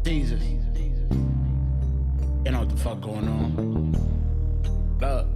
Jesus. You know what the fuck going on. Look.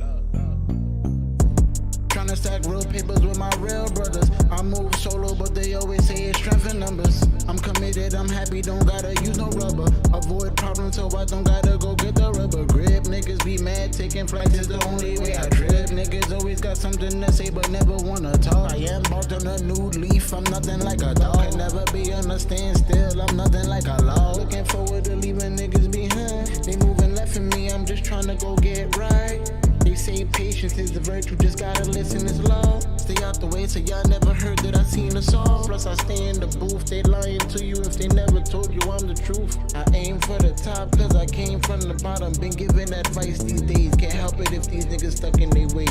Tryna stack real papers with my real brothers. I move solo, but they always say it's strength in numbers. I'm committed, I'm happy, don't gotta use no rubber. Avoid problems, so I don't gotta go get the rubber grip. Niggas be mad, taking flights is the only way I trip. Niggas always got something to say, but never wanna talk. I am embarked on a new leaf, I'm nothing like a dog. Can never be on a standstill, I'm nothing like a law. Looking forward to leaving niggas behind. They moving left for me, I'm just tryna go get right. They say patience is the virtue, just gotta listen, it's law. Stay out the way so y'all never heard that I seen us all. Plus I stay in the booth, they lying to you if they never told you I'm the truth. I aim for the top cause I came from the bottom. Been giving advice these days, can't help it if these niggas stuck in their ways.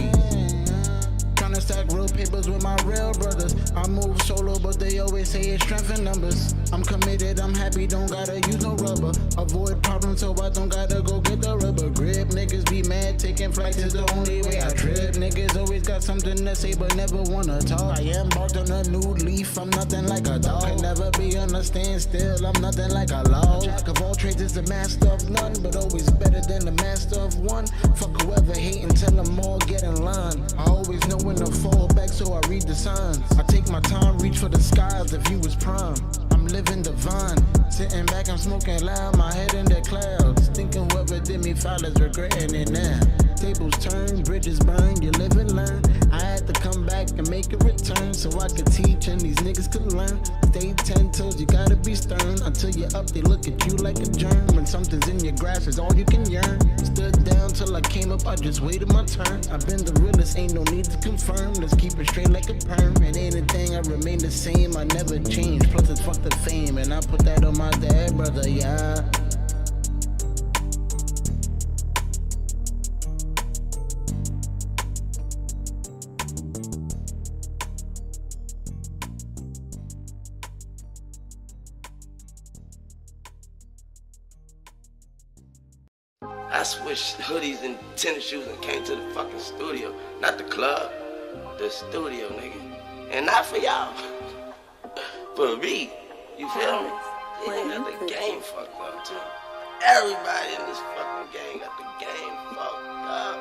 Tryna stack real papers with my real brothers. I move solo, but they always say it's strength in numbers. I'm committed, I'm happy, don't gotta use no rubber. Avoid problems, so I don't gotta go get the rubber grip. Niggas be mad, taking flights is the only way I trip. Niggas always got something to say, but never wanna talk. I am embarked on a new leaf, I'm nothing like a dog. Can never be on a standstill, I'm nothing like a law. Jack of all trades is the master of none, but always better than the master of one. Fuck whoever hate and tell them all get in line. I always know when to fall back, so I read the signs. I take my time, reach for the skies, the view is prime. I'm living divine, sitting back, I'm smoking loud, my head in the clouds. Thinking whoever did me foul is regretting it now. Tables turn, bridges burn, you live and learn. I had to come back and make a return so I could teach and these niggas could learn. Stay 10 toes, you gotta be stern. Until you're up, they look at you like a germ. When something's in your grasp, it's all you can yearn. Stood down till I came up, I just waited my turn. I've been the realest, ain't no need to confirm. Let's keep it straight like a perm. It ain't a thing, I remain the same, I never change. Plus it's fuck the fame, and I put that on my dad, brother, yeah. I switched hoodies and tennis shoes and came to the fucking studio. Not the club, the studio, nigga. And not for y'all. For me. You feel me? They got the game fucked up too. Everybody in this fucking game got the game fucked up.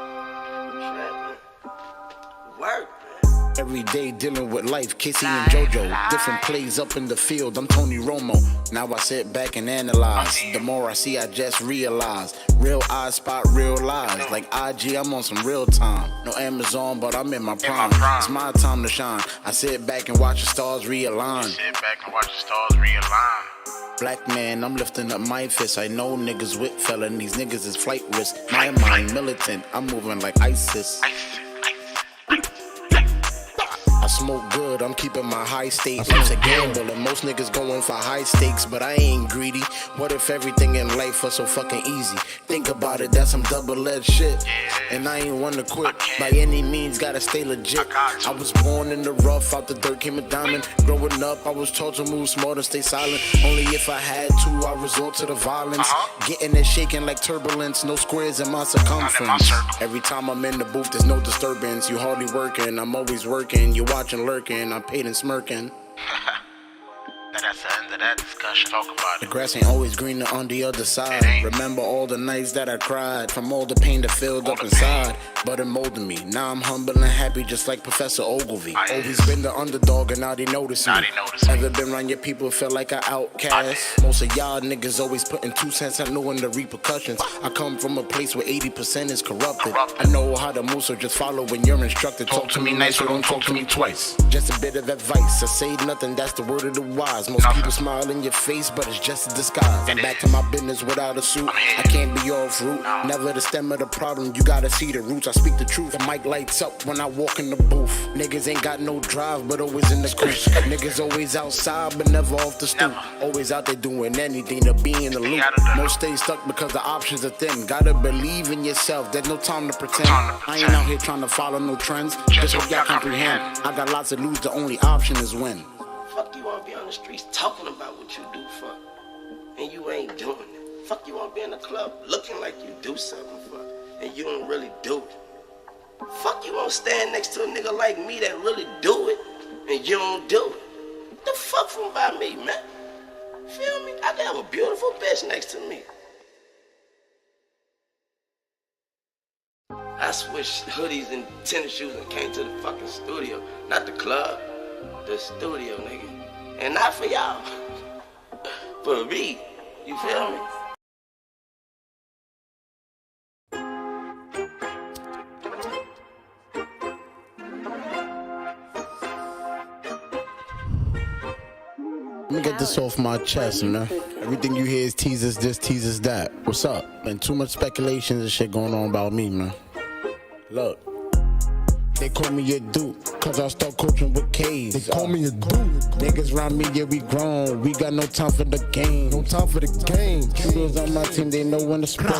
Work, man. Every day dealing with life, Casey and JoJo. Different plays up in the field, I'm Tony Romo. Now I sit back and analyze. The more I see, I just realize. Real eyes spot real lies. Like IG, I'm on some real time. No Amazon, but I'm in my prime. It's my time to shine. I sit back and watch the stars realign. Black man, I'm lifting up my fist. I know niggas with felonies, niggas is flight risk. My mind militant, I'm moving like ISIS. I smoke good, I'm keeping my high stakes. It's a gamble and most niggas going for high stakes, but I ain't greedy. What if everything in life was so fucking easy? Think about it, that's some double-edged shit. And I ain't one to quit, by any means, gotta stay legit. I was born in the rough, out the dirt came a diamond. Growing up, I was taught to move smart and stay silent. Only if I had to, I resort to the violence. Getting it shaking like turbulence, no squares in my circumference. Every time I'm in the booth, there's no disturbance. You hardly working, I'm always working. You watching, lurking, I'm paid and smirking. That's the end of that discussion. Talk about it. The grass ain't always greener on the other side. Remember all the nights that I cried, from all the pain that filled up inside. But it molded me. Now I'm humble and happy, just like Professor Ogilvy. Always been the underdog, and now they notice me. Ever been around your people, feel like an outcast? Most of y'all niggas always putting 2 cents, I knowing the repercussions. I come from a place where 80% is corrupted. I know how to move, so just follow when you're instructed. Talk to me nice, or don't talk to me twice. Just a bit of advice, I say nothing, that's the word of the wise. Most people smile in your face, but it's just a disguise. I'm back to my business without a suit. I can't be off route. Never the stem of the problem, you gotta see the roots. I speak the truth, the mic lights up when I walk in the booth. Niggas ain't got no drive, but always in the coop. Niggas always outside, but never off the stoop. Always out there doing anything to be in the loop. Most stay stuck because the options are thin. Gotta believe in yourself, there's no time to pretend. I ain't out here trying to follow no trends, just hope y'all comprehend. I got lots to lose, the only option is win. Fuck you wanna be on the streets talking about what you do for, and you ain't doing it. Fuck you wanna be in the club looking like you do something for, and you don't really do it. Fuck you won't stand next to a nigga like me that really do it, and you don't do it. The fuck from by me, man? Feel me? I can have a beautiful bitch next to me. I switched hoodies and tennis shoes and came to the fucking studio. Not the club, the studio, nigga. And not for y'all. For me. You feel me? Let me get this off my chest, man. Everything you hear is teasers this, teasers that. What's up? Man, too much speculations and shit going on about me, man. Look, they call me a dude, cause I start coaching with K's. They call me a dude. Niggas round me, yeah, we grown. We got no time for the game. No time for the game. Shooters on my team, they know when to spray.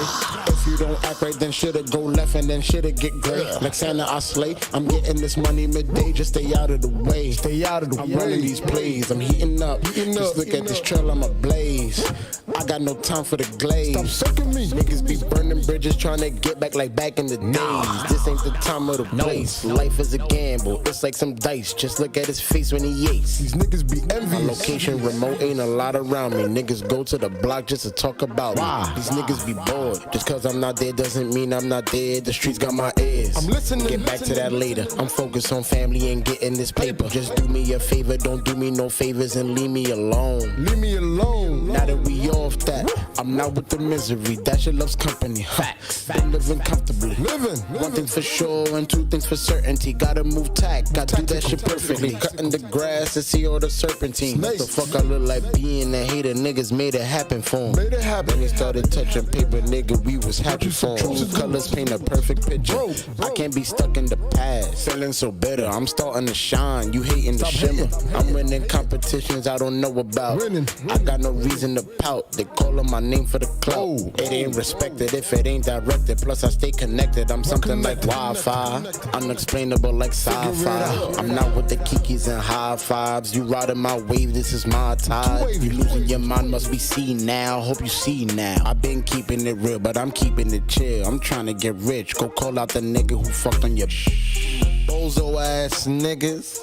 If you don't act right, then shit'll go left and then shit'll get gray. Like Santa, I slay. I'm getting this money midday, just stay out of the way. Stay out of the way. I'm running these plays, I'm heating up. Just look at this trail, I'm ablaze. I got no time for the glaze. Stop sucking me. Niggas be burning bridges, trying to get back like back in the days. This ain't the time or the place. Life is a gamble, it's like some dice. Just look at his face when he yates. These niggas be My envious. location remote, ain't a lot around me. Niggas go to the block just to talk about me. These niggas be bored. Just cause I'm not there doesn't mean I'm not there. The streets got my ears. I'm listening. Get back to that later. I'm focused on family and getting this paper. Just do me a favor, don't do me no favors and leave me alone. Leave me alone. Now that we off that, I'm not with the misery. That shit loves company. Facts. Been living comfortably. Living. One thing for sure and two things for certainty. Gotta move tack, gotta do that shit perfectly. Cutting the grass to see all the serpentine. What the fuck I look like being a hater? Niggas made it happen for him. Made it happen. Then he started touching paper, nigga, we was happy for him. Two colors paint a perfect picture. I can't be stuck in the past, feeling so bitter. I'm starting to shine, you hating the shimmer. I'm winning competitions I don't know about. I got no reason to pout. They calling my name for the clout. It ain't respected if it ain't directed. Plus I stay connected. I'm something like Wi-Fi, unexplainable like sci-fi. I'm not with the kikis and high fives. You riding my wave, this is my tide. You losing your mind, must be seen now. Hope you see now. I've been keeping it real, but I'm keeping it chill. I'm trying to get rich. Go call out the nigga who fucked on your bozo ass niggas.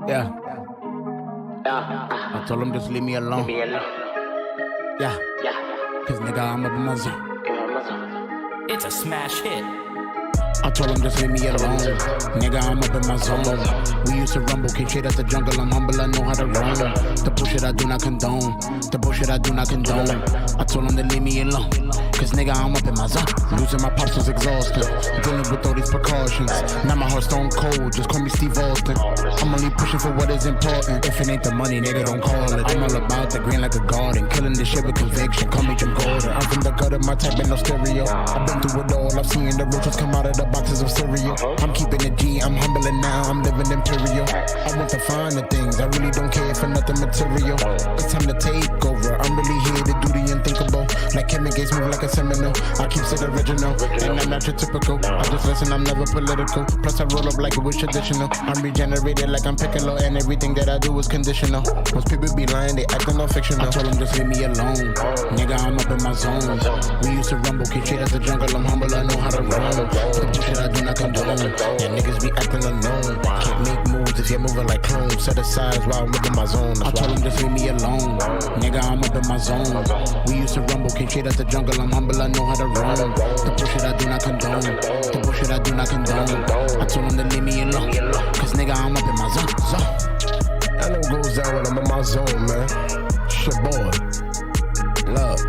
Yeah. I told him just leave me alone. Yeah. Cause nigga, I'm up in my zone. It's a smash hit. I told him just leave me alone. Nigga, I'm up in my zone. We used to rumble, came straight out the jungle. I'm humble, I know how to roam. The bullshit I do not condone. The bullshit I do not condone. I told him to leave me alone. Cause nigga, I'm up in my zone. Losing my pops was exhausting. Dealing with all these precautions. Now my heart's stone cold, just call me Steve Austin. I'm only pushing for what is important. If it ain't the money, nigga, don't call it. I'm all about the green like a garden. Killing this shit with conviction, call me Jim Gordon. I'm from the gutter, my type ain't no stereo. I've been through it all, I've seen the roaches come out of the boxes of cereal. I'm keeping it G, I'm humbling now, I'm living imperial. I want to find the things, I really don't care for nothing material. It's time to take over, I'm really here to do the unthinkable. Like Kevin Gates, move like a seminal. I keep it original, and I'm not your typical. I just listen, I'm never political. Plus I roll up like it was traditional. I'm regenerated like I'm Piccolo, and everything that I do is conditional. Most people be lying, they acting all fictional. I told them just leave me alone. Nigga, I'm up in my zone. We used to rumble, came straight out the jungle. I'm humble, I know how to roam. The bullshit I do not condone. And niggas be acting unknown. Can't make moves if you're moving like clones. Set aside while I'm within my zone. I told them just leave me alone. Nigga, I'm up in my zone. We used to rumble, came straight out the jungle. I'm humble, I know how to roam. The bullshit I do not condone. The bullshit I do not condone. I told them to leave me alone. Cause nigga, I'm up in my zone. I know it goes down when I'm in my zone, man. Shit, boy. Look.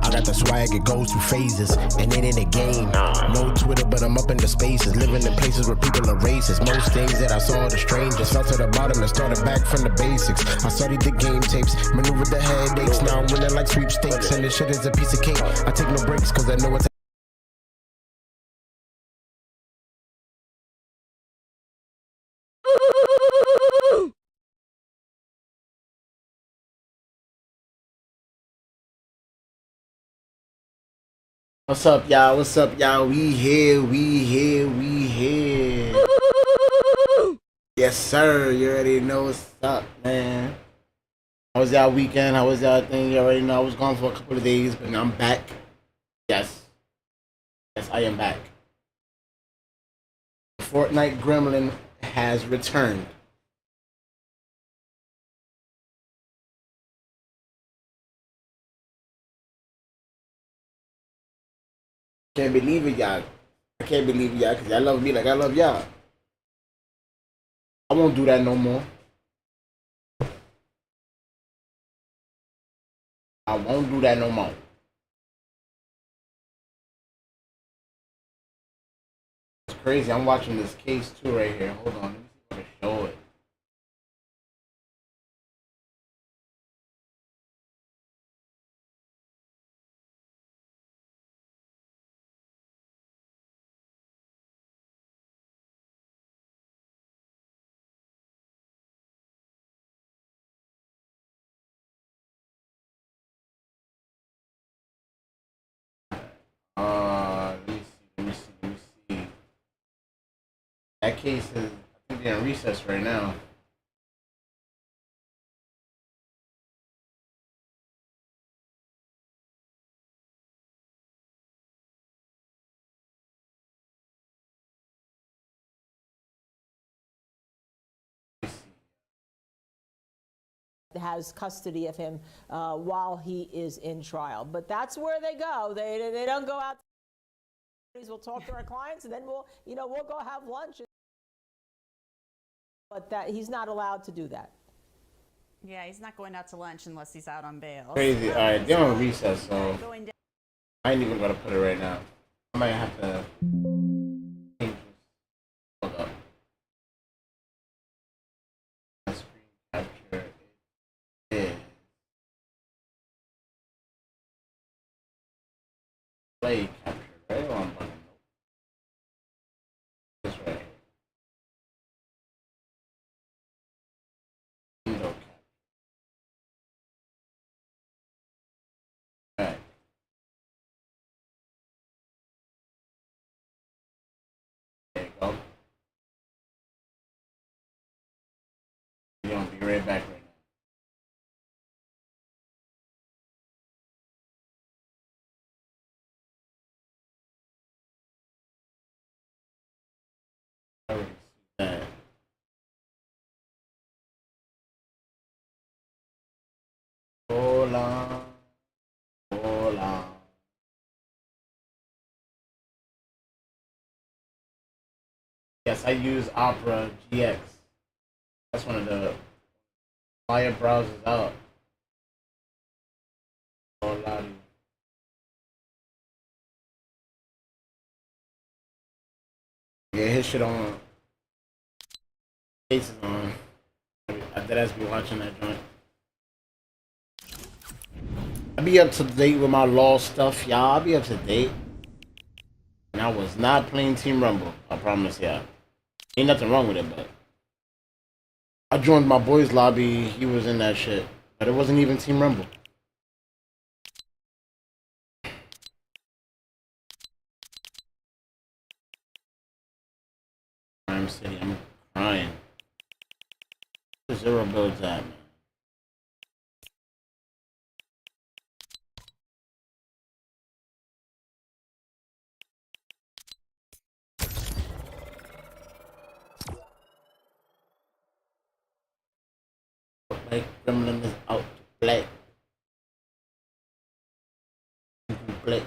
I got the swag, it goes through phases, and it ain't a game. No Twitter, but I'm up in the spaces, living in places where people are racist. Most things that I saw are the strangers. Fell to the bottom and started back from the basics. I studied the game tapes, maneuvered the headaches. Now I'm winning like sweepstakes, and this shit is a piece of cake. I take no breaks, cause I know it's What's up, y'all? What's up, y'all? We here. Yes, sir. You already know what's up, man. How was y'all weekend? How was y'all thing? You already know I was gone for a couple of days, but now I'm back. Yes. Yes, I am back. Fortnite Gremlin has returned. Can't believe it, y'all. I can't believe it, y'all, because y'all love me like I love y'all. I won't do that no more. I won't do that no more. It's crazy. I'm watching this case too right here. Hold on. Let me see if I can show it. Let me see. That case is, I think they're in recess right now. Has custody of him while he is in trial. But that's where they go. They don't go out. We'll talk to our clients, and then we'll go have lunch. But that he's not allowed to do that. Yeah, he's not going out to lunch unless he's out on bail. Crazy. All right, they're on recess, so I ain't even gonna put it right now. I might have to change this. Hold up. My screen capture is play capture, right? On button. This right here. Window capture. All right. There you go. We're gonna be right back right now. I already see that. Hold on. Hold on. Yes, I use Opera GX. That's one of the fire browsers out. Hold on. Yeah, his shit on. Cases on. I did as be watching that joint. I be up to date with my law stuff, y'all. I be up to date. And I was not playing Team Rumble. I promise y'all. Ain't nothing wrong with it, but I joined my boy's lobby. He was in that shit, but it wasn't even Team Rumble. Crime City, I'm crying. Zero builds at man. Like Gremlin is out to play. Play.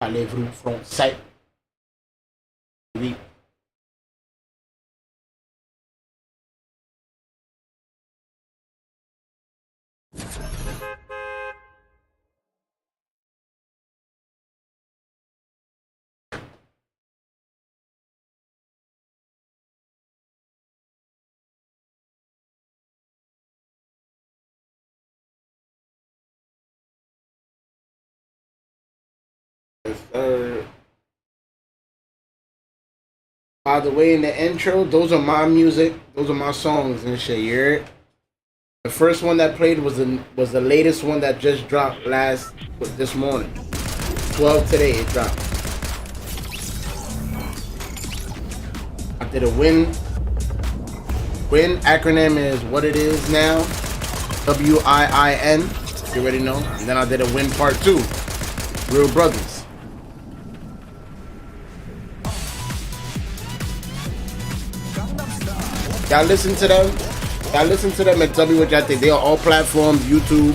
Parlez-vous français? Oui. Yes, sir. By the way, in the intro, those are my music. Those are my songs and shit. You heard? The first one that played was the latest one that just dropped this morning. 12 today it dropped. I did a win. Win acronym is what it is now. WIIN. You already know. And then I did a win part 2. Real brothers. Y'all listen to them. Y'all listen to them and tell me what y'all think. They are all platforms, YouTube.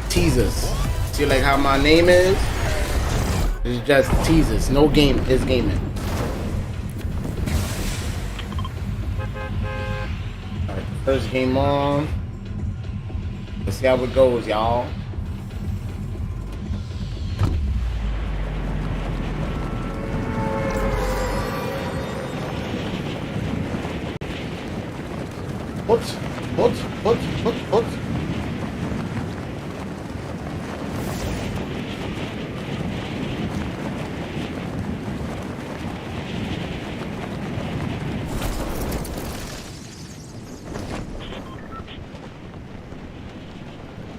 Teasers. See like how my name is? It's just teasers. No game is gaming. Alright, first game on. Let's see how it goes, y'all. What?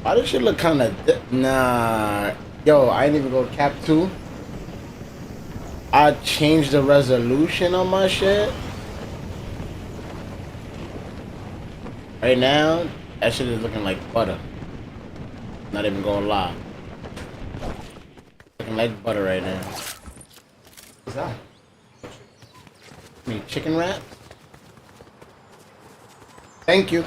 Why this shit look kind of nah? Yo, I ain't even go cap 2. I changed the resolution on my shit. Right now, that shit is looking like butter. Not even gonna lie. Looking like butter right now. What's that? Need chicken wrap? Thank you.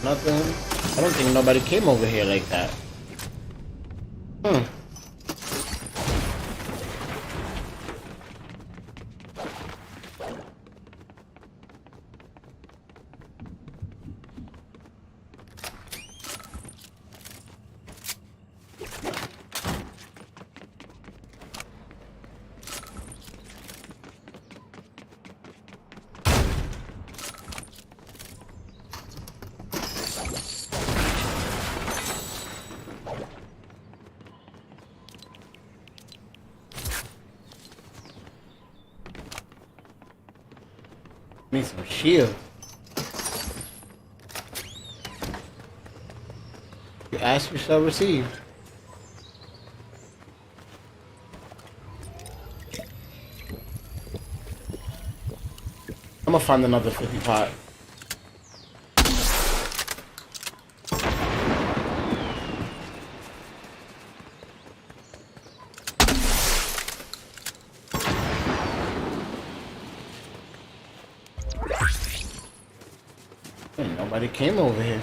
Nothing. I don't think nobody came over here like that. Need some shield. You ask, you shall receive. I'm gonna find another 50 pot. Nobody came over here.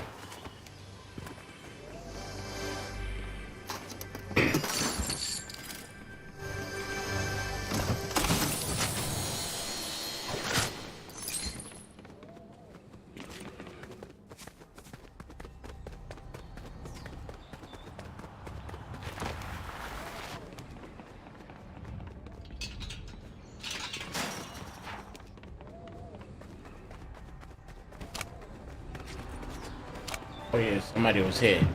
Oh yeah, somebody was here.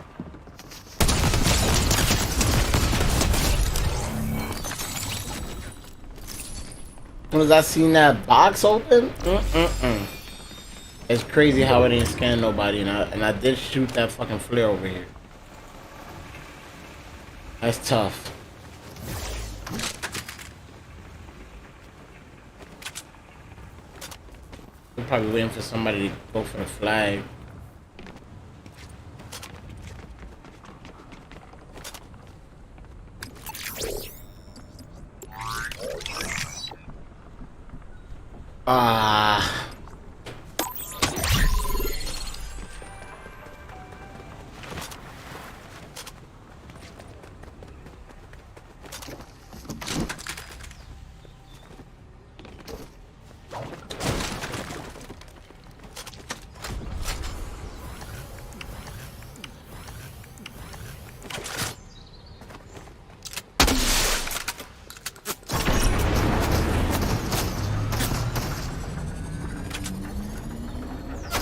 As soon as I seen that box open, it's crazy how it ain't scan nobody, and I did shoot that fucking flare over here. That's tough. We're probably waiting for somebody to go for the flag.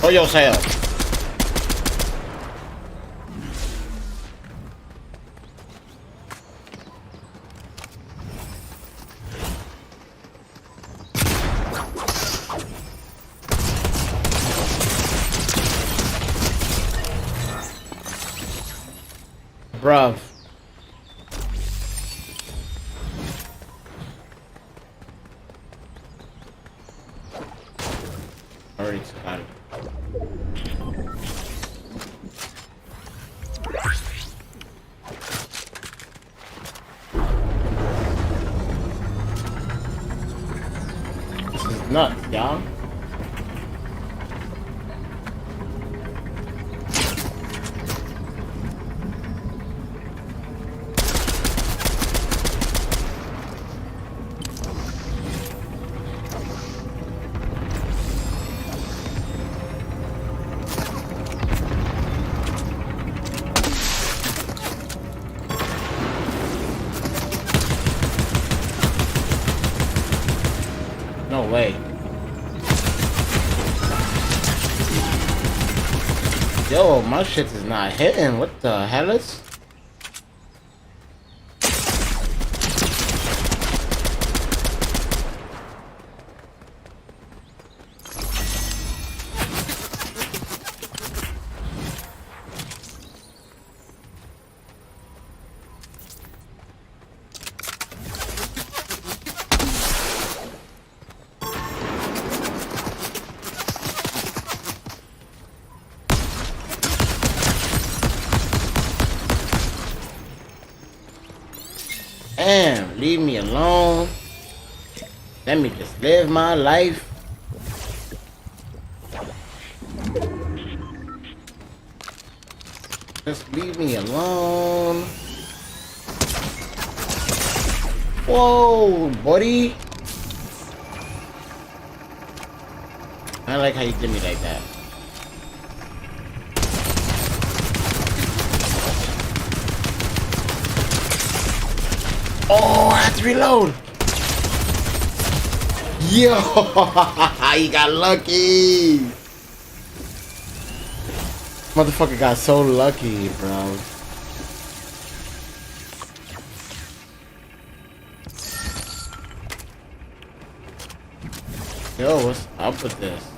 Show yourself. Bruv. Already got it. This is nuts, y'all. No way. Yo, my shit is not hitting. What the hell is? Damn, leave me alone. Let me just live my life. Just leave me alone. Whoa, buddy. I like how you did me like that. Oh, I have to reload. Yo, he got lucky. Motherfucker got so lucky, bro. Yo, what's up with this?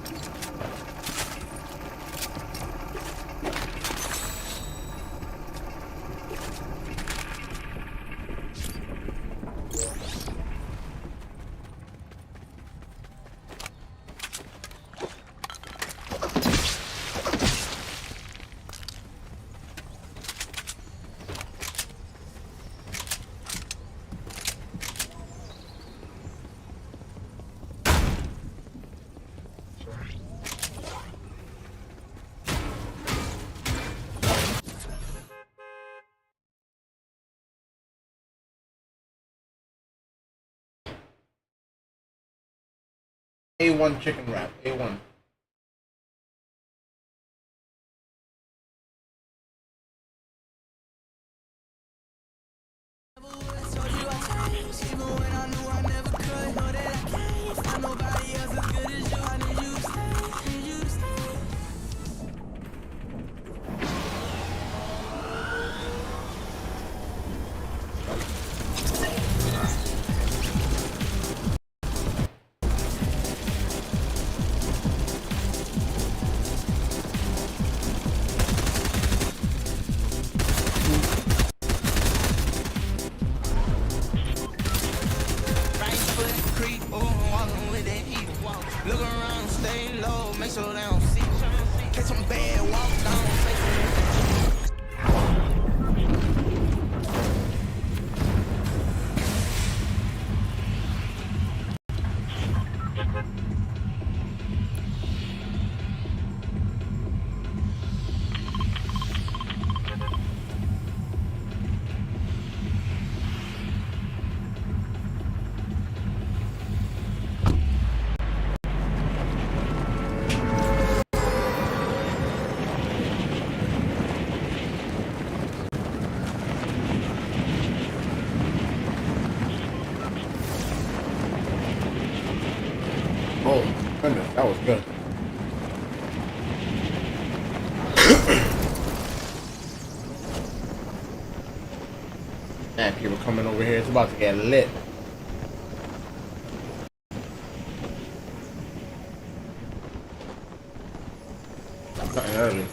A1 chicken wrap, A1. Look around, stay low, make sure they don't see. Catch some bad, walk down. Oh, goodness, that was good. Man, people coming over here. It's about to get lit. Starting early.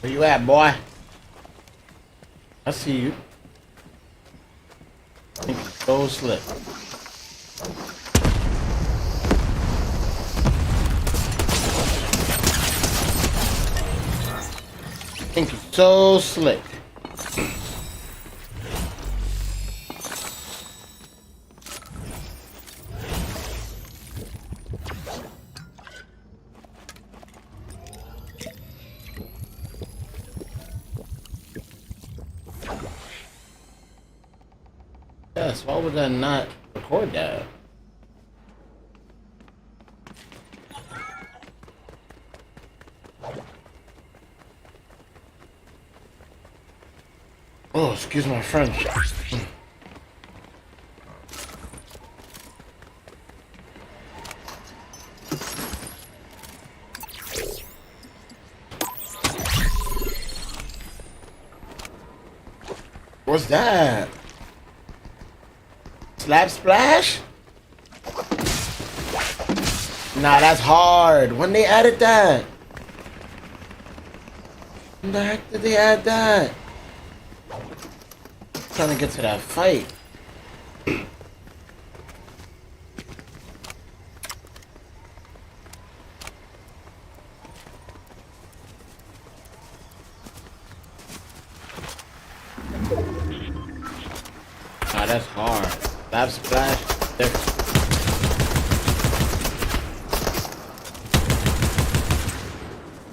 Where you at, boy? I see you. Think you're so slick. Think you're so slick. Yes, why would I not record that? Oh, excuse my French. What's that? Slap splash? Nah, that's hard. When they added that? When the heck did they add that? Trying to get to that fight. Nah, that's hard. Slap splash.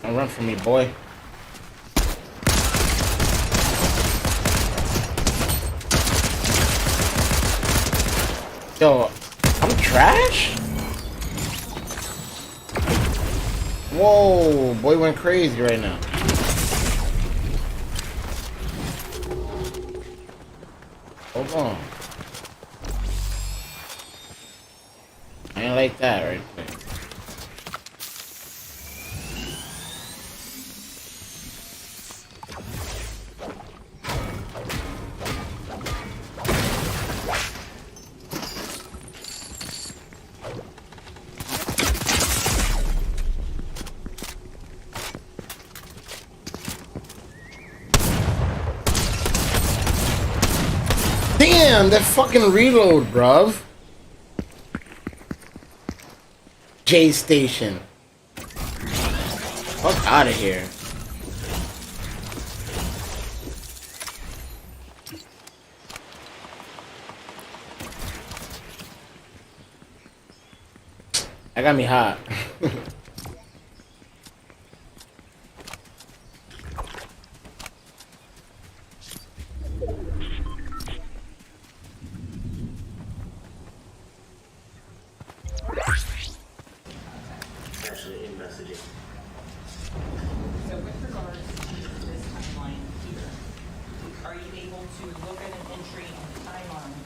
Don't run from me, boy. Yo, I'm trash? Whoa, boy went crazy right now. Hold on. I ain't like that right there. Damn, that fucking reload, bruv. J Station. Fuck out of here. That got me hot. Actually, in messaging. So with regards to this timeline here, are you able to look at an entry on the timeline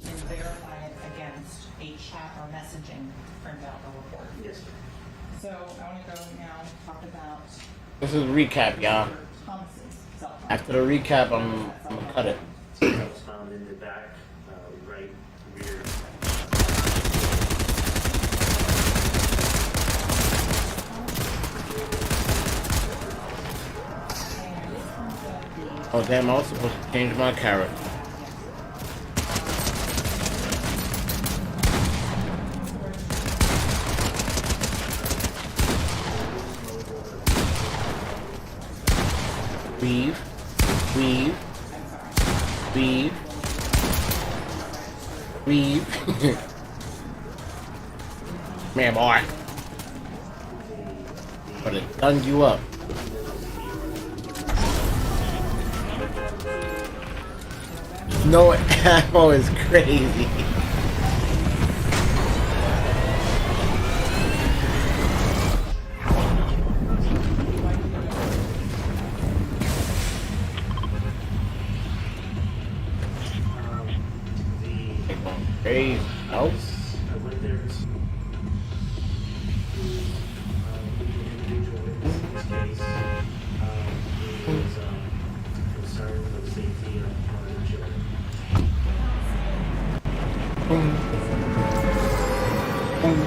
and verify it against a chat or messaging to print out the report? Yes. So I want to go now talk about This is a recap, y'all. Thomas's cell phone. After the recap, I'm gonna cut it. That was found in the back, right rear. And this one Oh damn, I was supposed to change my character. Weave. Weave. Weave. Weave. Man, boy. But it done you up. No ammo is crazy. Crazy. Nope. Boom. Boom.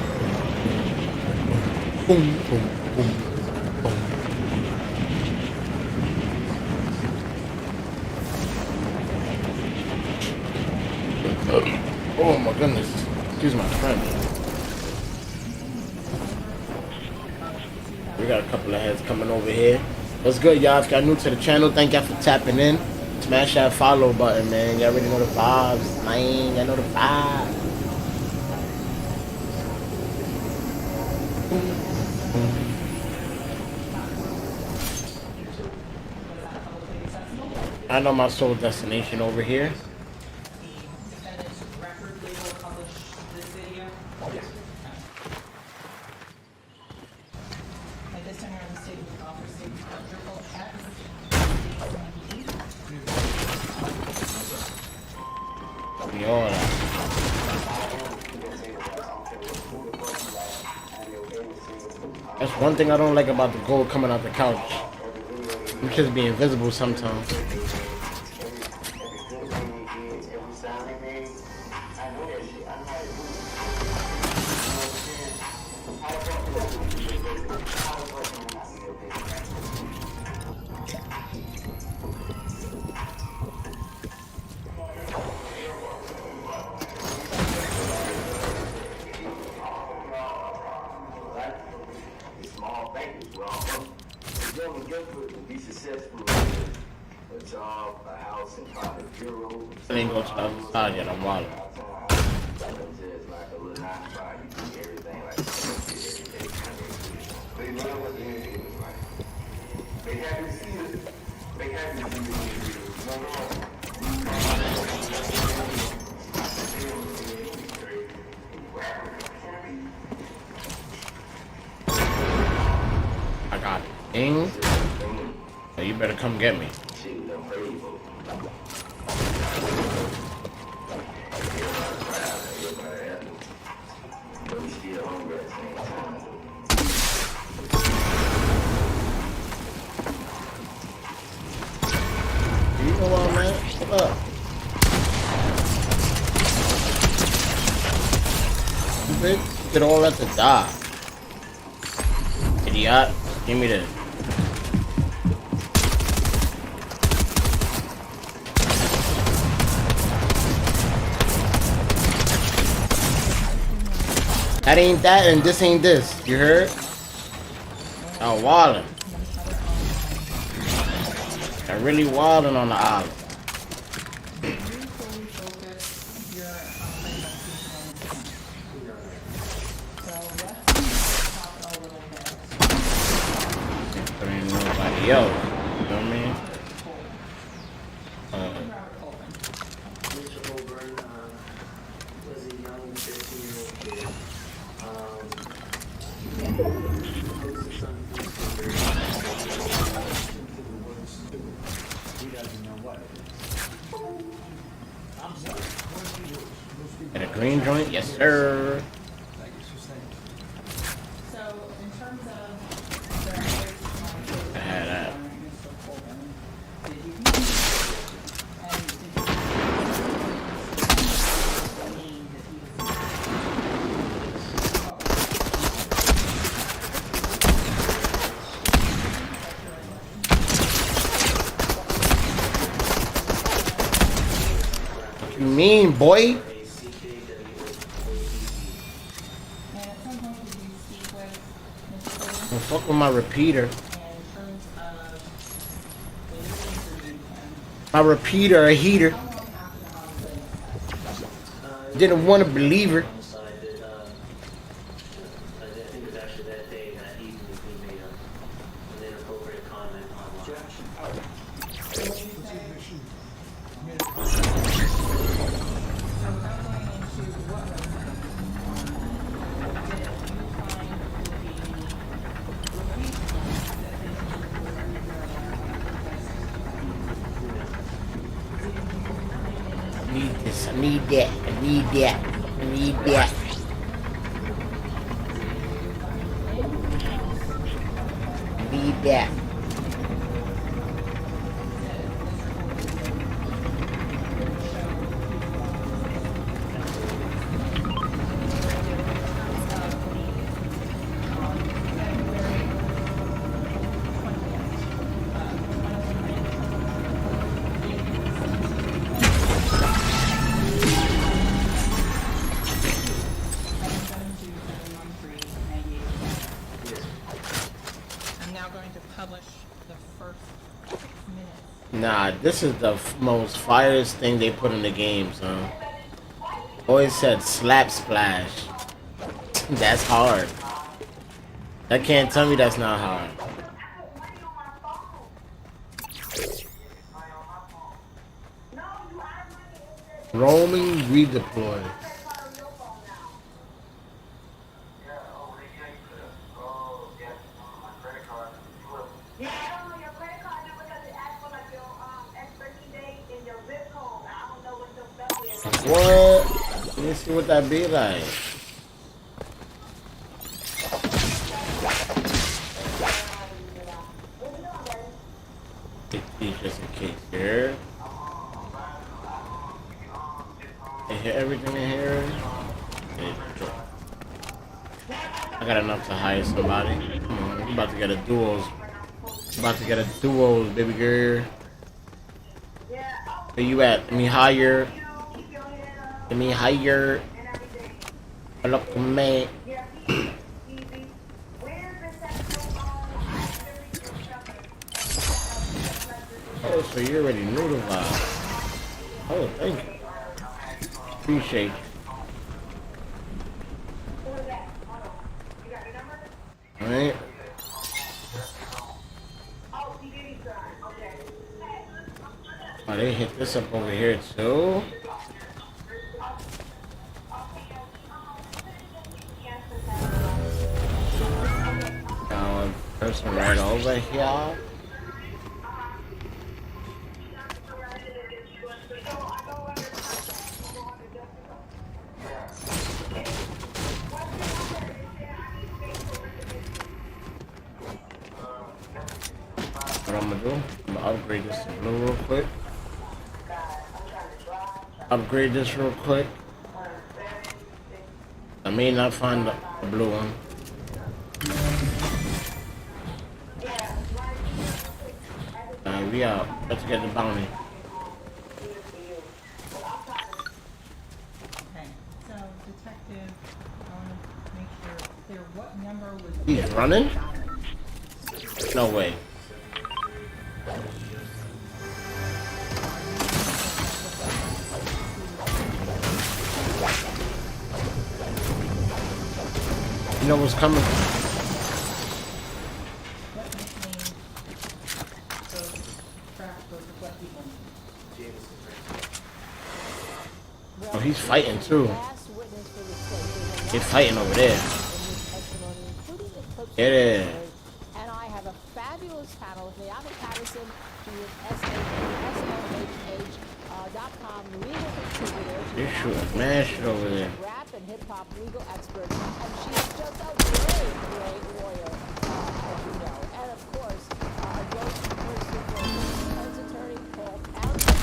Boom, boom, boom, boom. Oh my goodness. Excuse my friend. We got a couple of heads coming over here. What's good, y'all? If y'all new to the channel, thank y'all for tapping in. Smash that follow button, man. Y'all already know the vibes, man. Y'all know the vibes. I know my soul destination over here. That's one thing I don't like about the gold coming out the couch. You just be invisible sometimes. I didn't go to the other side yet, I'm wild. I got ding. So you better come get me. You know what, man? What's up? You did all that to die. Idiot. Give me this. That ain't that and this ain't this. You heard? I'm wildin'. I'm really wildin' on the island. There ain't nobody else. You know what I mean? And a green joint? Yes, sir. So, in terms of I had that. mean, boy? And at some point, did you speak with Mr. Cole? Don't fuck with my repeater. In terms of when you interviewed him, My repeater, a heater. how long after the homicide? Didn't want to believe her. Homicide that, I think it was actually that day, that evening, he made an inappropriate comment online. So without going into what was said, did you find the repeat that they were I need this. I need that. I need that. I need that. I need that. I'm now going to publish the first 6 minutes. Nah, this is the most firest thing they put in the games, huh? Always said slap splash. That's hard. That can't tell me that's not hard. Roaming redeploy. What? Let me see what that be like. Take these just in case here. They hit everything in here. I got enough to hire somebody. Come on, I'm about to get a duos. About to get a duos, baby girl. Where you at? Let me hire. Let me hire. Look, man. Oh, so you already knew the vibe. Oh, thank you. Appreciate it. Alright. Oh, they hit this up over here too. Got one person right over here. What I'm gonna do, I'm gonna upgrade this to blue real quick. Upgrade this real quick. I may not find the blue one. We out. Let's get the bounty. Okay, so detective, I want to make sure clear what number was. He's running? No way. You know what's coming? What nickname those tracks those reflect people? Oh, he's fighting too. Last witness for the state. He's fighting over there. It is. And I have a fabulous panel with me. I'm in Patterson. She is SOHH.com legal contributor. You're shooting mad shit over there. Rap and hip hop legal expert. And she is just a great, great lawyer, as you know. And of course, a great person for defense attorney Paul Townsend.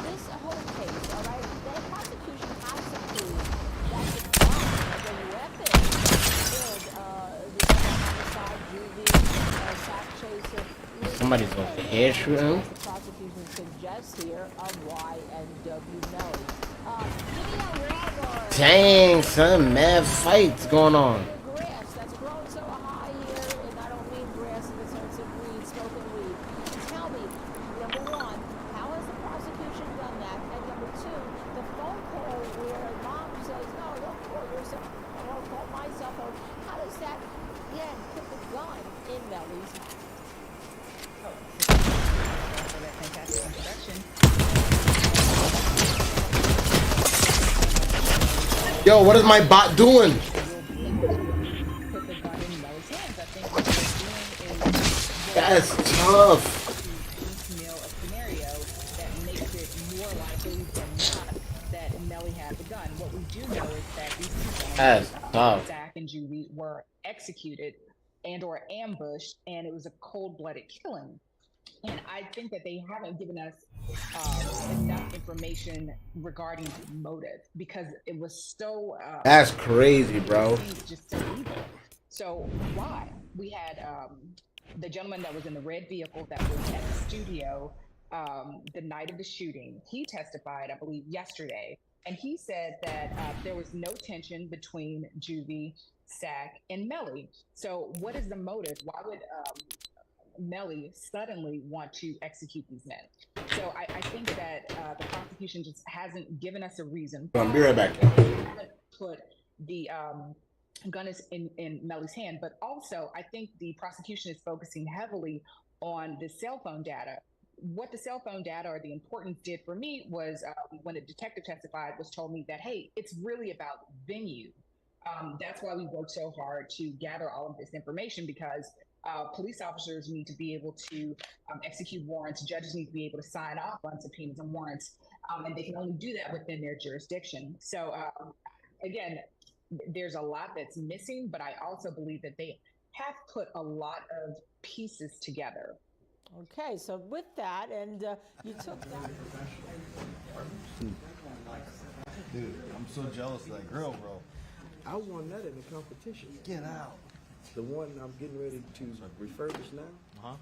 This whole case, all right, the prosecution has to prove that the gun of the weapon killed the homicide, juvie, sack chaser. Somebody's over here shooting. The prosecution suggests here of YNW Melly. Give me a radar. Dang, son, mad fights going on. Grass that's grown so high here, and I don't mean grass in the sense of weed, smoking weed. Tell me, number one, how has the prosecution done that? And number two, the phone call where mom says, no, don't call yourself, I won't call my cell phone. How does that, again, put the gun in Melly's hand? For that fantastic introduction. Yo, what is my bot doing? Put the gun in Melly's hands. I think what they're doing is That's tough. piecemeal a scenario that makes it more likely than not that Melly had the gun. What we do know is that these two That's tough. Zach and Judy were executed and or ambushed, and it was a cold-blooded killing. And I think that they haven't given us enough information regarding motive because it was so. That's crazy, bro. Just so evil. So why? We had the gentleman that was in the red vehicle that was at the studio the night of the shooting. He testified, I believe, yesterday, and he said that there was no tension between Juvie, Zach, and Melly. So what is the motive? Why would Melly suddenly want to execute these men? So I think that the prosecution just hasn't given us a reason. I'll be right back. Haven't put the gun is in Melly's hand, but also I think the prosecution is focusing heavily on the cell phone data. What the cell phone data or the importance did for me was when a detective testified, was told me that, hey, it's really about venue. That's why we worked so hard to gather all of this information, because police officers need to be able to execute warrants. Judges need to be able to sign off on subpoenas and warrants, and they can only do that within their jurisdiction. So again, there's a lot that's missing, but I also believe that they have put a lot of pieces together. Okay, so with that, and you took that. Dude, I'm so jealous of that girl, bro. I won that in the competition. Get out. The one I'm getting ready to refurbish now,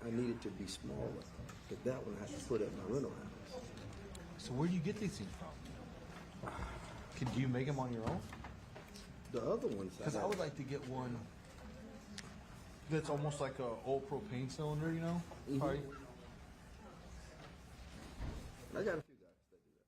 I need it to be smaller. But that one I have to put at my rental house. So where do you get these things from? Do you make them on your own? The other ones, Because I would like to get one that's almost like a old propane cylinder, you know? Mm-hmm. Party. I got a few guys that do that.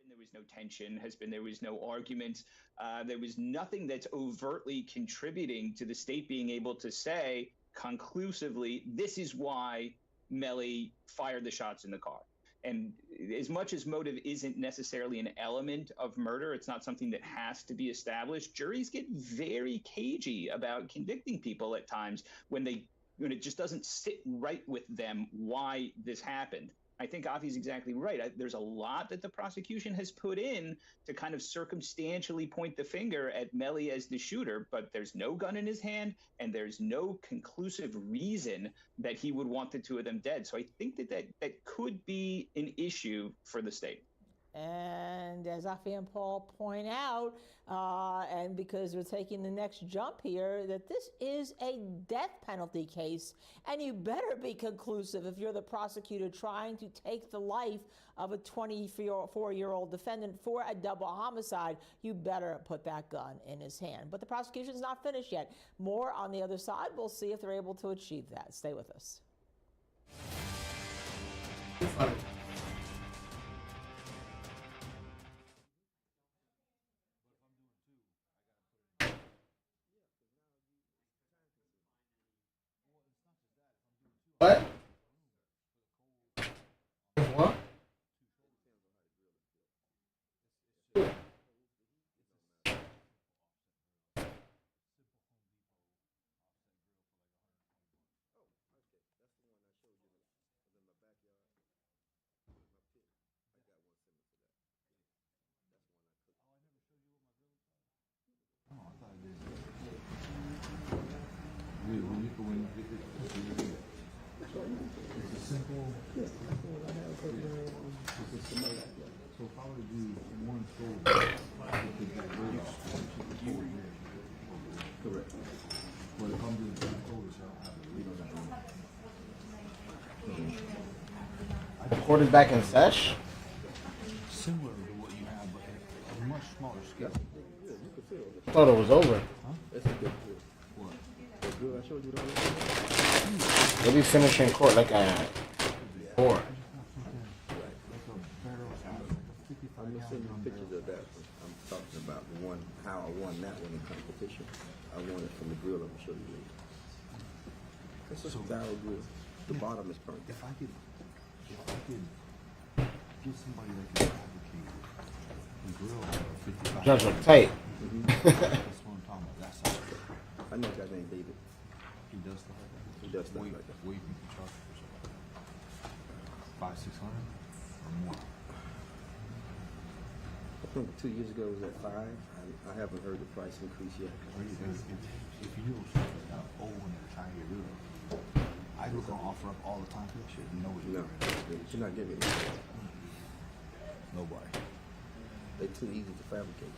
There was no tension, there was no argument. There was nothing that's overtly contributing to the state being able to say conclusively, this is why Melly fired the shots in the car. And as much as motive isn't necessarily an element of murder, it's not something that has to be established. Juries get very cagey about convicting people at times when it just doesn't sit right with them why this happened. I think Afi's exactly right. There's a lot that the prosecution has put in to kind of circumstantially point the finger at Melly as the shooter, but there's no gun in his hand and there's no conclusive reason that he would want the two of them dead. So I think that could be an issue for the state. And as Afi and Paul point out, and because we're taking the next jump here, that this is a death penalty case, and you better be conclusive if you're the prosecutor trying to take the life of a 24-year-old defendant for a double homicide. You better put that gun in his hand. But the prosecution's not finished yet. More on the other side. We'll see if they're able to achieve that. Stay with us. What? What? simple. Yeah, that's all I have right now. It's somebody like that. So if I were to do one shoulder, I could get rid of Correct. But if I'm doing two shoulders, I don't have to read on that one. Court is back in sesh. Similar to what you have, but a much smaller scale. I thought it was over. That's a good good. What? The good I showed you the They be finishing court like at 4. I'm gonna send you pictures of that one. I'm talking about the one, how I won that one in competition. I won it from the grill. I'm gonna show you later. It's just a barrel grill. The bottom is burnt. If I could get somebody that can fabricate the grill for 55. Judge look tight. That's what I'm talking about. That's how I know a guy named David. he does stuff like that. He does stuff like that. What do you think you charge for something? 500-600 or more? I think 2 years ago it was at 5. I haven't heard the price increase yet. If you do something out old and you're trying to get rid of, I was gonna offer up all the time for that shit. You know what No, you're not getting it. Nobody. They're too easy to fabricate.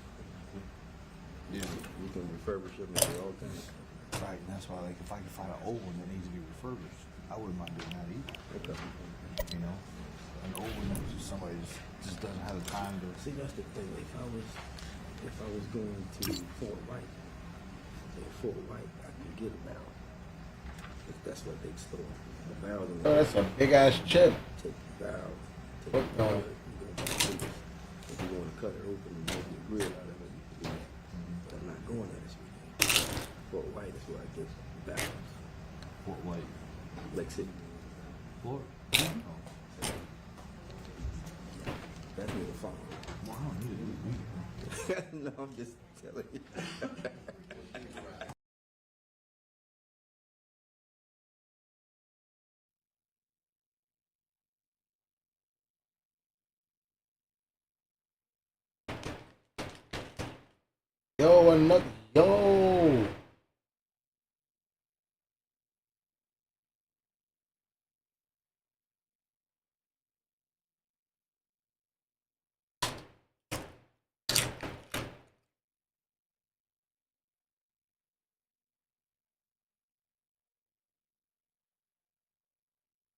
Yeah. You can refurbish them and do all kinds. Right, and that's why, like, if I can find an old one that needs to be refurbished, I wouldn't mind doing that either. Okay. You know, an old one that's just somebody just doesn't have the time to. See, that's the thing. If I was going to Fort White, I could get a barrel. If that's what they store. A barrel. Oh, that's a big ass chip. Take the barrel. Take What the the? If you want to cut it open and make the grill out of it, you can do that. But I'm not going there this weekend. Fort White is where I get barrels. Fort White. Lake City. Fort? That's near the farm. Well, I don't need it. No, I'm just telling you. Yo, another. Yo.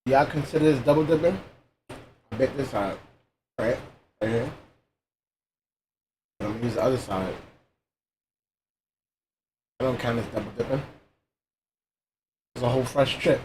Y'all consider this double dipping? I bet this side. Right here. I'm gonna use the other side. I don't count as double dipping. It's a whole fresh chip.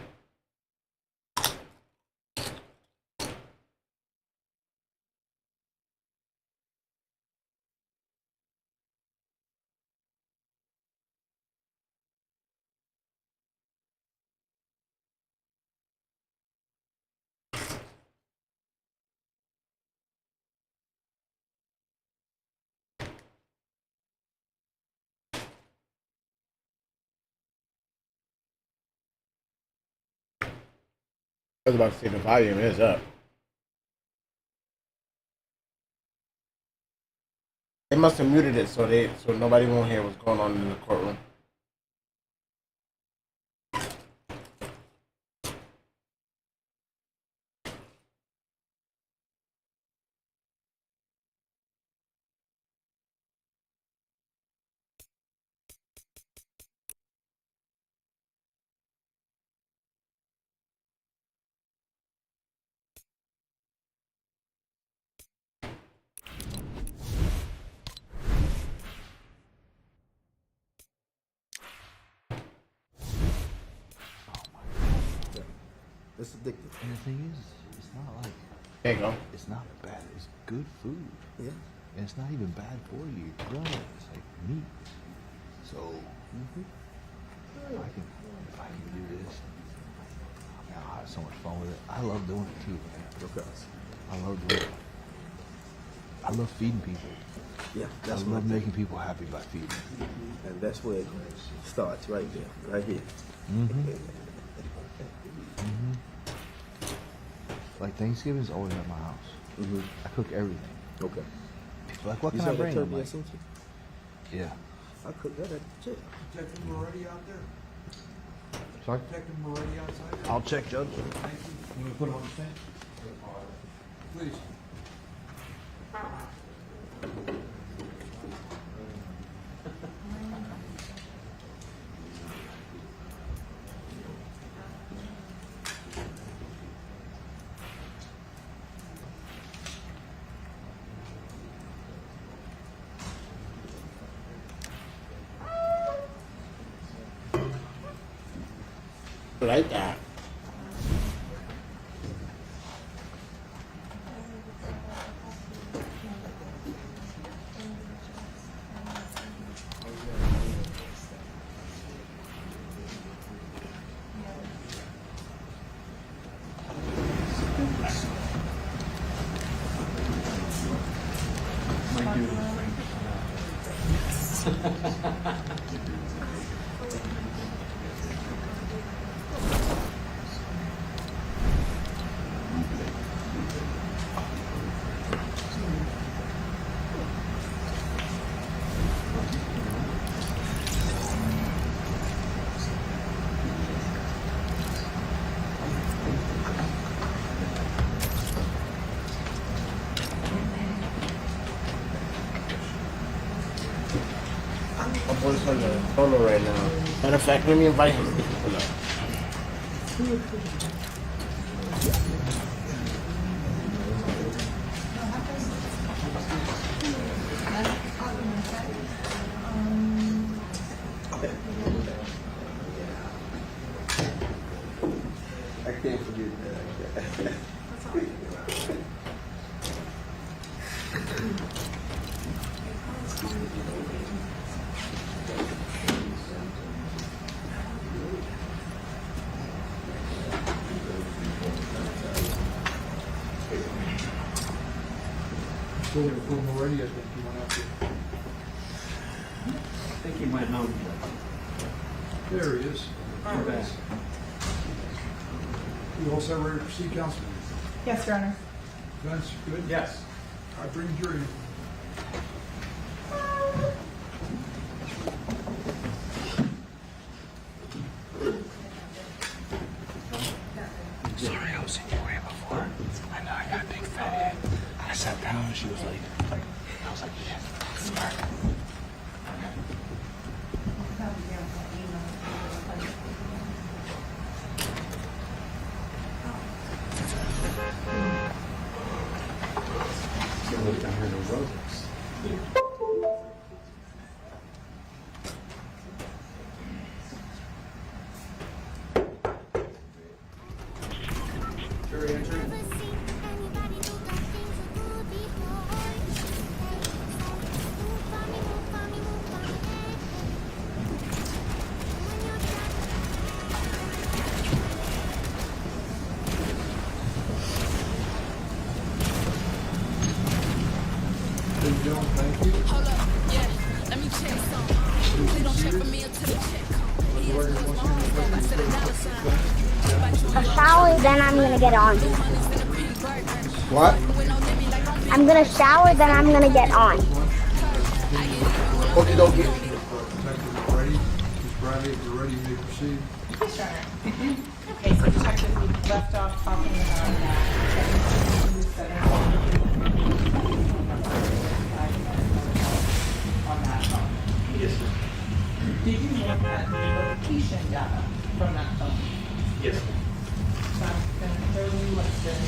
I was about to say the volume is up. They must have muted it so nobody won't hear what's going on in the courtroom. It's addictive. And the thing is, it's not like. There you go. It's not bad. It's good food. Yeah. And it's not even bad for you. It's like meat. So, if I can do this, man, I'll have so much fun with it. I love doing it too, man. Okay. I love doing it. I love feeding people. Yeah, I that's love making people happy by feeding. And that's where it starts, right there, right here. Like Thanksgiving is always at my house. I cook everything. Okay. People are like, what You can I saw that bring? turkey I'm I like, sent you? yeah. I cooked that at the gym. Check them already out there. Sorry? I'll check, Judge. Thank you. You want to put him on the stand? Please. Like that. I'm on the solo right now. Matter of fact, let me invite him. Hold up. I can't forget that. Already, I think he went out there. I think he might know. There he is. Okay. You all set ready to proceed, Councilman? Yes, Your Honor. Vince, good? Yes. I bring jury. Sorry, I was in your way before. I know I got a big fat head. I sat down and she was like, I was like, yeah, smart. Look down here, the roses. Jury entry. Thank you. Hold up, yeah, let me check some. They don't check for me until the check come. I said a dollar sign. A shower, then I'm gonna get on. What? I'm gonna shower, then I'm gonna get on. Okie dokie. Detective ready. Ms. Bradley, if you're ready, you may proceed. Yes, Your Honor. Okay, so Detective, we left off talking about that. On that phone. Yes, sir. Did you look at the location data from that phone? Yes, sir. So I'm gonna show you what's been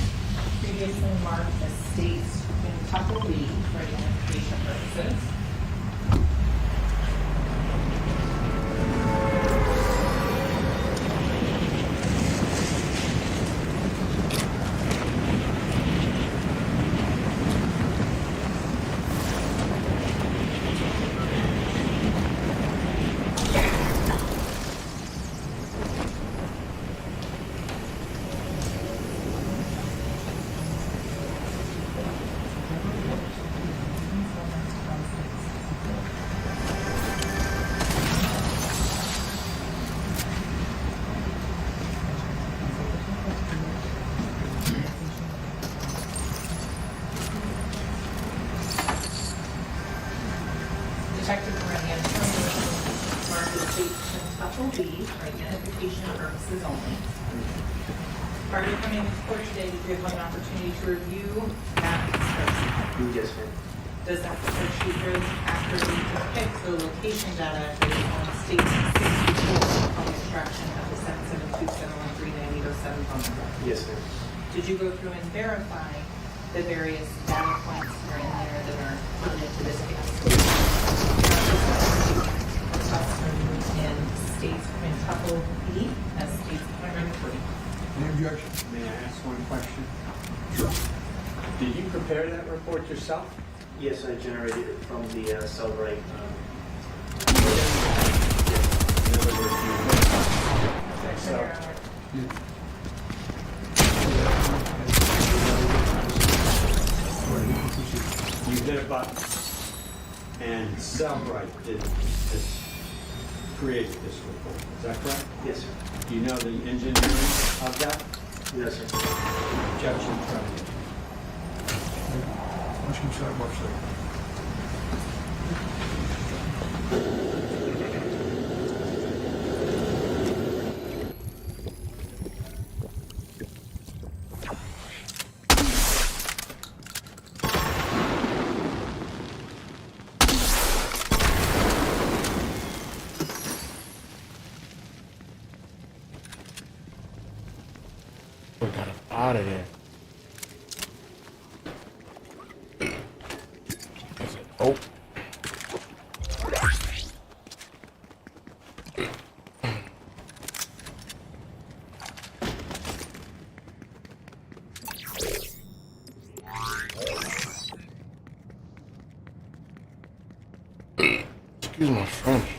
previously marked as states in Tuckle B for identification purposes. Detective Moran, marked as state Couple B for identification purposes only. Prior to coming to court today, did you have an opportunity to review that spreadsheet? Yes, ma'am. Does that spreadsheet really accurately depict the location data based on state 64 on extraction of the 772-713-9807 phone number? Yes, ma'am. Did you go through and verify the various data points that are in there that are pertinent to this case? In states, in couple B as states primary three. Any objection? May I ask one question? Sure. Did you prepare that report yourself? Yes, I generated it from the Cellbrite. In other words, you hit a button, and Cellbrite created this report. Is that correct? Yes, sir. Do you know the engineering of that? Yes, sir. Objection from you. Motion to motion. We got him out of there. Oh. Excuse my French.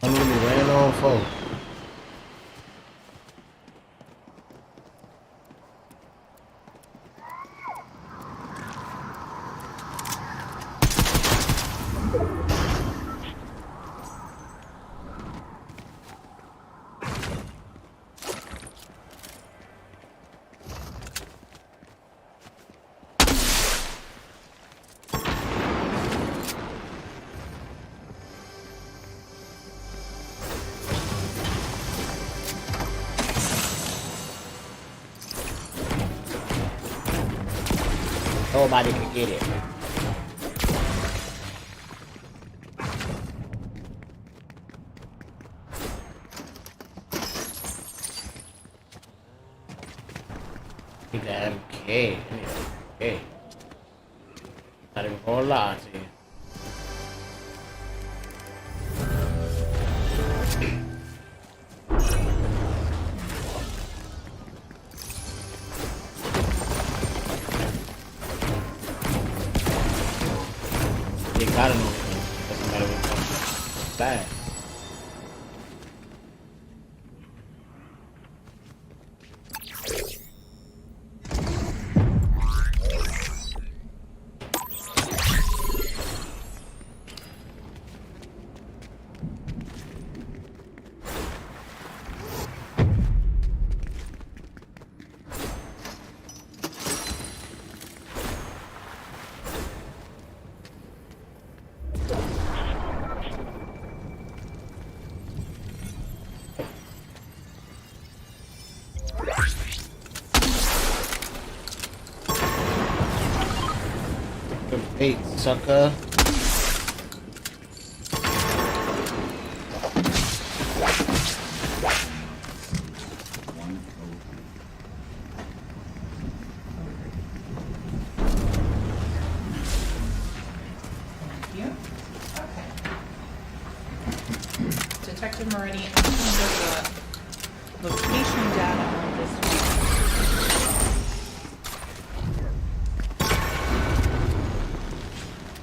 I'm gonna be ran on folks. Nobody can get it. He got MK. Okay. Not even gonna lie to you. They got him. Doesn't matter what comes back. Hey, sucker. Thank you. Okay. Detective Meridian, in terms of the location data on this one,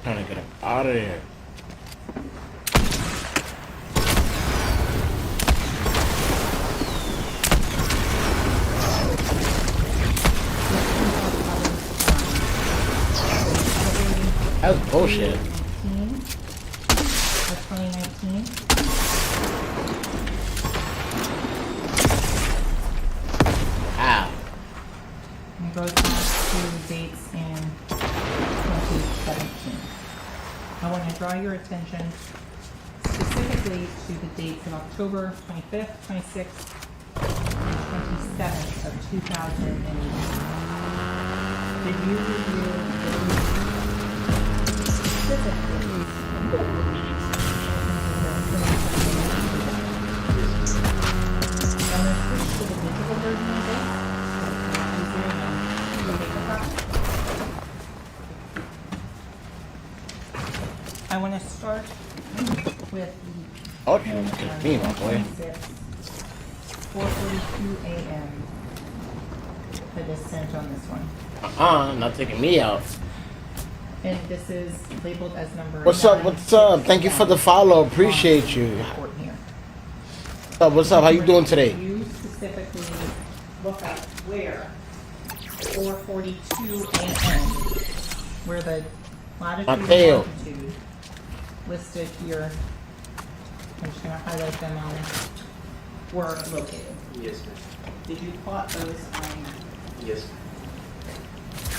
Trying to get him out of there. That was bullshit. 2019. Wow. And it goes back to dates in 2017. I want to draw your attention specifically to the dates of October 25th, 26th, and 27th of 2008. Did you review those specific dates? I'm going to switch to the digital version of this, so it's a lot easier than paper copy. I want to start with the Oh, you took me, my boy. 4:42 a.m. that is sent on this one. Not taking me out. And this is labeled as number What's up? What's up? Thank you for the follow. Appreciate you. What's up? How you doing today? You specifically look up where 4:42 a.m. where the latitude and longitude listed here. I'm just going to highlight them on were located. Yes, ma'am. Did you plot those on? Yes,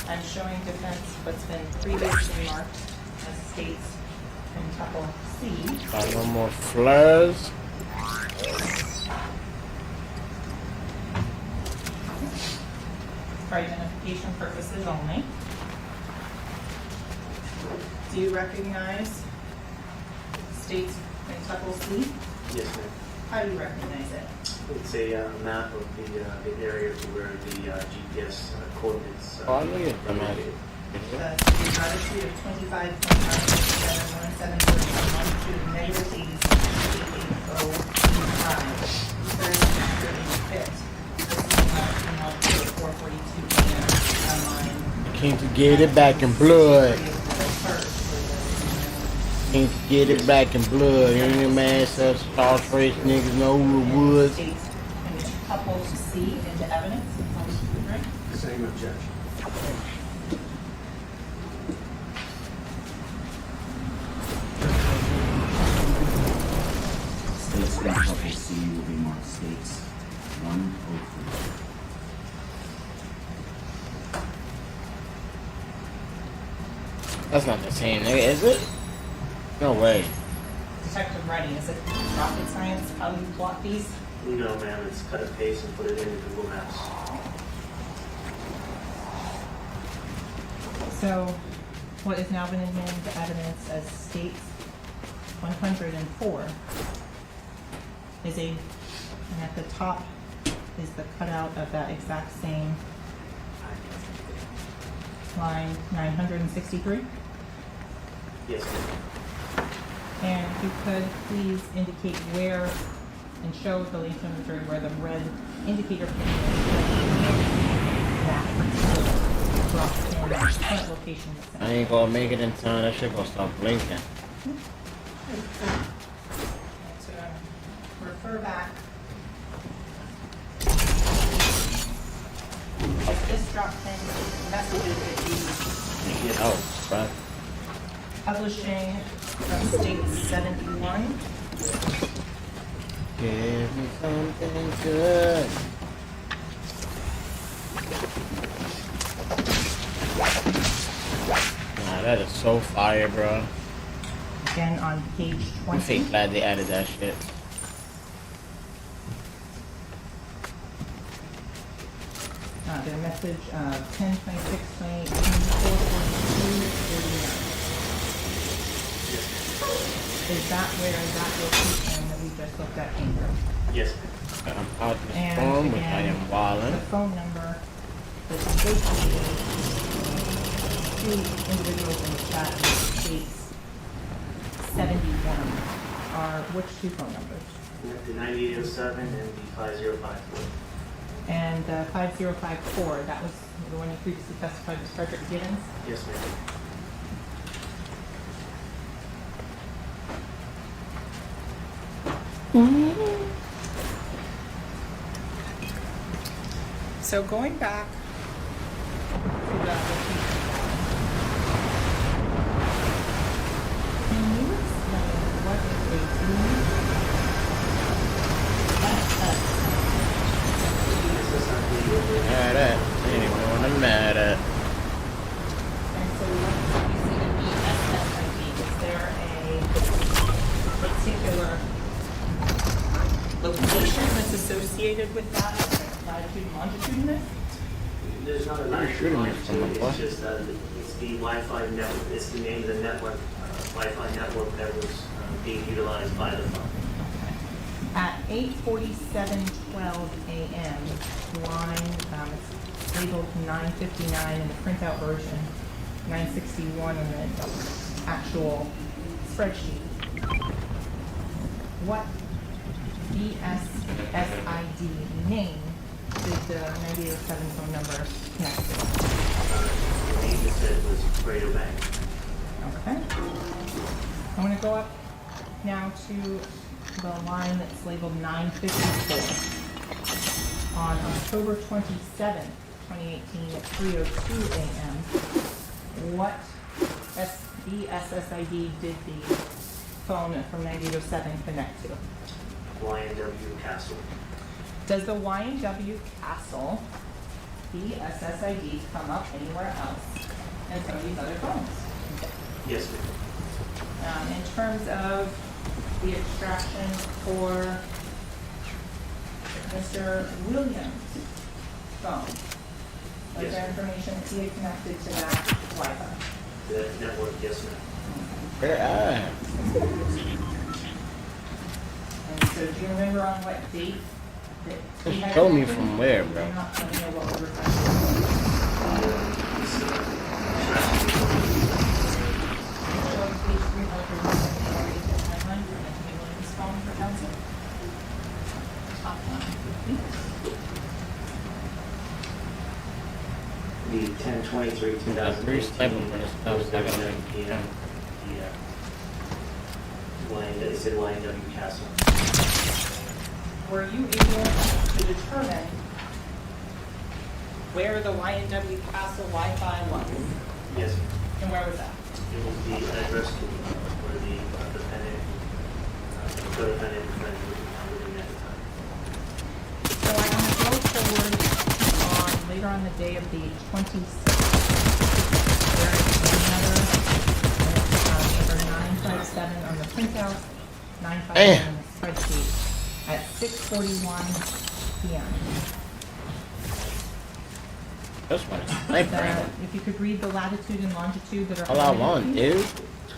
I'm showing defense what's been previously marked as states in tuple C. Got no more flares. For identification purposes only. Do you recognize states in tuple C? yes, ma'am. How do you recognize it? It's a map of the area to where the GPS coordinates. Oh, I know you're dramatic. The latitude of 25.97717, longitude of negative 86.88025. Can't you get it back in blood? Can't you get it back in blood? You and your man says Star Race niggas know who it was. Couple C into evidence. Same objection. States in couple C will be marked states 103. That's not the same, nigga, is it? No way. Detective Reddy, is it rocket science how you plot these? No, ma'am. It's cut and paste and put it into Google Maps. So, what has now been admitted to evidence as states 104 is and at the top is the cutout of that exact same line 963. Yes, ma'am. And if you could please indicate where and show the link imagery where the red indicator pin is that point location. I ain't gonna make it in time. That shit gonna start blinking. To refer back. This drop pin messages that you Oh, right. publishing from state 71. Give me something good. Nah, that is so fire, bro. Again on page 20. I'm fake glad they added that shit. Their message 10, 26, 28, 24, 42, 39. Is that where that location that we just looked at came from? Yes. I'm out this And phone, which I again, am wildin'. the phone number that's associated to individuals in the chat states 71 are which two phone numbers? The 9807 and the 5054. And 5054, that was the one you previously testified was Frederick Gibbons? Yes, ma'am. So going back to that location, can you explain what is a blue This is not the good with that latitude and longitude in it? There's not a latitude longitude, it's just it's the Wi-Fi network, it's the name of the network, Wi-Fi network that was being utilized by the phone. At 8:47:12 a.m., line, it's labeled 959 in the printout version, 961 in the actual spreadsheet. What BSSID name did the 9807 phone number connect to? The name that said was Radio Bank. Okay. I'm going to go up now to the line that's labeled 954. On October 27th, 2018 at 3:02 a.m., what BSSID did the phone from 9807 connect to? YNW Castle. Does the YNW Castle BSSID come up anywhere else in some of these other phones? Yes, ma'am. In terms of the extraction for Mr. Williams' phone, was Yes. there information that he had connected to that Wi-Fi? The network, yes, ma'am. Where at? And so do you remember on what date that he Just had show me connected? from where, bro. You're not telling me what we were talking The 10/23/2018 p.m. It said YNW Castle. Were you able to determine where the YNW Castle Wi-Fi was? Yes. And where was that? It was the address to where the defendant, co-defendant friend was living at the time. So I'm going to go forward on later on the day of the 26th. There is another number 957 on the printout, 957 on the spreadsheet at 6:41 p.m. That's what it's like, bro. If you could read the latitude and longitude that are All I want, dude.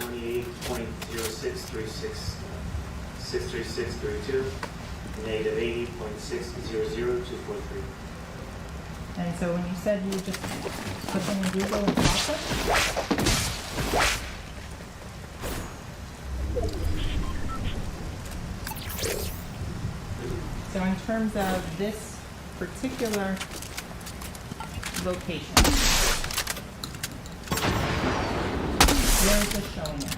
28.06366362, negative 80.600243. And so when you said you just put them in Google and process? So in terms of this particular location, where is this showing at?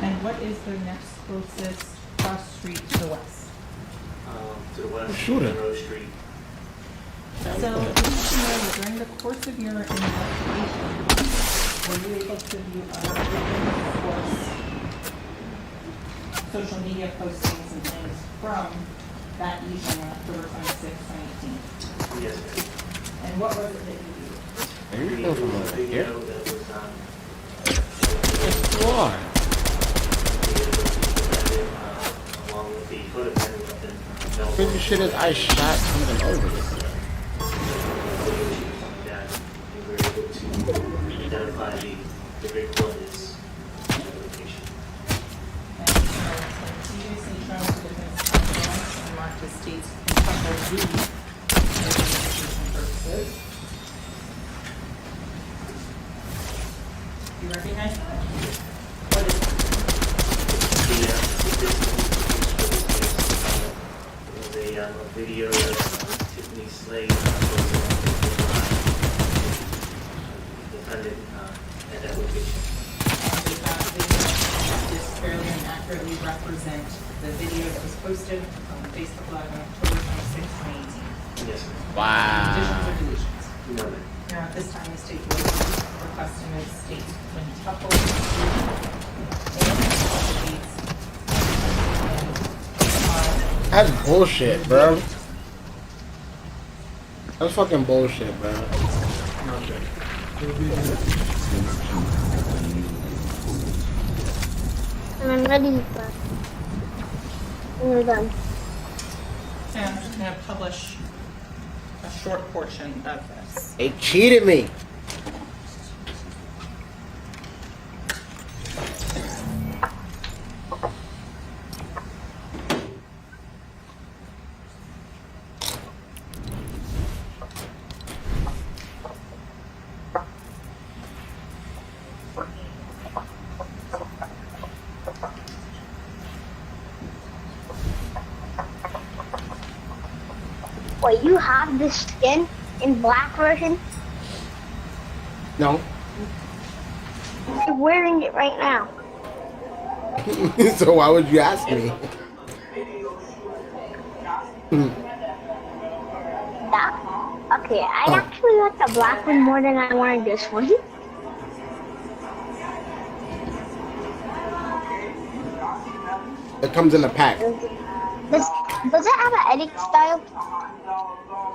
And what is the next closest cross street to the west? To the west, Shooter. Monroe Street. So, you need to know that during the course of your investigation, were you able to view other source social media postings and things from that evening on October 26, 2018? Yes, ma'am. And what was it that you viewed? Are you going from over here? That was Yes, you are. along with the co-defendant. Crazy shit is I shot something over this. That we were able to identify the recorders location. And so, previously shown to defense counsel and marked as states in couple D for investigation purposes. You recognize that? What is that? A video of Tiffany Slade defendant at that location. And does that video just fairly and accurately represent the video that was posted on Facebook Live on October 26, 2018? Yes, ma'am. Wow. Additions or deletions? No, ma'am. Now, at this time, the state will request an state quintuple That's bullshit, bro. That's fucking bullshit, bro. And ready for when you're done. And I'm just going to publish a short portion of this. They cheated me. Wait, you have this skin in black version? No. You're wearing it right now. So why would you ask me? Okay, I actually like the black one more than I wanted this one. It comes in a pack. Does it have an edit style?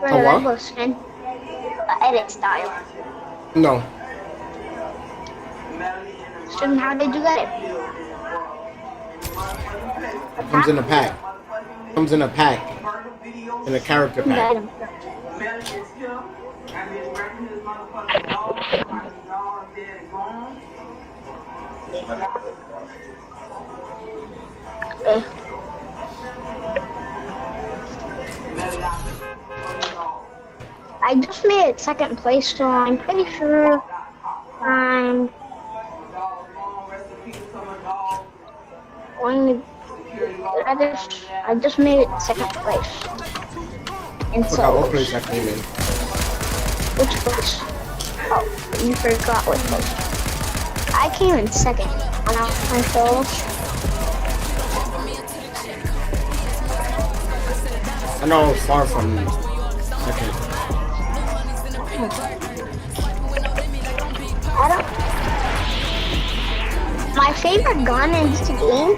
For A the what? rainbow skin? An edit style. No. So then how did you get it? It comes in a pack. Comes in a pack. In a character pack. I just made it second place, so I'm pretty sure I'm going to. I just made it second place. And I so, forgot what place I came in. which place? Oh, you forgot what place. I came in second on our solos. I know I'm far from second. I don't. My favorite gun in this game,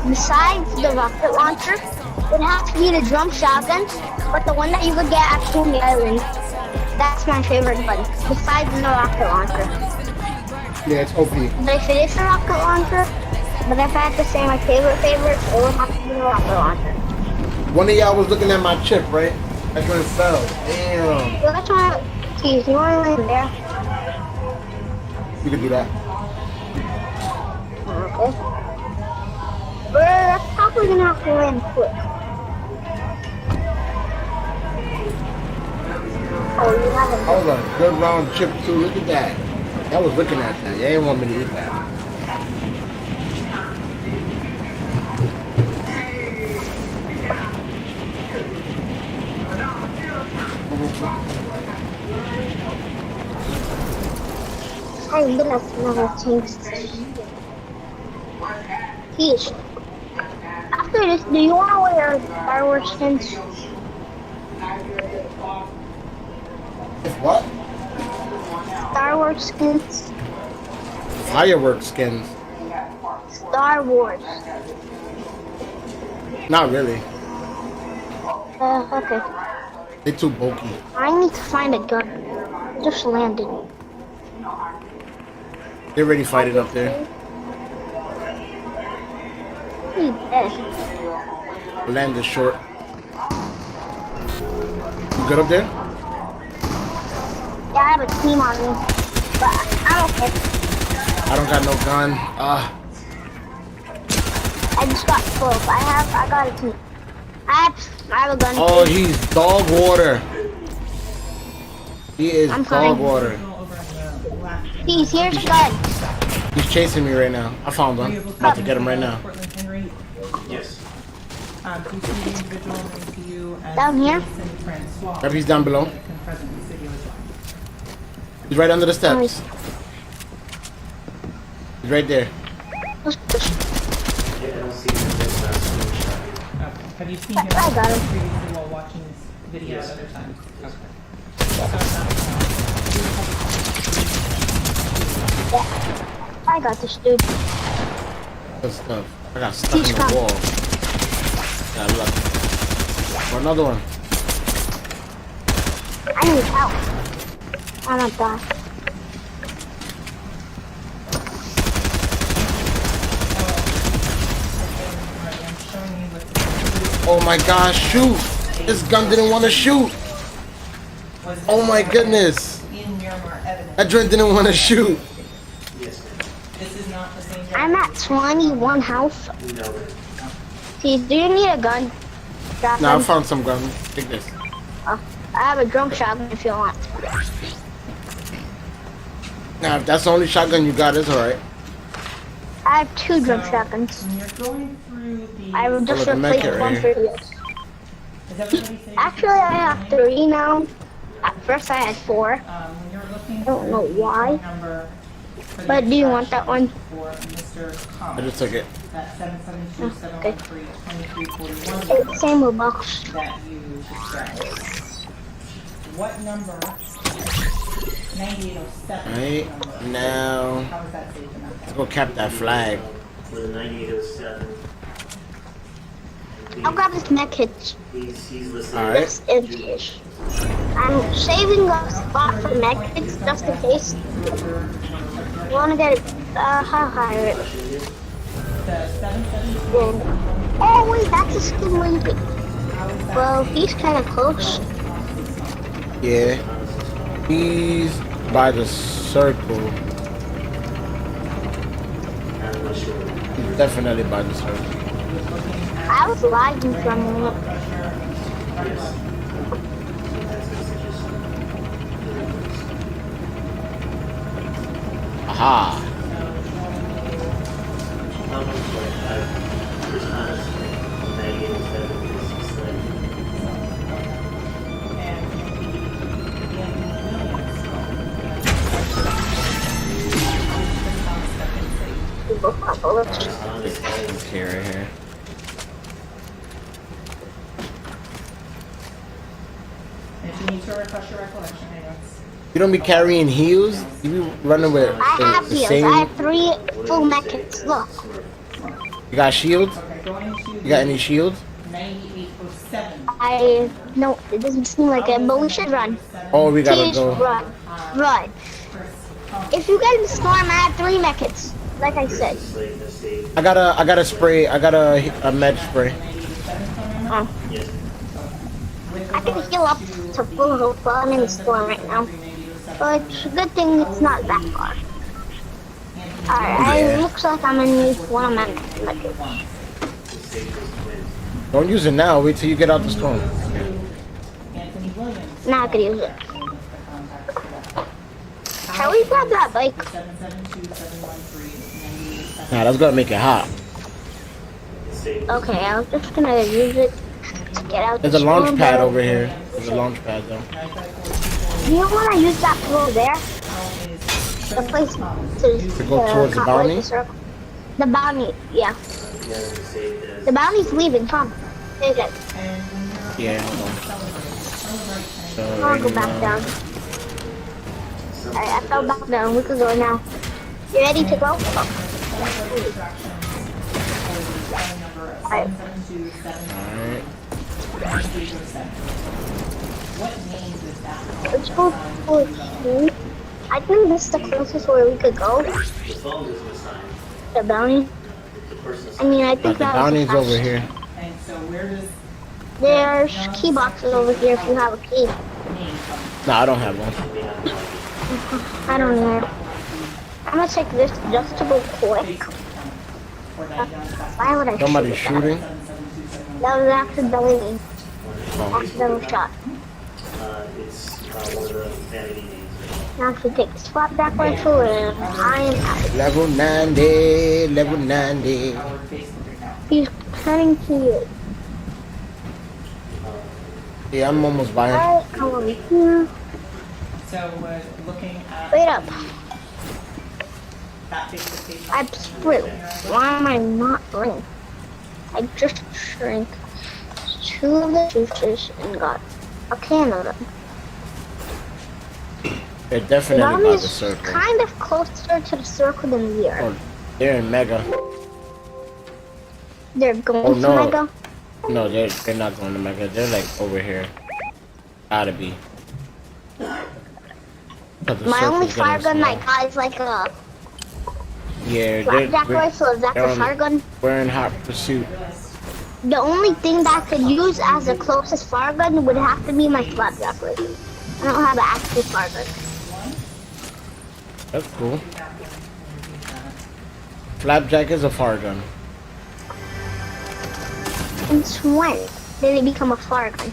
besides the rocket launcher, would have to be the drum shotgun, but the one that you could get at Coney Island. That's my favorite gun, besides the rocket launcher. Yeah, it's OP. But if it is the rocket launcher, but if I had to say my favorite, it would have to be the rocket launcher. One of y'all was looking at my chip, right? That's when it fell. Damn. So that's why, geez, you want to land there? You can do that. Okay. We're probably gonna have to land quick. Oh, you haven't. That was a good round chip too. Look at that. I was looking at that. They didn't want me to eat that. I'm gonna never change this. Peach. After this, do you want to wear Star Wars skins? What? Star Wars skins? Firework skins. Star Wars. Not really. Okay. They're too bulky. I need to find a gun. Just landed. They're already fighting up there. He's dead. Land is short. You good up there? Yeah, I have a team on me. But I'm okay. I don't got no gun. I just got 12. I got a team. I have a gun. Oh, he's dog water. He is I'm dog coming. water. Here's a gun. He's chasing me right now. I found him. About to get him right now. Yes. Do you see the individual named to you as Down here? Yep, he's down below. He's right under the steps. He's right there. Have you seen him I got him. previously while watching this video at other times? Yeah, I got this dude. Good stuff. I got stuck in the wall. Got lucky. For another one. I need help. I'm not die. Oh my gosh, shoot! This gun didn't want to shoot. Oh my goodness. In Miramar evidence. That joint didn't want to shoot. This is not the same. I'm at 21 health. See, do you need a gun? Shotgun? Now I found some gun. Take this. I have a drum shotgun if you want. Now if that's the only shotgun you got, it's alright. I have 2 drum shotguns. I will just replace one for you. Actually, I have 3 now. At first I had 4. I don't know why. But do you want that one? I just took it. Okay. It's same with box. What number? 9807. Alright, now let's go cap that flag. 9807. I'll grab this mech hit. Alright. Just in case. I'm saving a spot for mech hits just in case. You wanna get it higher. Oh wait, that's a skin where you could. Well, he's kinda close. Yeah. He's by the circle. He's definitely by the circle. I was lagging for a moment. Aha. Okay, right here. If you need to refresh your recollection, You don't be carrying heals? You be running with I have the heals. same. I have 3 full mech hits. Look. You got shields? You got any shields? 9807. No, it doesn't seem like it, but we should run. Oh, we gotta Please go. Run. Run. If you get in the storm, I have 3 mech hits. Like I said. I got a spray. I got a med spray. Oh. I can heal up to full health while I'm in the storm right now. But good thing it's not that far. Alright, it looks like I'm gonna need one of my mech hits. Don't use it now. Wait till you get out the storm. Now I could use it. Can we grab that bike? Nah, that's gonna make it hot. Okay, I was just gonna use it to get out. There's a launch pad over here. There's a launch pad though. You know when I use that to go there? The place To go towards the bounty? The bounty, yeah. The bounty's leaving, come. Take it. Yeah, hold on. So, I'll go back down. Alright, I fell back down. We can go now. You ready to go? Oh. Alright. Let's go for I think this is the closest where we could go. The bounty. I mean, I think the that bounty's over here. There's key boxes over here if you have a key. No, I don't have one. I don't know. I'm gonna take this just to go quick. Why would I Somebody's shoot shooting. That was accidentally me. Accidental shot. Now I should take the swap back rifle and I am out. Level 90, level 90. He's turning to you. Yeah, I'm almost by him. Alright, come over here. So we're looking at. Wait up. That basic I'm through. Why am I not green? I just shrank 2 of the juices and got a can of them. They're definitely by the circle. Kind of closer to the circle than we are. Oh, they're in Mega. They're going Oh, to no. Mega? No, they're not going to Mega. They're like over here. Gotta be. My only fire gun I got is like a Yeah, blackjack rifle. Is that the fire gun? We're in hot pursuit. The only thing that I could use as the closest fire gun would have to be my flapjack rifle. I don't have an actual fire gun. That's cool. Flapjack is a fire gun. Since when did it become a fire gun?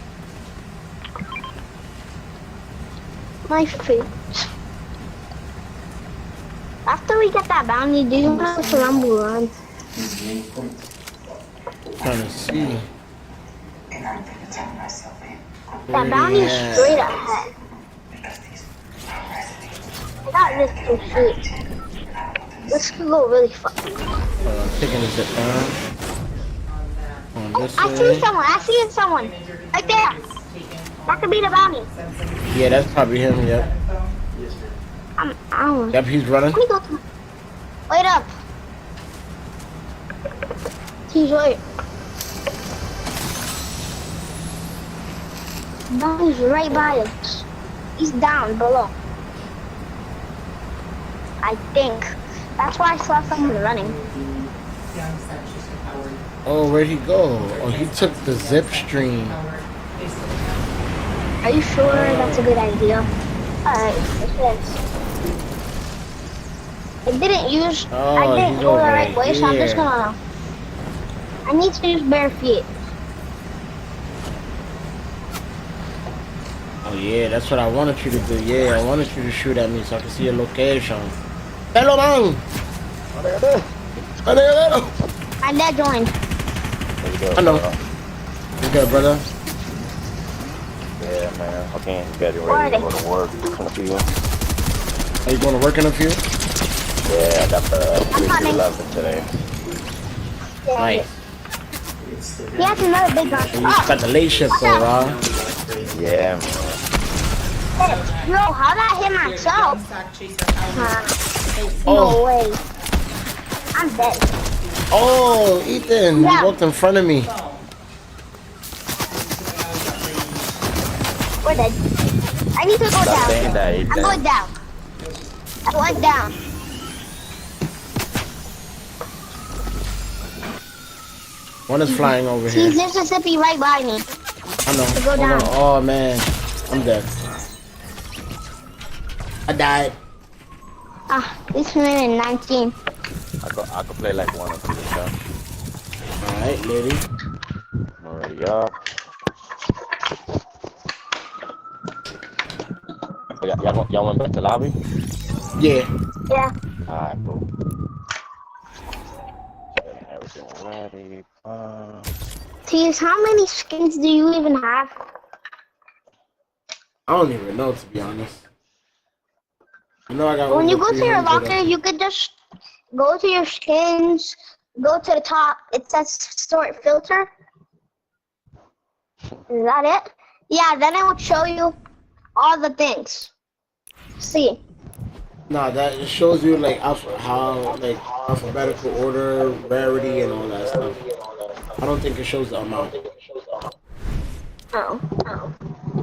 My favorite. After we get that bounty, do you want to rumble run? Trying to see. That bounty is straight ahead. I got this to shoot. This could go really far. I'm taking the zip down. On this I way. see someone. I see someone. Right there. That could be the bounty. Yeah, that's probably him. Yep. I don't know. Yep, he's running. Let me go to. Wait up. He's right. Bounty's right by us. He's down below. I think. That's why I saw someone running. Oh, where'd he go? Oh, he took the zip stream. Are you sure that's a good idea? Alright, let's do I didn't use. Oh, I didn't he's go the over right way, so I'm just here. gonna. I need to use bare feet. Oh yeah, that's what I wanted you to do. Yeah, I wanted you to shoot at me so I can see your location. Hello, man. My dad joined. I know. You good, brother? Yeah, man. Okay, getting Where are ready to they? go to work in a few. Are you going to work in a few? Yeah, I got the 3 to coming. 11 today. Nice. He has another big gun. And you got the late shift though, Rob. Yeah, man. No, how did I hit myself? Oh. No way. I'm dead. Oh, Ethan, Yeah. you walked in front of me. We're dead. I need to go Stop saying down. that, I'm Ethan. going down. I went down. One is flying over He's here. Mississippi right by me. I know. To go Hold on. down. Oh man, I'm dead. I died. Ah, this minute in 19. I could play like 1 or 2 stuff. Alright, lady. Already up. Y'all went back to lobby? Yeah. Yeah. Alright, cool. Getting everything ready. Tease, how many skins do you even have? I don't even know, to be honest. I know I got. When you over go to your 300 locker, of- you could just go to your skins, go to the top. It says sort filter. Is that it? Yeah, then it would show you all the things. See. Nah, that it shows you like how like alphabetical order, rarity, and all that stuff. I don't think it shows the amount. Oh.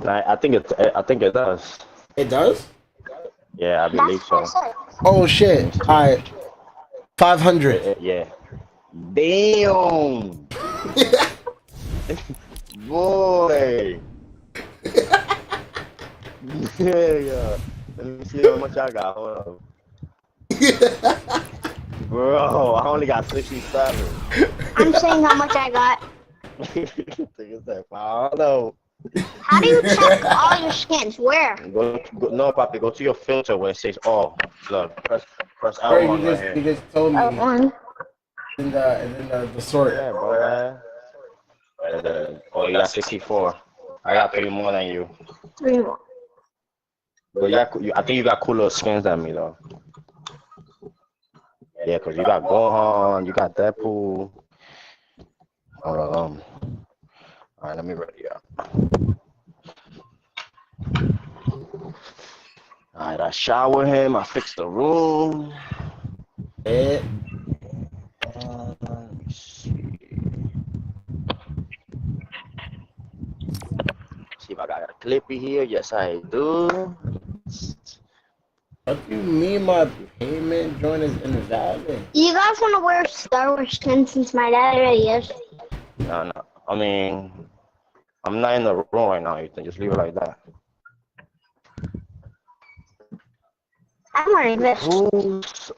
I think it does. It does? Yeah, I believe so. Oh shit! All right, 500. Yeah. Damn. Boy. Yeah. Let me see how much I got. Hold up. Bro, I only got 67. I'm saying how much I got. I don't know. How do you check all your skins? Where? No, Papi, go to your filter where it says all. Look, press Right, L1 you right just here. you just told me. One. And then the sort. Yeah, bro. Oh, you got 64. I got 3 more than you. 3 more. But I think you got cooler skins than me, though. Yeah, because you got Gohan, you got Deadpool. Hold on. Alright, let me ready up. Alright, I showered him. I fixed the room. Yeah. Let me see. See if I got a clippy here. Yes, I do. What do you mean my payment joint is invalid? You guys want to wear Star Wars skins since my dad already is? No. I mean, I'm not in the room right now. You can just leave it like that. I'm wearing this. Who's...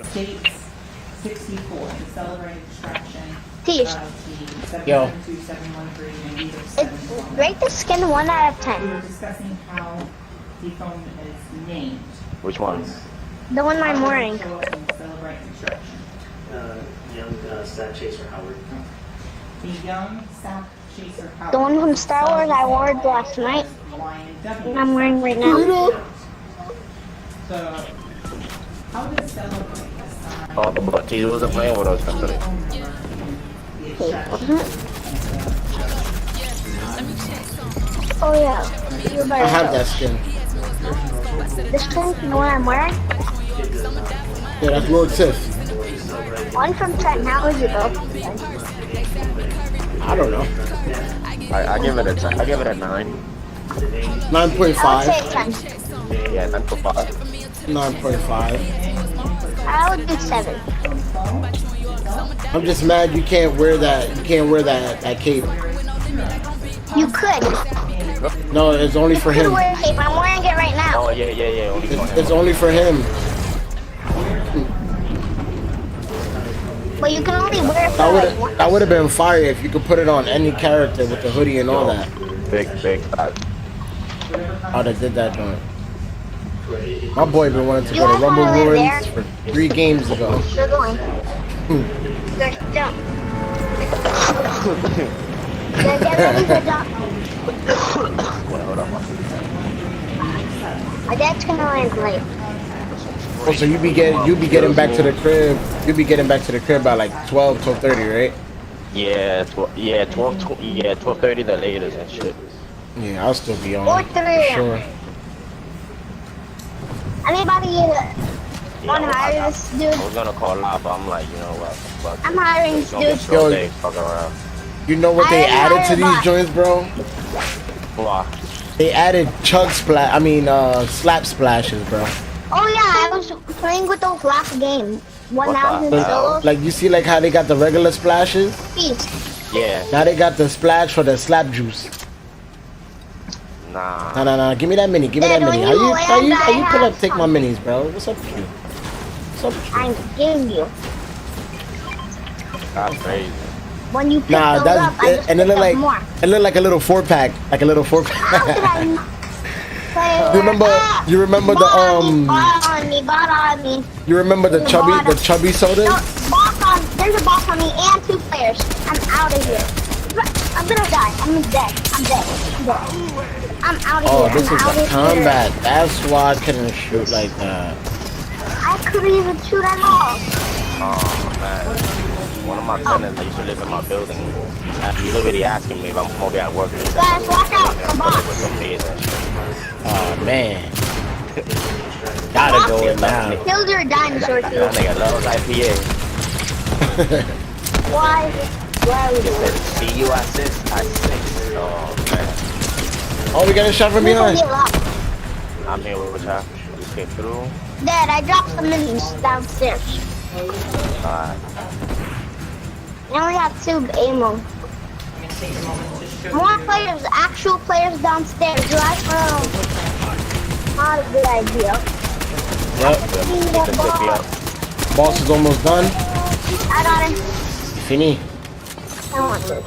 States 64 to celebrate extraction Teach. of the Yo. 72713 and It's rate the skin 1 out of 10. We were discussing how the phone is named. Which one? The one I'm wearing. Celebrate extraction. Young Stat Chaser Howard. The young South Chaser Howard. The one from Star Wars I wore it last night. And I'm wearing right now. So, how to celebrate this? Oh, but he wasn't playing with us yesterday. Oh yeah. You're I have that skin. This skin, the one I'm wearing? Yeah, that's Lord Sith. One from 10. How is it though? I don't know. I give it a 10. I give it a 9. 9.5. I would say 10. Yeah, 9.5. 9.5. I would do 7. I'm just mad you can't wear that. You can't wear that cape. You could. No, it's only for I could him. wear a cape. I'm wearing it right now. Oh yeah. Only for him. It's only for him. But you can only wear it for That like would have been fire if you could put it on any character with the hoodie and all that. Big. Oh, they did that joint. My boy been wanting to You go to guys Rumble wanna live Ruins for 3 games ago. You're going. Good jump. Get ready to jump. My dad's gonna land late. Oh, so you be getting back to the crib. You be getting back to the crib by like 12:30, right? Yeah, 12:30 the latest and shit. Yeah, I'll still be on. Or 3 a.m. Sure. Anybody want to hire this dude? I was gonna call out, but I'm like, you know what? Fuck I'm it. hiring this Don't get dude. thrown day, fuck around. You know what they I added to these hired joints, bro? Why? They added slap splashes, bro. Oh yeah, I was playing with those last game. 1,000 solos. Like you see, like how they got the regular splashes. Peace. Yeah. Now they got the splash for the slap juice. Nah. Nah. Give me that mini. Give me that Dad, mini. when you How you land, pull I up? Take my minis, bro. What's up with you? What's up with you? I'm giving you. That's crazy. When you pick Nah, those that's up, I just and it picked looked up more. like a little 4-pack, like a little 4-pack. How could I not play? You remember the Bought on me. You remember the chubby sodas? No, there's a boss on me and 2 players. I'm out of here. I'm gonna die. I'm dead. I'm out of Oh, here. this I'm is out the of combat. Here. That's why I couldn't shoot like that. I couldn't even shoot at all. Oh man. One of my tenants that used to live in my building, he's literally asking me if I'm gonna be at work. Guys, watch out. Come on. Oh man. Gotta go in now. Killed your dinosaur too. That nigga loves IPA. Why are we He doing said, this? see you at 6. Oh man. Oh, we got a shot from behind. I'm here with y'all. Just came through. Dad, I dropped some minis downstairs. Alright. I only have 2 ammo. More players, actual players downstairs. Right? Not a good idea. Yep. Boss is almost done. I got him. Fini. I want this.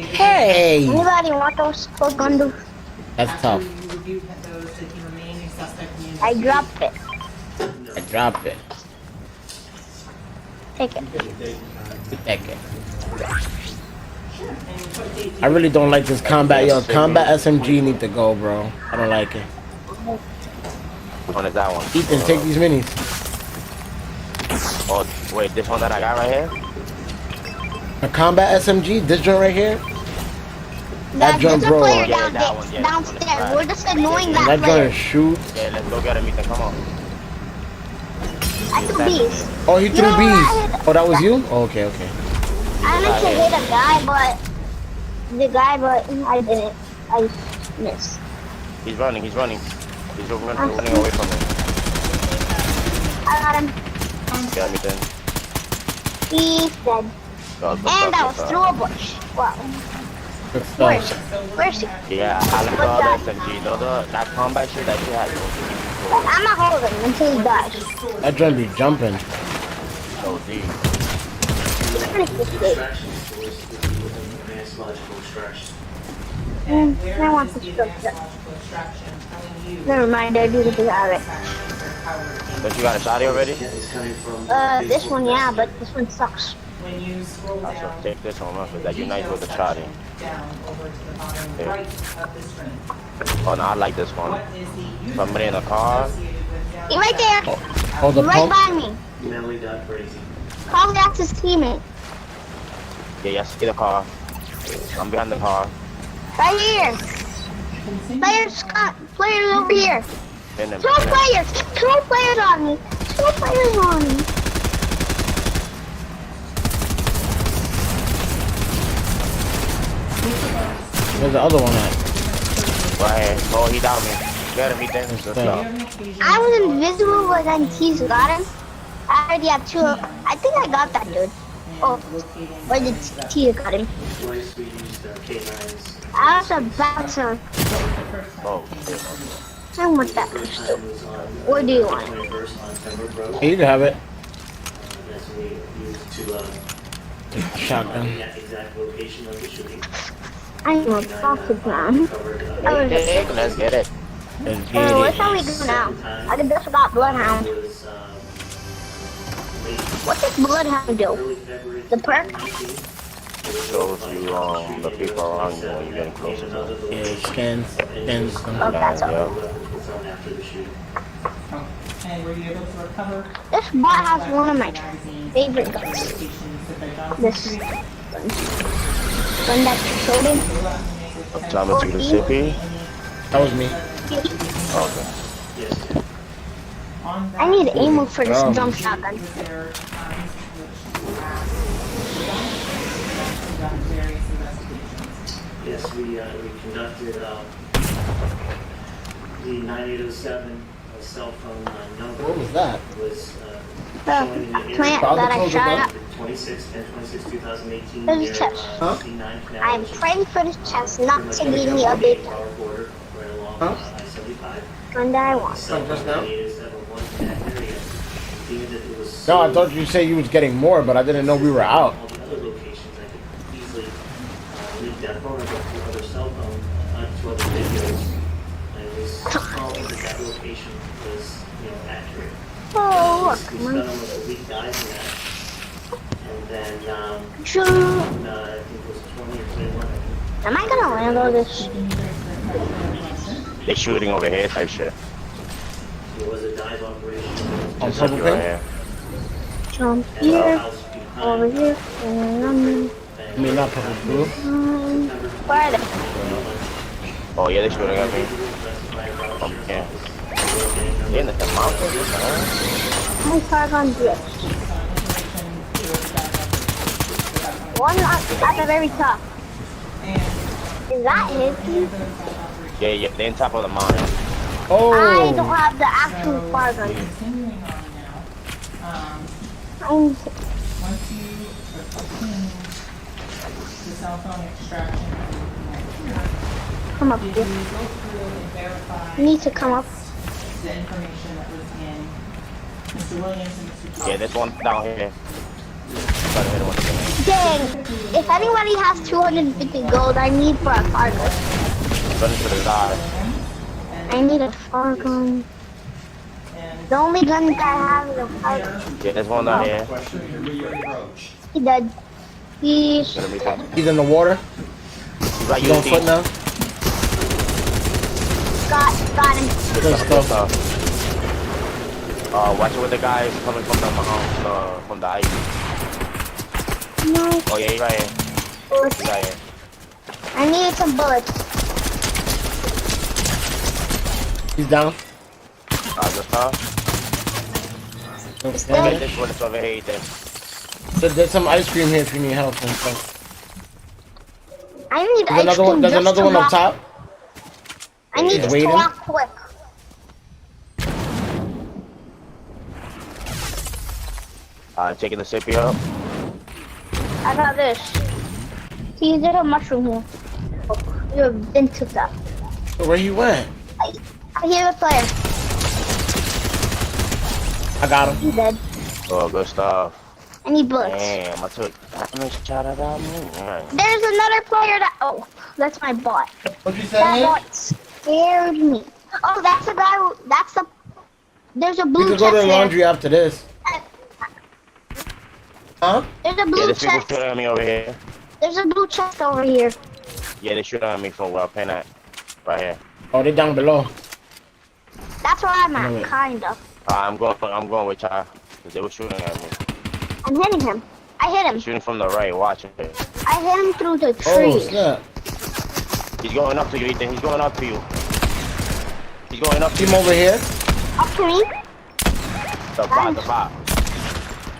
Hey. Anybody want those for Gundu? That's tough. I dropped it. I dropped it. Take it. Take it. I really don't like this combat. Yo, combat SMG need to go, bro. I don't like it. Which one is that one? Ethan, take these minis. Oh, wait, this one that I got right here? A combat SMG, this joint right here. That joint, There's a bro. player downstairs. We're just annoying that That player. joint shoot. Yeah, let's go get him, Ethan. Come on. I threw bees. Oh, he threw know, bees. Oh, that was you? Oh, okay. I meant to hit a guy, but I didn't. I missed. He's running. He's running away from me. I got him. Got me then. He's dead. And I was through a bush. Wow. Good Where is stuff. she? Where is she? Yeah, I like all that SMG. Though that combat shit that she had. I'm not holding until he dies. That joint be jumping. So deep. I want the structure. Never mind, I do the have it. But you got a shotty already? This one, yeah, but this one sucks. When you scroll I shall down, take this one off because that unites with the shotty. down over to the bottom Yeah. right of the screen. Oh no, I like this one. Somebody in a car. He right there. Oh, the right pump? by me. Melly got crazy. Call that's his teammate. Yeah, yeah, see the car. I'm behind the car. Right here. Players over here. In them. Two players on me. Two players on me. Where's the other one at? Right here. Oh, he down me. Get him, he dancing. Let's go. I was invisible, but then T's got him. I already have two. I think I got that dude. Oh, or did T got him? I was about to. Oh, I want that pistol. What do you want? Hey, you can have it. Shotgun. I know profit, man. Hey, let's get it. Let's get Oh, it. what shall we do now? I just got Bloodhound. What does Bloodhound do? The perk? Shows you the people around you when you're getting closer to them. Yeah, it scans them. Oh, that's all. Yeah. And were you able to recover This bot has one of my favorite guns. This gun that you showed him. I'm coming to the city. That was me. Okay. I need ammo for this drum shotgun. Yes, we conducted the 9807 cell phone number. What was that? Was The plant that I shot at. 26/10/26/2018. There's a chest. Huh? I'm praying for this chest not to give me a big Huh? gun that I want. Just now? No, I thought you said you was getting more, but I didn't know we were out. All the other locations, I could easily leak that phone or go to other cell phone, to other videos. And it was called that location was, accurate. Oh, We look. spent almost a week diving that. And then, I think it was 20 or 21. Am I gonna land all this? They shooting over here type shit. It was a dive operation. On Just like Purple you right Pin? here. Jump here, over here, and I mean, not Purple Blue. where are they? Oh yeah, they shooting at me. Yeah. They in the mountains? What the hell? My Fargon drift. One at the very top. Is that his? Yeah, yeah, they in top of the mountain. I don't have the actual Fargon. once you obtain the cell phone extraction Come up did here. you go through and verify You need to come up. the information that was in Mr. Williams and Mr. Yeah, this one down here. Try to hit it once again. Dang! If anybody has 250 gold, I need for a Fargon. Run into the side. I need a Fargon. The only gun that I have is a Fargon. Yeah, there's one down here. He dead. He's He's in the water. Got He's on foot now. got him. Good stuff. Watch it with the guys coming from the ice. No. Oh yeah, he's right here. Bullets. He's right here. I need some bullets. He's down. Just Okay. this one is over here. There. There's some ice cream here if you need help and stuff. I need There's ice another one. cream There's just another to one up rock. top. I need He's this to waiting. rock quick. Taking the sippy up. I got this. See, there's a mushroom here. Oh, you then took that. Where you went? I hear the player. I got him. He's dead. Oh, good stuff. And he bullets. Damn, I took damage shot at that man. There's another player that. Oh, that's my bot. What'd you say? That bot scared me. Oh, that's the guy. That's the. There's a blue You can chest go to there. laundry after this. Huh? There's a blue Yeah, there's people chest. shooting at me over here. There's a blue chest over here. Yeah, they shooting at me from where I'm paying at. Right here. Oh, they down below. That's where I'm No, at, wait. kinda. I'm going with y'all. Cause they were shooting at me. I'm hitting him. I hit him. They're shooting from the right, watch it. I hit him through the Oh, trees. snap. He's going up to you, Ethan. He's going up to you. He's going up to See you. him over here? Up to me. The bot.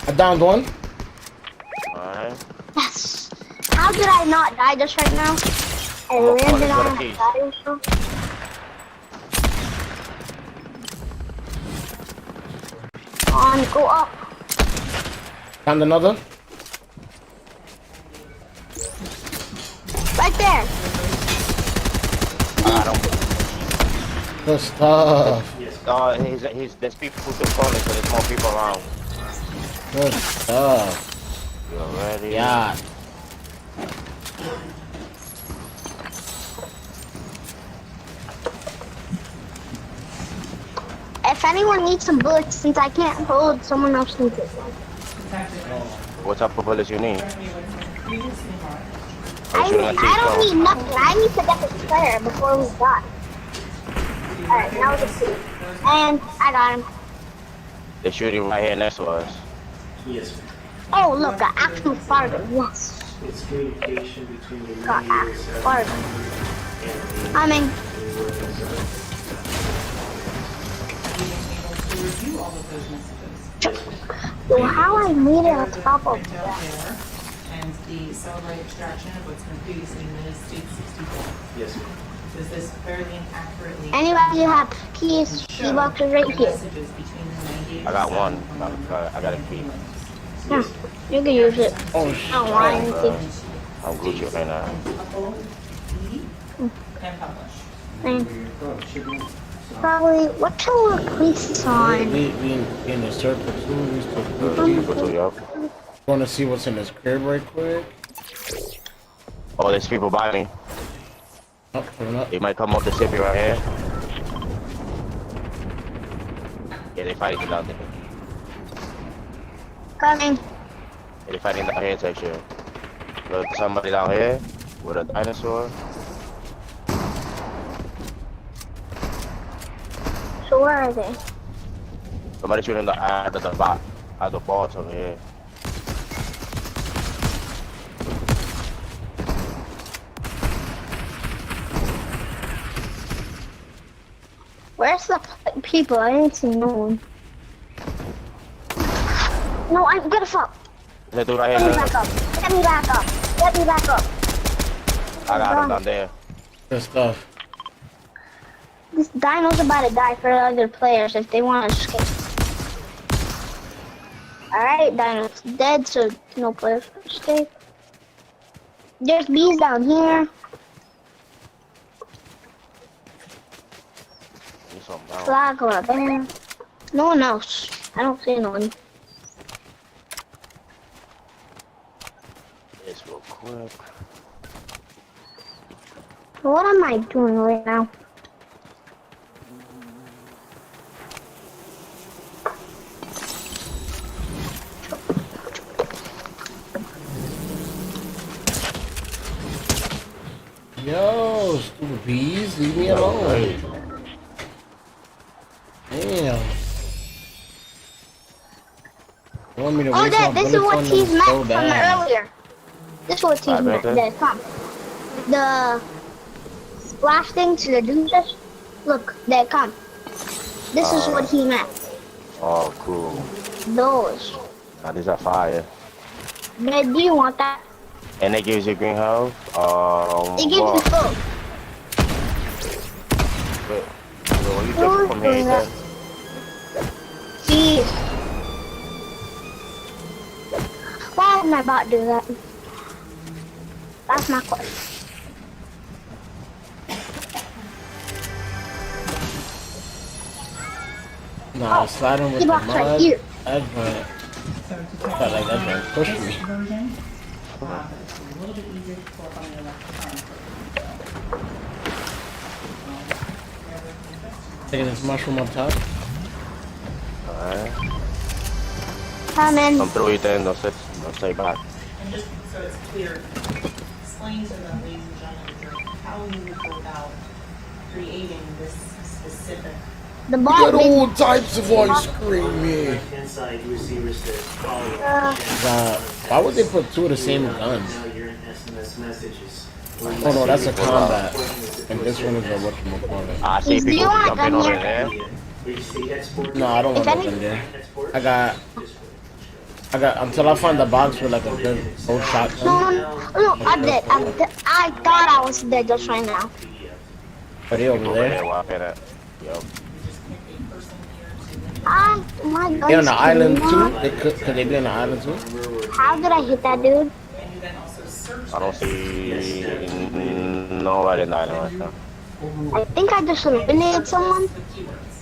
I downed one. Alright. Yes. How did I not die just right now? I Oh, landed there's on a a piece. dinosaur. On, go up. Found another. Right there. Good stuff. There's people still calling, so there's more people around. Good stuff. You ready? Yeah. If anyone needs some bullets, since I can't hold, someone else can take them. What type of bullets you need? I don't need nothing. I need to get this player before we die. Alright, now let's see. And I got him. They're shooting right here next to us. Yes. Oh, look, an actual farther. Yes. It's communication between the Got mediators actual farther. I mean, Review all of those messages. so how I made it on top of Printout that. there, and the cell-right extraction of what's been previously known as state 64. Yes, Does this fairly and accurately Anybody have keys? Key boxes right here. messages between the 98% I got one. I got a key. Yeah, you can use it. Oh, I don't want anything. I'm Gucci right now. and publish? Probably, what can we replace this on? We in the circle too. We still want to see what's in this crib right quick. Oh, there's people by me. Oh, coming up. They might come up the city right here. Yeah, they fighting down there. Coming. Yeah, they fighting down here, take sure. Look, somebody down here with a dinosaur. So where are they? Somebody shooting at the balls over here. Where's the people? I didn't see no one. No, I'm gonna fall. That dude right Get me here. back up. Get me back up. Get me back up. I got him down there. Good stuff. This dino's about to die for the other players if they want to escape. Alright, dino's dead, so no players can escape. There's bees down here. Flag over there. No one else. I don't see no one. This real quick. What am I doing right now? Yo, stupid bees, leave me alone. Damn. You want me to Oh, waste Dad, my this is bullets what on he's them meant so from bad. earlier. This is what he's meant. Dad, come. The splash thing to do this. Look, Dad, come. This is what he meant. Oh, cool. Those. Now these are fire. Dad, do you want that? And it gives you green health. It gives you food. Wait, when you jump from here, Ethan? Jeez. Why did my bot do that? That's my question. Nah, sliding with he the walks right mud. here. That joint. Felt like that joint pushed me. Version, but it's a little bit easier to pull up on the electronic version. Taking this mushroom up top. Alright. Come in. I'm through it then, no stay back. And just so it's clear, explain to them, ladies and gentlemen, how you would go about creating this specific. The We ball got all types of ice cream here. Inside, you receive receipt. Why would they put two of the same guns? Now you're in SMS messages. Oh no, that's a combat. And this one is a whatchamacallit. I see Do you people want a jumping gun over here? there. No, I don't want nothing there. I got until I find the box with like a good old shotgun. No, I'm dead. I thought I was dead just right now. Are they over there? Yep. My gun's They on the island not- too? Could they be on the island too? How did I hit that dude? I don't see nobody in the island right now. I think I just eliminated someone.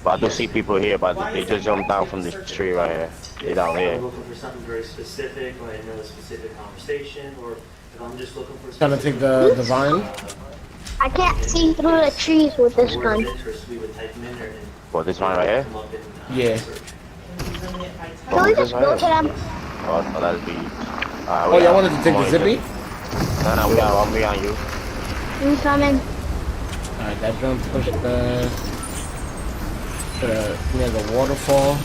But I do see people here, but they just jumped down from this tree right here. They down here. I'm looking for something very specific, or I know a specific conversation, or if I'm just looking for Trying to take the vine? I can't see through the trees with this gun. What, this one right here? Yeah. Can we just go to them? Oh, that's B. Oh, y'all wanted to take the zippy? No, we got one behind you. I'm coming. Alright, that drum pushed near the waterfall.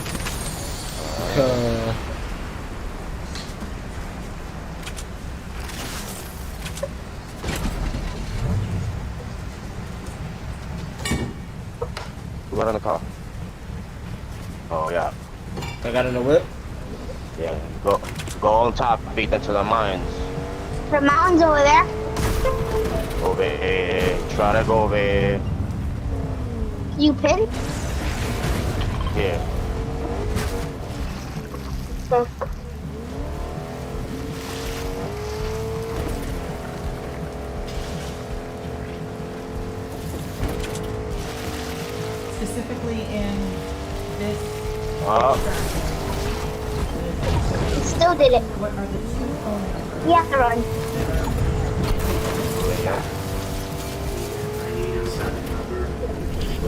We got in the car. Oh, yeah. I got in the whip? Yeah, go on top, feed into the mines. The mountain's over there. Over here. Try to go over here. You pin? Yeah. Specifically in this. He still did it. What are the two phone numbers? He has to run.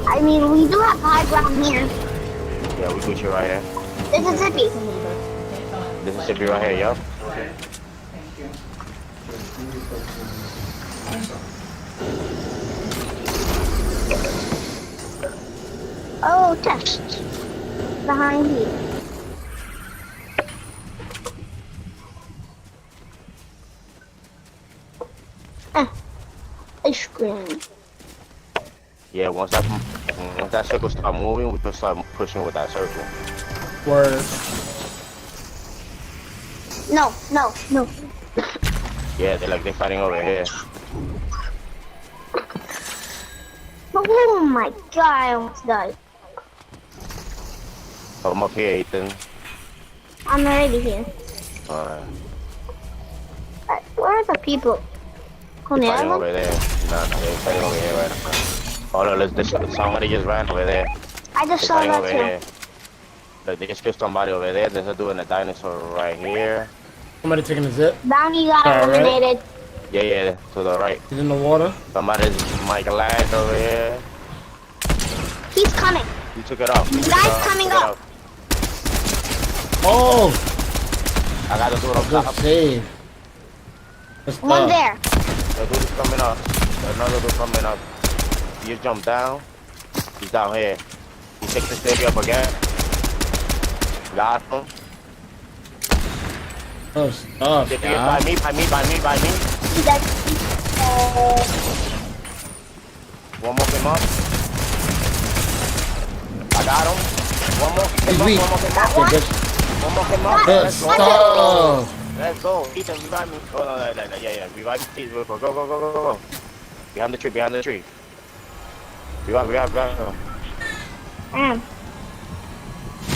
I mean, we do have high ground here. Yeah, we put you right here. This is Zippy. This is Zippy right here, yup. Okay. Oh, test. Behind you. Ice cream. Yeah, once that circle start moving, we can start pushing with that circle. Word. No. Yeah, they're fighting over here. Oh my god, I almost died. Come up here, Ethan. I'm already here. Alright. Where are the people? On the They're fighting island? over there. No, they're fighting over here right now. Oh no, somebody just ran over there. I just saw Fighting that over too. here. Look, they just killed somebody over there. They're doing a dinosaur right here. Somebody taking a zip? Bounty got Alright. eliminated. Yeah, to the right. He's in the water? Somebody's Mike Ladd over here. He's coming. You took it off. The guy's coming up. Oh! I got the dude up Good top. save. One there. The dude is coming up. Another dude coming up. He just jumped down. He's down here. He takes the stairs up again. Got him. Oh, stop, By guys. me. He's dead. One more came up. I got him. One more came He's up. weak. One more came up. Yeah, good. One more came up. Good Let's go. stuff. Let's go. Ethan, revive me. Oh, no. Yeah. Revive me, please. Go. Behind the tree. Revive.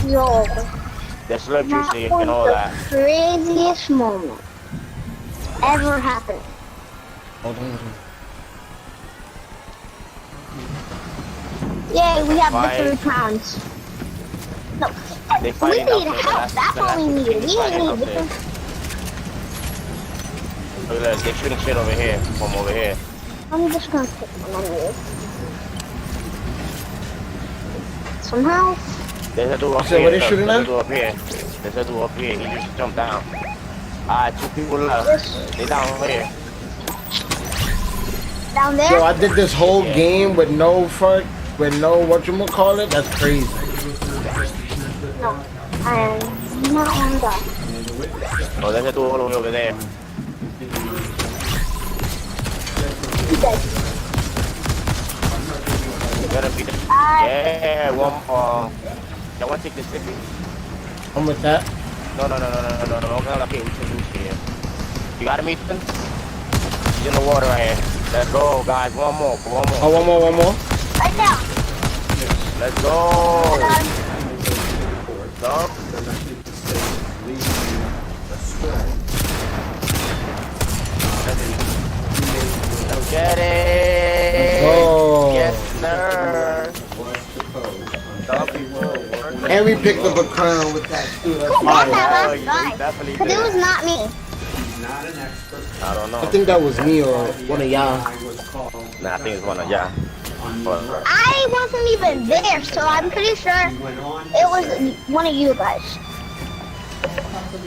Yo. There's electricity That and all was that. the craziest moment ever happened. Hold on. Yay, we have Fight. the 3 pounds. No, They we fighting need out there. help. That's all we need. We ain't need victims. Look at that. They're shooting shit over here. From over here. I'm just gonna pick one of you. Somehow. There's a dude up So here. what they Look, shooting there's a at? dude up here. There's a dude up here. He just jumped down. Alright, 2 people left. They down here. Down there? Yo, I did this whole game with no fuck, with no whatchamacallit. That's crazy. No, I am not on that. Oh, there's a dude all the way over there. He's dead. You gotta be the... Yeah, one I want to take this city. I'm with that. No. Okay, we should lose here. You got him, Ethan? He's in the water right here. Let's go, guys. One more. Oh, one more. Right now. Let's go. Stop. Let's get it. Oh. Yes, sir. And we picked up a crown with that too. That's Who got that Oh, you last guy? definitely Because it did. was not me. Not an expert. I don't know. I think that was me or one of y'all. Nah, I think it's one of y'all. I wasn't even there, so I'm pretty sure it was one of you guys.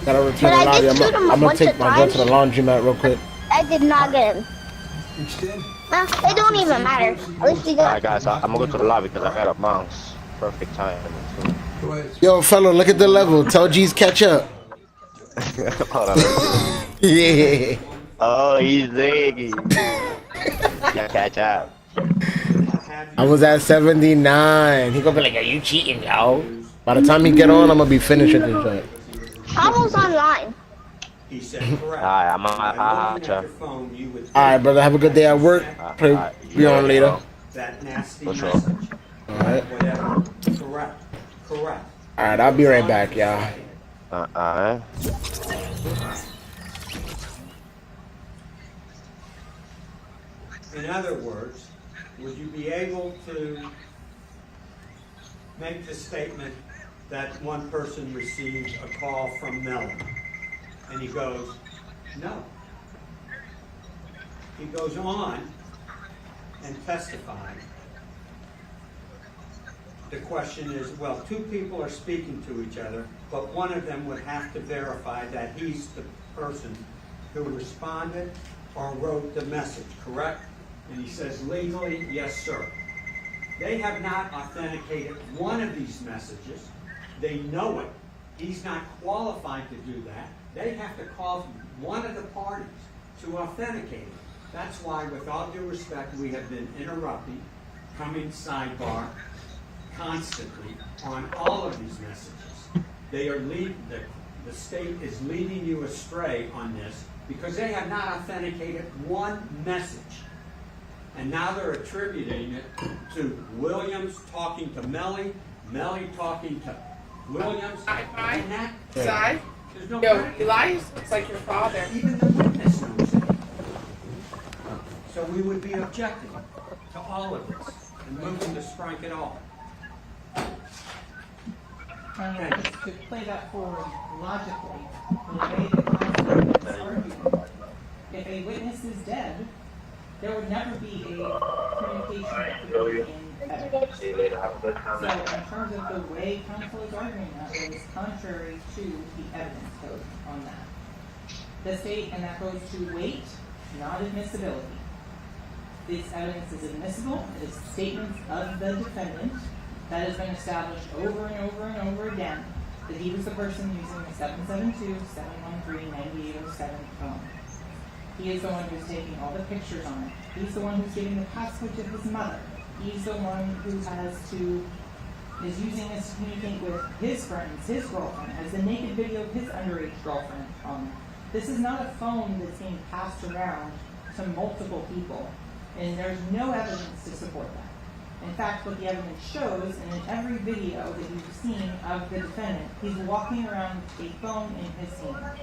Gotta return But the I lobby. did shoot him a I'm gonna bunch take of my gun to the times. laundromat real quick. I did not get him. Well, it don't even matter. At least we got. Alright, guys, I'm gonna go to the lobby because I got a bounce. Perfect time. Yo, fella, look at the level. Tell G's catch up. Hold on. Yeah. Oh, he's ziggy. Yeah, catch up. I was at 79. He gonna be like, "Are you cheating, yo?" By the time he get on, I'm gonna be finished with this joint. Almost online. He said correct. Alright, I'm By on. looking at your phone, you would All right, brother. Have a good day at work. Be on later. that nasty For sure. message. All right. Whatever. Correct. All right. I'll be right back, y'all. In other words, would you be able to make the statement that one person received a call from Melanie? And he goes, no. He goes on and testifies. The question is, well, 2 people are speaking to each other, but one of them would have to verify that he's the person who responded or wrote the message, correct? And he says, legally, yes, sir. They have not authenticated one of these messages. They know it. He's not qualified to do that. They have to call one of the parties to authenticate it. That's why, with all due respect, we have been interrupting, coming sidebar constantly on all of these messages. They are the state is leading you astray on this because they have not authenticated one message. And now they're attributing it to Williams talking to Melly talking to Williams. And that, there's no Elias looks like your father. Even the witness knows it. So we would be objecting to all of this and moving to strike it all. And just to play that forward logically, the way the Constitution is arguing, if a witness is dead, there would never be a communication in evidence. So in terms of the way counsel is arguing that, it is contrary to the evidence code on that. The state, and that goes to weight, not admissibility. This evidence is admissible. It is statements of the defendant that has been established over and over and over again that he was the person using the 772-713-9807 phone. He is the one who's taking all the pictures on it. He's the one who's giving the passcode to his mother. He's the one who is using this to communicate with his friends, his girlfriend, has the naked video of his underage girlfriend on. This is not a phone that's being passed around to multiple people, and there's no evidence to support that. In fact, what the evidence shows, and in every video that you've seen of the defendant, he's walking around with a phone in his hand.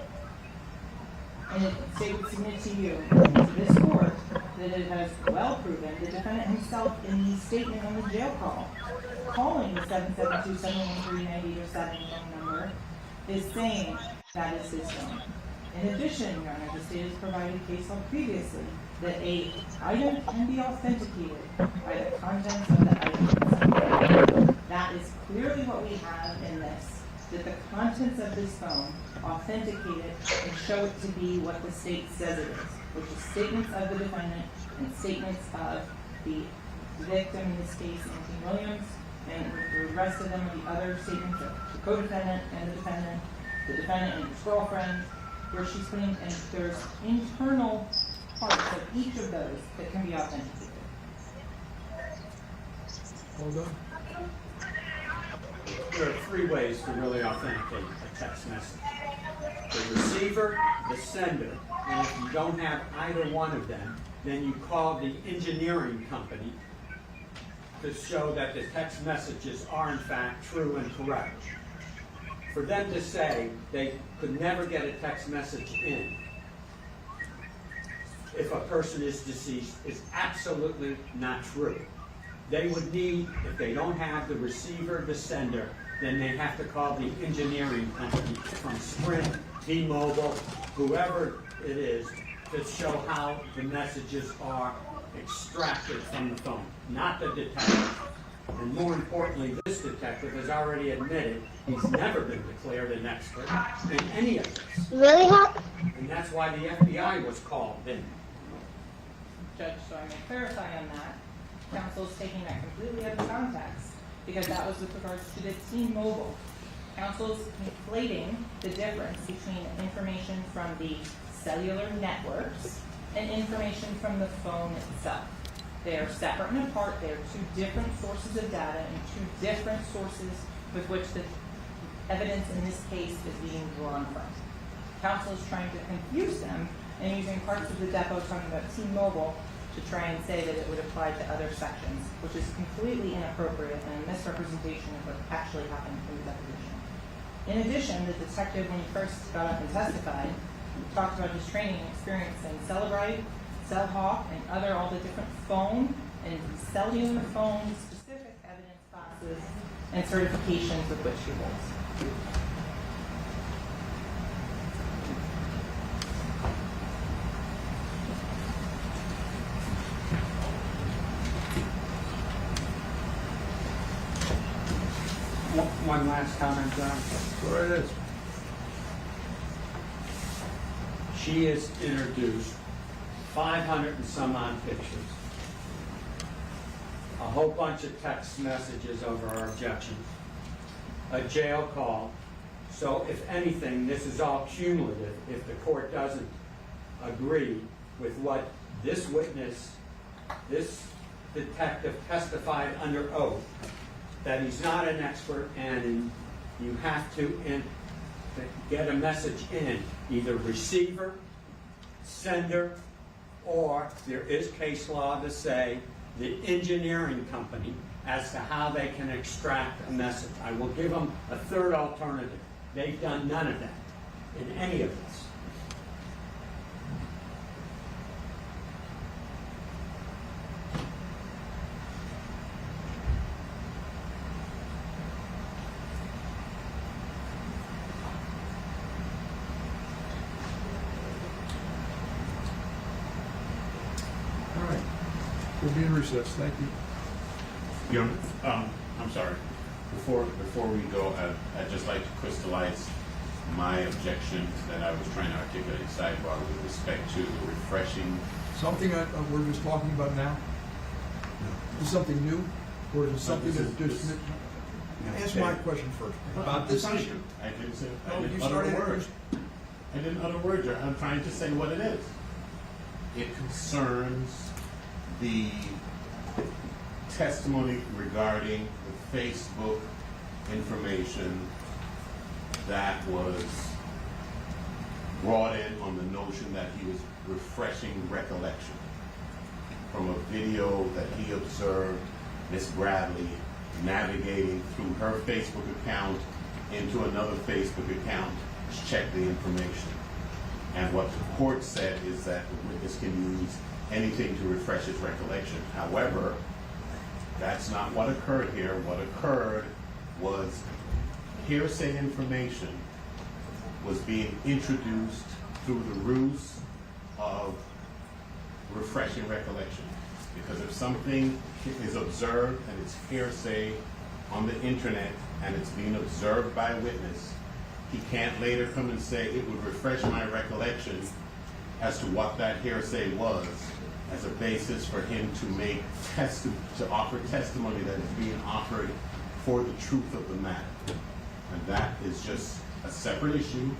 And the state would submit to you, and to this court, that it has well proven the defendant himself in the statement on the jail call, calling the 772-713-9807 phone number, is saying that is his phone. In addition, Your Honor, the state has provided case law previously that an item can be authenticated by the contents of the item. That is clearly what we have in this, that the contents of this phone authenticate it and show it to be what the state says it is, which is statements of the defendant and statements of the victim, in this case, Anthony Williams, and the rest of them are the other statements of the co-defendant and the defendant and his girlfriend, where she's putting, and there's internal parts of each of those that can be authenticated. Hold on. There are three ways to really authenticate a text message. The receiver, the sender, and if you don't have either one of them, then you call the engineering company to show that the text messages are in fact true and correct. For them to say they could never get a text message in if a person is deceased is absolutely not true. They would need, if they don't have the receiver, the sender, then they have to call the engineering company from Sprint, T-Mobile, whoever it is, to show how the messages are extracted from the phone, not the detective. And more importantly, this detective has already admitted he's never been declared an expert in any of this. Really? And that's why the FBI was called in. Judge, so I may clarify on that. Counsel is taking that completely out of context, because that was with regards to the T-Mobile. Counsel is conflating the difference between information from the cellular networks and information from the phone itself. They are separate and apart. They are two different sources of data and two different sources with which the evidence in this case is being drawn from. Counsel is trying to confuse them and using parts of the depot talking about T-Mobile to try and say that it would apply to other sections, which is completely inappropriate and a misrepresentation of what actually happened in the deposition. In addition, the detective, when he first got up and testified, talked about his training and experience in Cellebrite, Cellhawk, and all the different phone and cellular phone specific evidence classes and certifications with which he holds. One last comment, John. Go right ahead. She has introduced 500 and some odd pictures, a whole bunch of text messages over our objections, a jail call. So if anything, this is all cumulative if the court doesn't agree with what this witness, this detective testified under oath, that he's not an expert and you have to get a message in, either receiver, sender, or there is case law to say the engineering company as to how they can extract a message. I will give them a third alternative. They've done none of that in any of this. All right. We'll be in recess. Thank you. Your Honor, I'm sorry. Before we go, I'd just like to crystallize my objection that I was trying to articulate sidebar with respect to the refreshing. Something we're just talking about now? No. Is something new? Or is it something that just... Answer my question first. About this issue. I didn't say... No, I you didn't utter started a word. I didn't utter a word. I'm trying to say what it is. It concerns the testimony regarding the Facebook information that was brought in on the notion that he was refreshing recollection from a video that he observed Miss Bradley navigating through her Facebook account into another Facebook account to check the information. And what the court said is that the witness can use anything to refresh his recollection. However, that's not what occurred here. What occurred was hearsay information was being introduced through the ruse of refreshing recollection. Because if something is observed and it's hearsay on the internet and it's being observed by a witness, he can't later come and say it would refresh my recollection as to what that hearsay was as a basis for him to make to offer testimony that is being offered for the truth of the matter. And that is just a separate issue,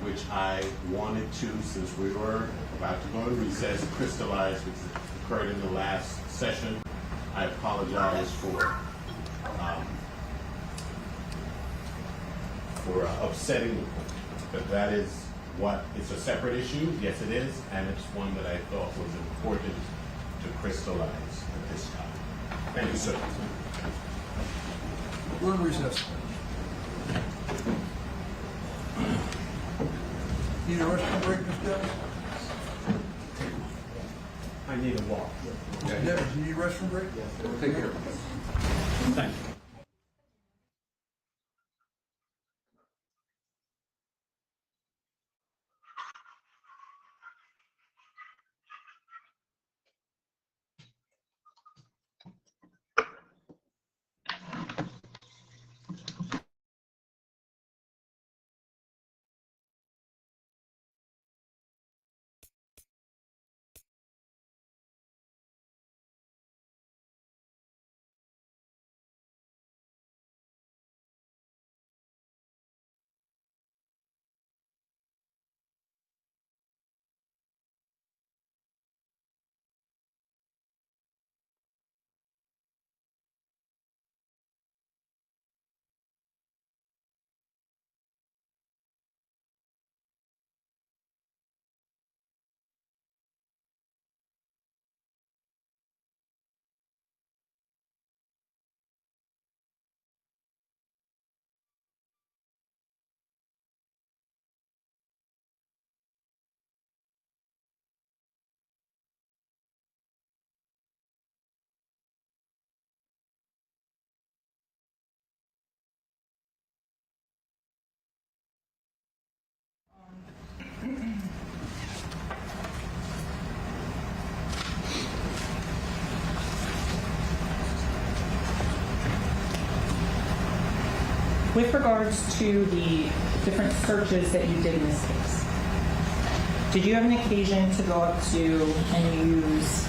which I wanted to, since we were about to go in recess, crystallize, which occurred in the last session. I apologize for upsetting the court, but that is what, it's a separate issue, yes it is, and it's one that I thought was important to crystallize at this time. Thank you, sir. We're in recess. Need a restroom break, Ms. Dell? I need a walk. Okay. Deb, do you need a restroom break? Yes. We'll take care of it. Thank you. With regards to the different searches that you did in this case, did you have an occasion to go up to and use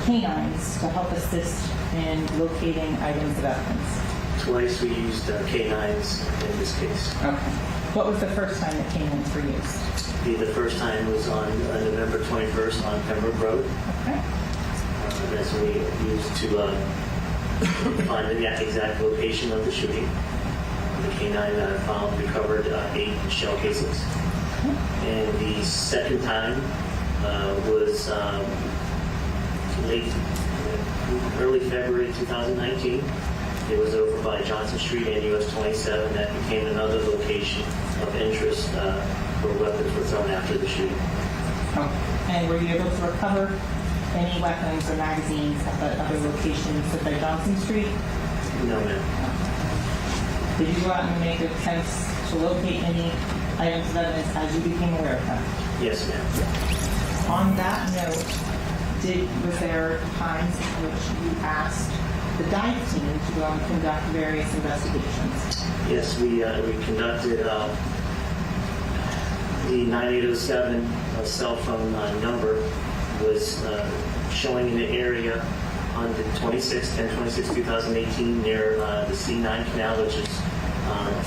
canines to help assist in locating items of evidence? Twice we used canines in this case. Okay. What was the first time that canines were used? The first time was on November 21st on Pembroke Road. Okay. That's when we used to find the exact location of the shooting. The canine found recovered 8 shell casings. And the second time was early February 2019. It was over by Johnson Street and US 27. That became another location of interest where weapons were thrown after the shooting. And were you able to recover any weapons or magazines at other locations at the Johnson Street? No, ma'am. Did you go out and make attempts to locate any items of evidence as you became aware of them? Yes, ma'am. On that note, was there times in which you asked the dive team to go and conduct various investigations? Yes, we conducted the 9807 cell phone number was showing in the area on the 10/26/2018 near the C9 canal, which is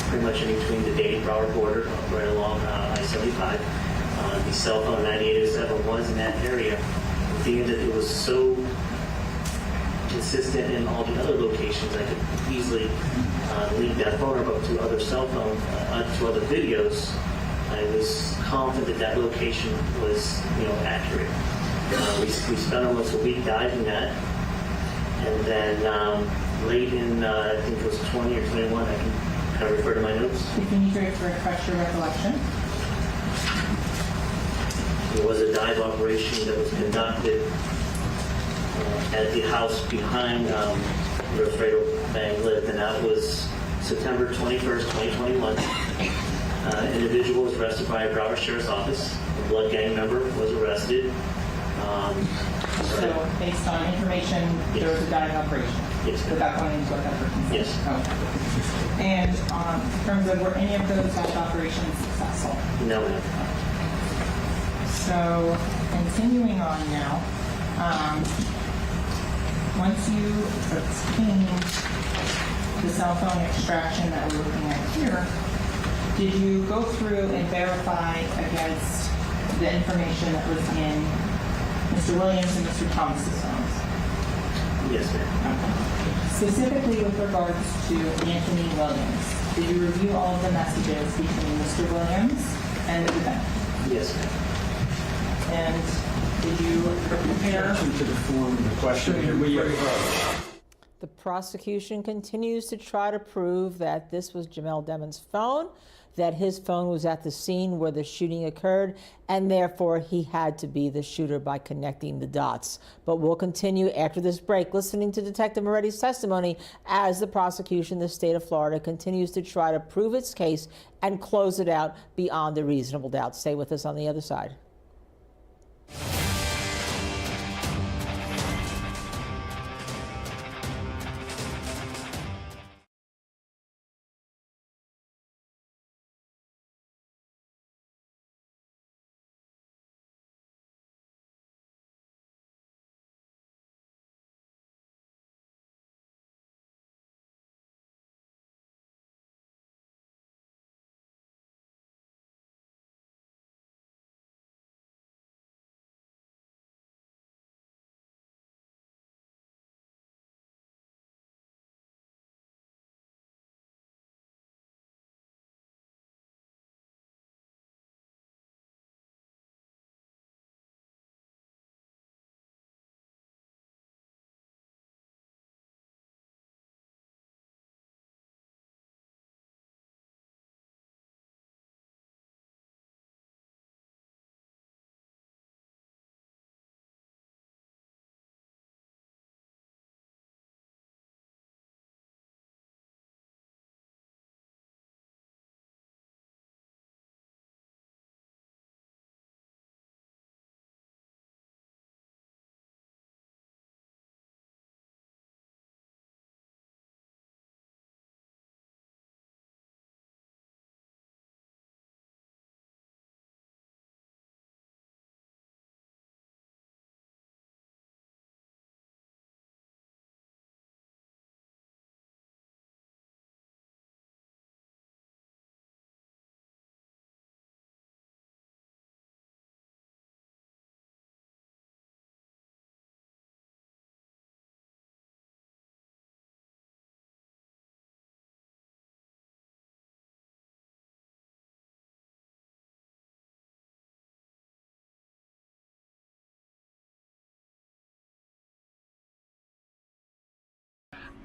pretty much in between the Dayton-Broward border, right along I-75. The cell phone 9807 was in that area. Being that it was so consistent in all the other locations, I could easily link that phone number to other cell phone, to other videos. I was confident that location was, accurate. We spent almost a week diving that, and then late in, I think it was 20 or 21, I can refer to my notes. Can you refresh your recollection? There was a dive operation that was conducted at the house behind where Fredo Bang lived, and that was September 21st, 2021. An individual was arrested by a Broward Sheriff's Office. A blood gang member was arrested. So, based on information, there was a dive operation? Yes. Without going into what that person said? Yes. Okay. And in terms of, were any of those dive operations successful? No, ma'am. So, continuing on now, once you obtained the cell phone extraction that we're looking at here, did you go through and verify against the information that was in Mr. Williams and Mr. Thomas's phones? Yes, ma'am. Okay. Specifically with regards to Anthony Williams, did you review all of the messages between Mr. Williams and the defendant? Yes, ma'am. And did you prepare? To the form of the question, The prosecution continues to try to prove that this was Jamel Demon's phone, that his phone was at the scene where the shooting occurred, and therefore he had to be the shooter by connecting the dots. But we'll continue after this break listening to Detective Moretti's testimony as the prosecution, the state of Florida, continues to try to prove its case and close it out beyond a reasonable doubt. Stay with us on the other side.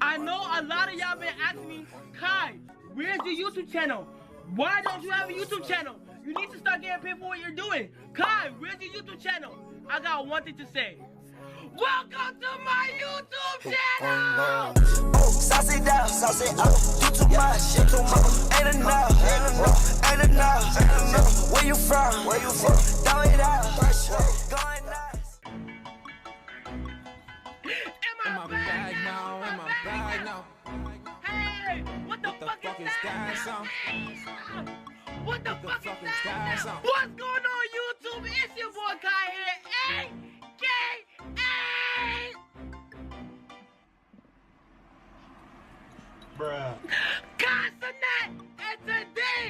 I know a lot of y'all been asking me, Kai, where's your YouTube channel? Why don't you have a YouTube channel? You need to start getting paid for what you're doing. Kai, where's your YouTube channel? I got one thing to say. Welcome to my YouTube channel! Oh, sauce it down, sauce it up. You too much, you too much. Ain't enough, ain't enough. Where you from? Where you from? Throw it out. Going nuts. In my bag now, in my bag now. Hey, what the fuck is that? What the fuck is that? What's going on, YouTube? It's your boy Kai here. AKA Bruh. Casanet, and today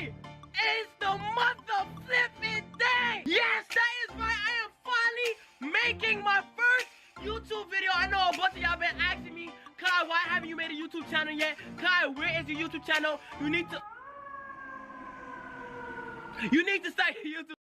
is the mother flipping day. Yes, that is right. I am finally making my first YouTube video. I know a bunch of y'all been asking me, Kai, why haven't you made a YouTube channel yet? Kai, where is your YouTube channel? You need to start your YouTube.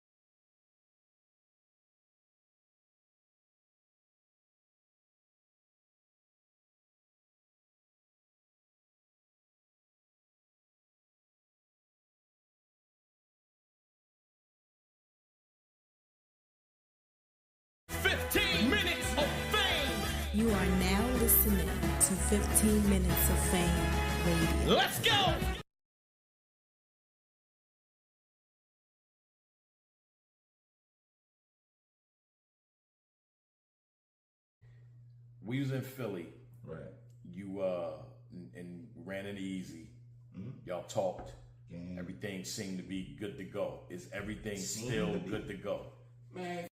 minutes of fame. You are now listening to 15 Minutes of Fame Radio. Let's go. We was in Philly. Right. You and ran it easy. Y'all talked. Everything seemed to be good to go. Is everything still good to go? Man.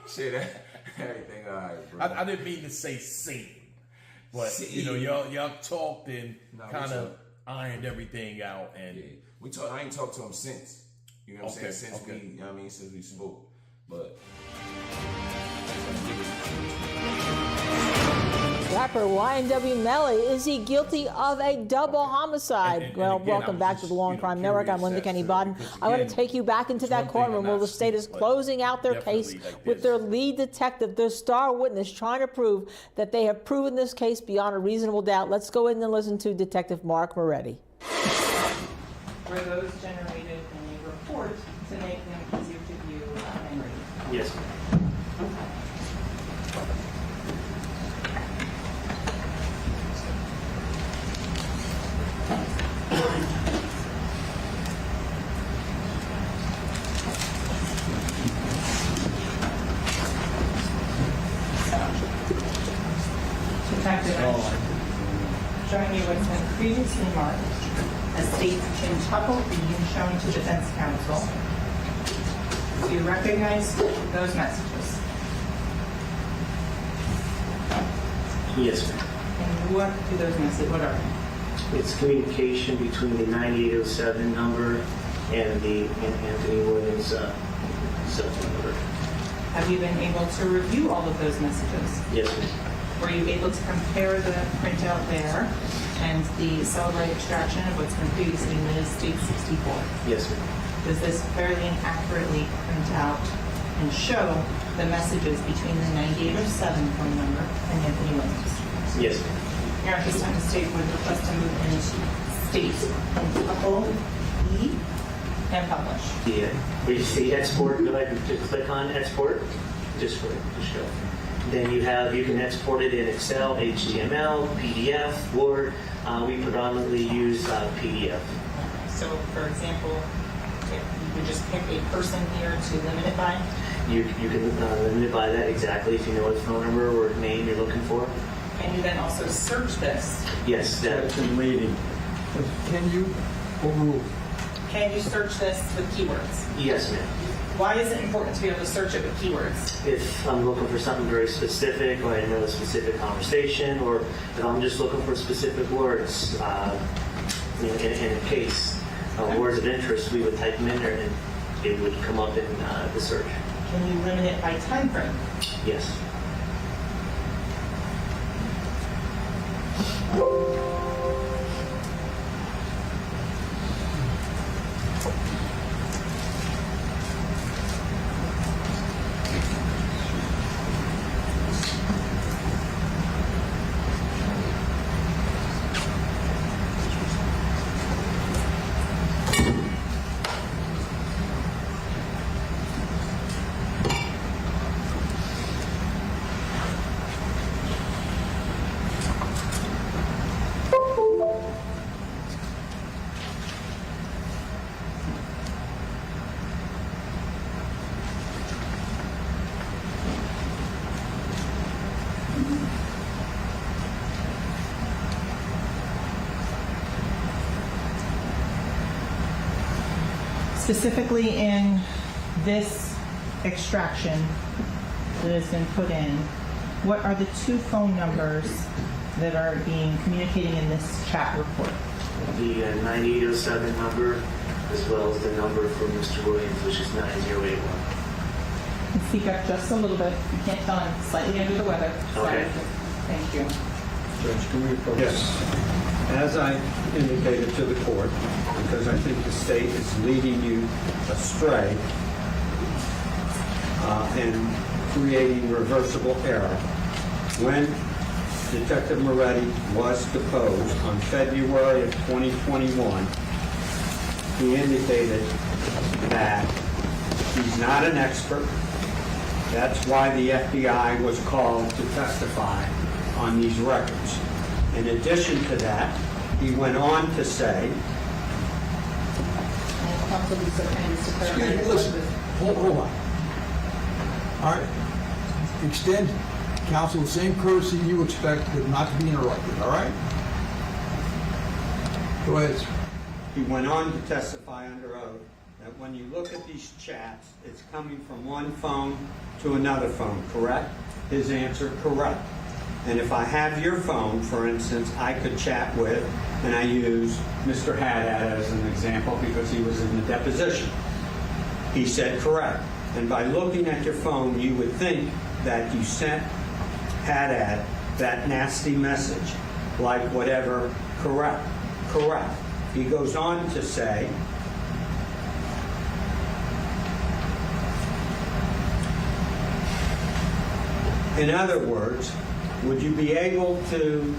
Shit, everything all right, bro. I didn't mean to say sing, but you know, y'all talked and kind of ironed everything out. And we talked. I ain't talked to him since. You know what I'm saying? Since we, you know what I mean, since we spoke. But Rapper YNW Melly, is he guilty of a double homicide? And well, again, welcome back to the Law and Crime Network. I'm Linda Kenny Bodden. I want to take you back into that courtroom where the state is closing out their case with their lead detective, their star witness, trying to prove that they have proven this case beyond a reasonable doubt. Let's go in and listen to Detective Mark Moretti. Were those generated in a report to make them easier to view and read? Yes. Showing you what's been previously marked as states quintuple being shown to defense counsel. Do you recognize those messages? Yes, ma'am. And what do those messages, what are they? It's communication between the 9807 number and the Anthony Williams cell phone number. Have you been able to review all of those messages? Yes, ma'am. Were you able to compare the printout there and the celebrate extraction of what's been previously known as State 64? Yes, ma'am. Does this fairly and accurately print out and show the messages between the 9807 phone number and Anthony Williams? Yes, ma'am. Here at this time, the state would request to move into state quintuple E and publish. Yeah. Where you see export, go ahead and just click on export, just for the show. Then you can export it in Excel, HTML, PDF, Word. We predominantly use PDF. So, for example, if you would just pick a person here to limit it by? You can limit it by that exactly if you know what phone number or name you're looking for. Can you then also search this? Yes, That's in leading. Can you overrule? Can you search this with keywords? Yes, ma'am. Why is it important to be able to search it with keywords? If I'm looking for something very specific, or I know a specific conversation, or if I'm just looking for specific words in a case, words of interest, we would type them in there and it would come up in the search. Can you limit it by time frame? Yes. Specifically in this extraction that has been put in, what are the two phone numbers that are being communicating in this chat report? The 9807 number, as well as the number for Mr. Williams, which is 9081. Speak up just a little bit. You can't tell I'm slightly under the weather. Okay. Thank you. Judge, can we approach? Yes. As I indicated to the court, because I think the state is leading you astray and creating reversible error. When Detective Moretti was deposed on February of 2021, he indicated that He's not an expert. That's why the FBI was called to testify on these records. In addition to that, he went on to say, Excuse me, listen, hold on. All right, extend, counsel, the same courtesy you expect, but not to be interrupted, all right? Go ahead, sir. he went on to testify under oath that when you look at these chats, it's coming from one phone to another phone, correct? His answer, correct. And if I have your phone, for instance, I could chat with, and I use Mr. Haddad as an example because he was in the deposition. He said correct. And by looking at your phone, you would think that you sent Haddad that nasty message, like whatever, correct, correct. He goes on to say, in other words, would you be able to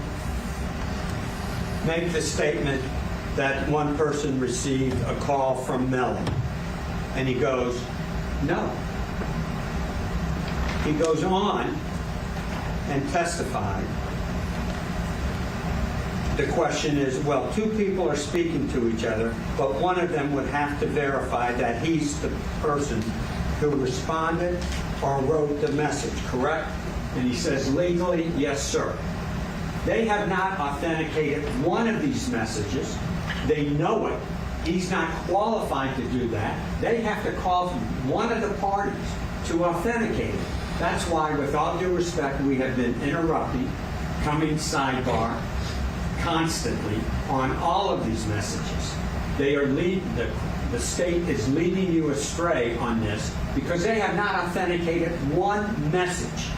make the statement that one person received a call from Melly? And he goes, no. He goes on and testified. The question is, well, two people are speaking to each other, but one of them would have to verify that he's the person who responded or wrote the message, correct? And he says, legally, yes, sir. They have not authenticated one of these messages. They know it. He's not qualified to do that. They have to call one of the parties to authenticate it. That's why, with all due respect, we have been interrupting, coming sidebar, constantly on all of these messages. They are the state is leading you astray on this because they have not authenticated one message.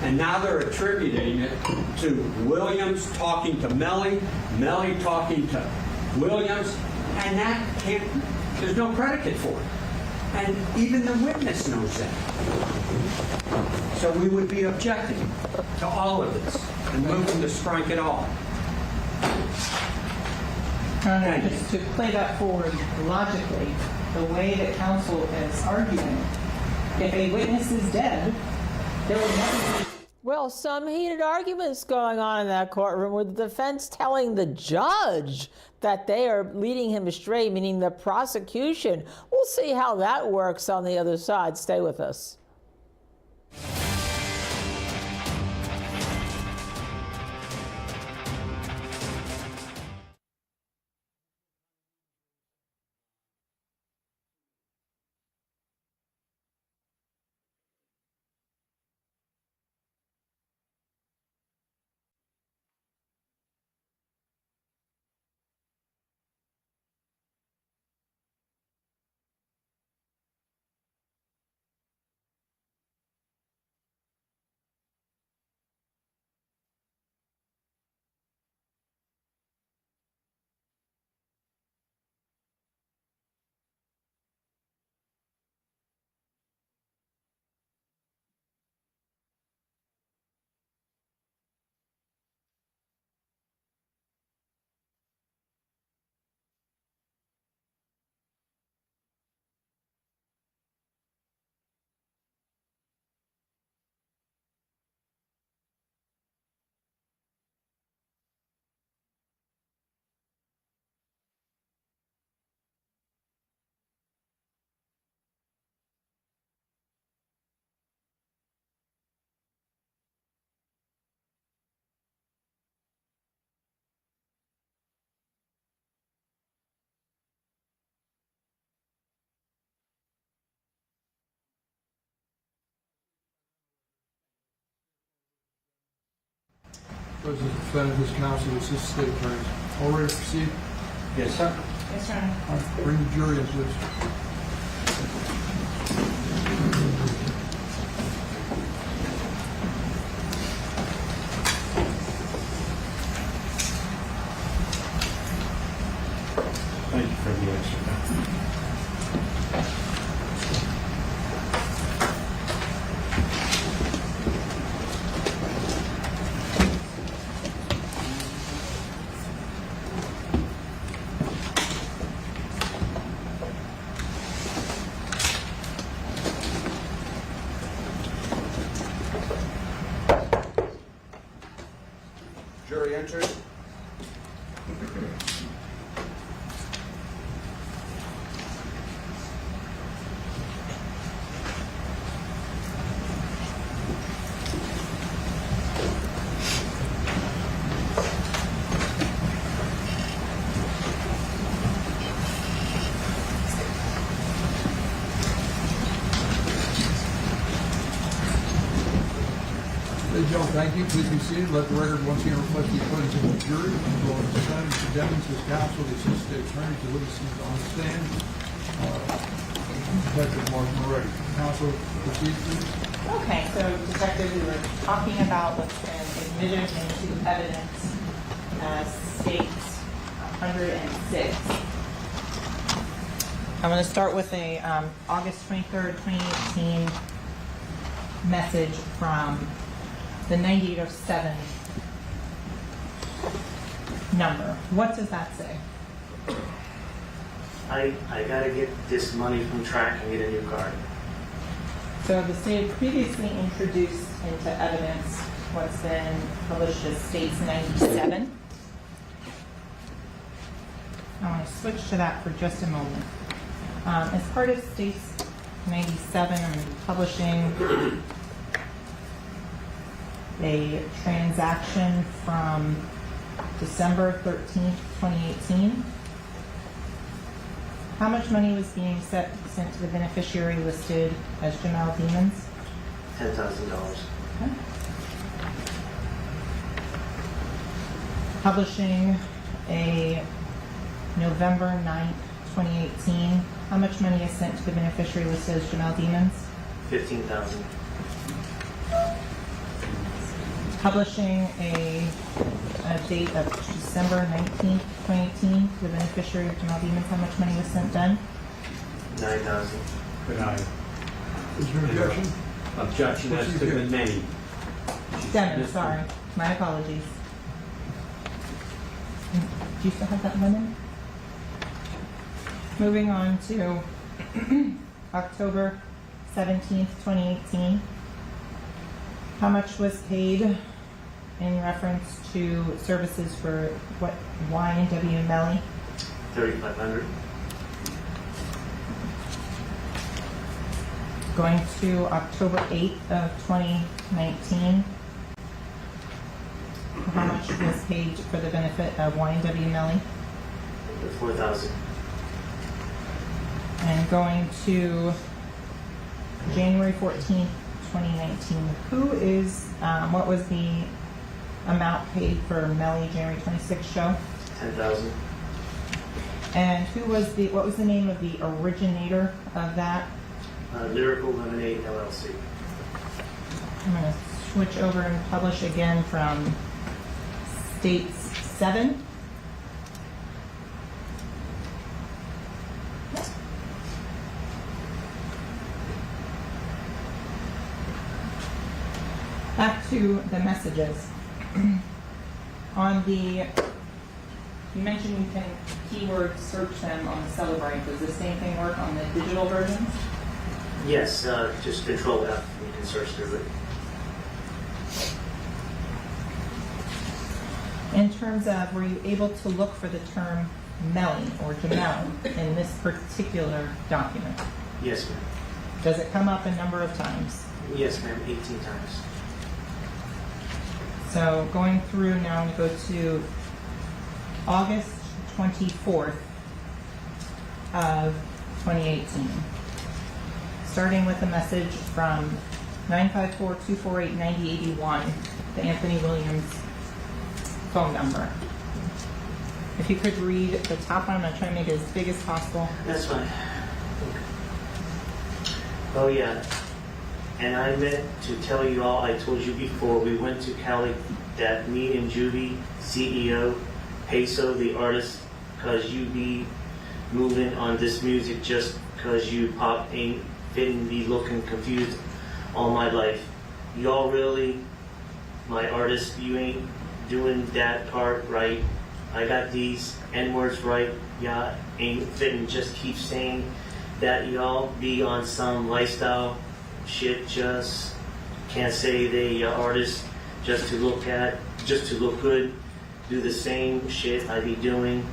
And now they're attributing it to Williams talking to Melly, Melly talking to Williams, and that can't, there's no predicate for it. And even the witness knows that. So we would be objecting to all of this and moving to strike it all. Just to play that forward logically, the way that counsel is arguing, if a witness is dead, there would never be. Well, some heated arguments going on in that courtroom with the defense telling the judge that they are leading him astray, meaning the prosecution. We'll see how that works on the other side. Stay with us. President, defendant, his counsel, assistant state attorneys. All ready to proceed? Yes, sir. Yes, Your Honor. All right, bring the jury in, please. Thank you for the answer. Ladies and gentlemen, thank you. Please be seated. Let the record once again reflect the evidence of the jury. I'm going to send to demonstrate counsel, the assistant state attorney, to witnesses on the stand. Detective Mark Moretti. Counsel, proceed, please. Okay, so Detective, we were talking about what's been admitted into evidence as states 106. I'm going to start with a August 23rd, 2018 message from the 9807 number. What does that say? I gotta get this money from track and get a new card. So the state had previously introduced into evidence what's been published as States 97. I want to switch to that for just a moment. As part of States 97, I'm going to be publishing a transaction from December 13th, 2018. How much money was being sent to the beneficiary listed as Jamal Demons? $10,000. Okay. Publishing a November 9th, 2018. How much money is sent to the beneficiary listed as Jamal Demons? $15,000. Publishing a date of December 19th, 2018 to the beneficiary of Jamal Demons. How much money was sent then? $9,000. Good night. Is there an objection? Objection as to the many. Demons, sorry. My apologies. Do you still have that lemon? Moving on to October 17th, 2018. How much was paid in reference to services for what Y&W Melly? $3,500. Going to October 8th of 2019. How much was paid for the benefit of Y&W Melly? $4,000. And going to January 14th, 2019. Who is, what was the amount paid for Melly January 26th show? $10,000. And who was what was the name of the originator of that? Lyrical Lemonade LLC. I'm going to switch over and publish again from States 7. Back to the messages. On the, you mentioned you can keyword search them on the Celebrate. Does the same thing work on the digital versions? Yes, just Control F. You can search through it. In terms of, were you able to look for the term Melly or Jamel in this particular document? Yes, ma'am. Does it come up a number of times? Yes, ma'am. 18 times. So going through now, I'm going to go to August 24th of 2018. Starting with a message from 954-248-9081, the Anthony Williams phone number. If you could read the top one, I'm going to try to make it as big as possible. That's fine. Oh, yeah. And I meant to tell you all, I told you before, we went to Cali, that me and Judy, CEO, Peso, the artist, because you be moving on this music just because you pop ain't fitting be looking confused all my life. Y'all really, my artist, you ain't doing that part right. I got these N-words right. Y'all ain't fitting, just keep saying that y'all be on some lifestyle shit, just can't say they artists just to look at, just to look good. do the same shit I be doing.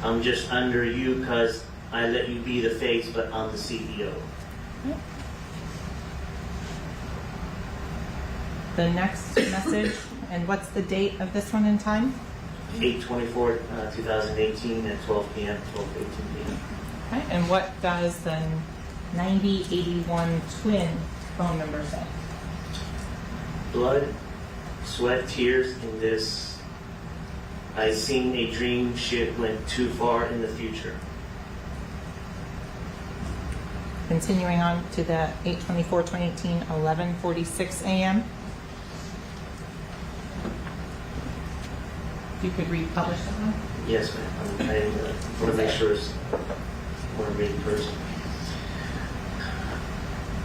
I'm just under you because I let you be the face, but I'm the CEO. The next message, and what's the date of this one in time? 8/24, 2018 at 12 p.m., 12:18 p.m. Okay, and what does the 9081 twin phone number say? Blood, sweat, tears in this. I seen a dream shit went too far in the future. Continuing on to the 8/24/2018, 11:46 a.m. If you could republish that one. Yes, ma'am. I want to make sure it's one of reading first.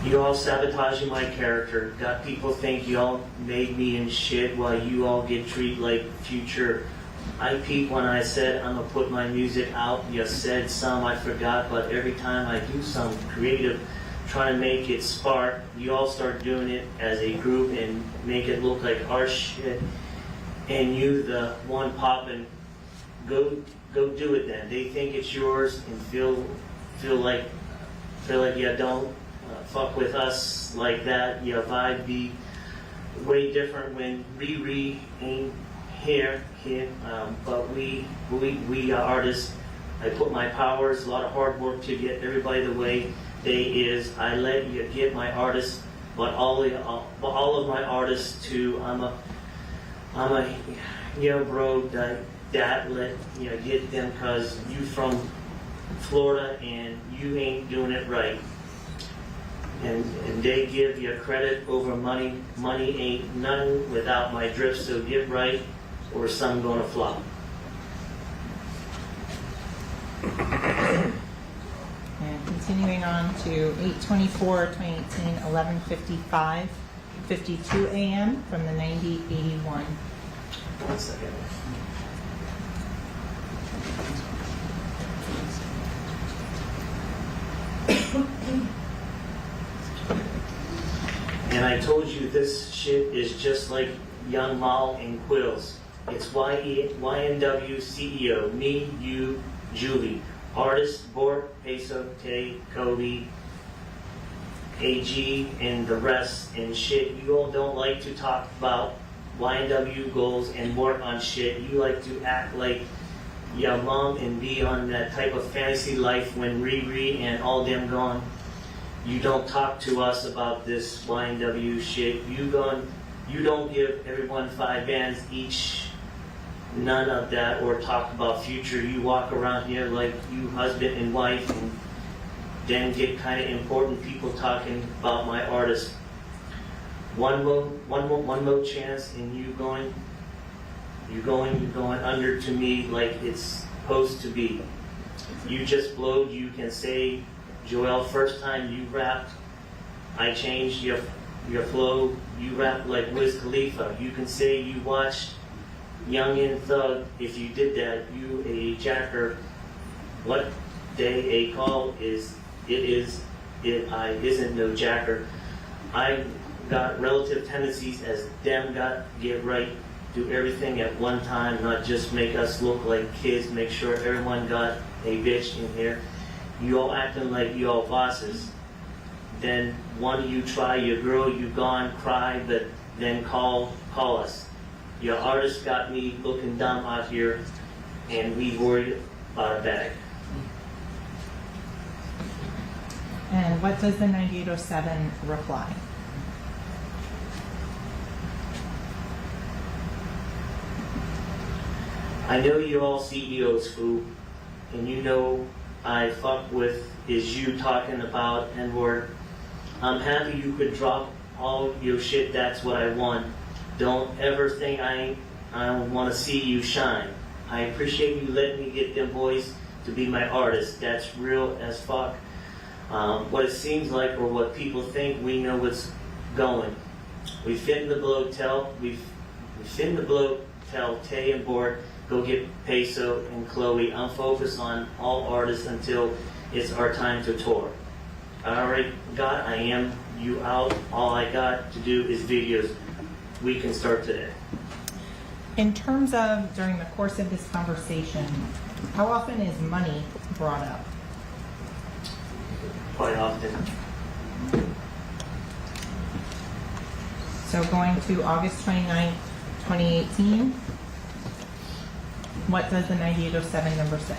You all sabotaging my character. Got people think y'all made me in shit while you all get treated like future. I peep when I said I'm gonna put my music out. You said some, I forgot, but every time I do some creative, trying to make it spark, you all start doing it as a group and make it look like our shit. And you, the one popping, go do it then. They think it's yours and feel like you don't fuck with us like that. Your vibe be way different when Riri ain't here. But we are artists. I put my powers, a lot of hard work to get everybody the way they is. I let you get my artists, but all of my artists too. I'm a bro that let get them cause you from Florida and you ain't doing it right. And they give you credit over money. Money ain't nothing without my drip, so get right or some gonna flop. And continuing on to 8/24/2018, 11:55, 52 a.m. from the 9081. 1 second. And I told you this shit is just like Young Mal and Quills. It's YNW CEO, me, you, Julie, artists, Bort, Peso, Tay, Kobe, AG, and the rest and shit. You all don't like to talk about YNW goals and work on shit. You like to act like your mom and be on that type of fantasy life when Riri and all them gone. You don't talk to us about this YNW shit. You don't give everyone 5 bands each, none of that, or talk about future. You walk around here like you husband and wife, and then get kind of important people talking about my artist. One more chance, and you going under to me like it's supposed to be. You just blowed. You can say, Joel, first time you rapped, I changed your flow. You rap like Wiz Khalifa. You can say you watched Young and Thug. If you did that, you a jacker. What they a call is, I isn't no jacker. I got relative tendencies as them got get right. Do everything at one time, not just make us look like kids. Make sure everyone got a bitch in here. You all acting like you all bosses. Then one you try, your girl, you gone, cry, but then call us. Your artist got me looking dumb out here, and we worried about a bag. And what does the 9807 reply? I know you all CEOs, fool, and you know I fuck with is you talking about N-word. I'm happy you could drop all your shit, that's what I want. Don't ever think I don't want to see you shine. I appreciate you letting me get them boys to be my artists. That's real as fuck. What it seems like or what people think, we know what's going. We fit in the blow, tell Tay and Bort, go get Peso and Chloe. I'm focused on all artists until it's our time to tour. All right, God, I am you out. All I got to do is videos. We can start today. In terms of during the course of this conversation, how often is money brought up? Quite often. So going to August 29th, 2018, what does the 9807 number say?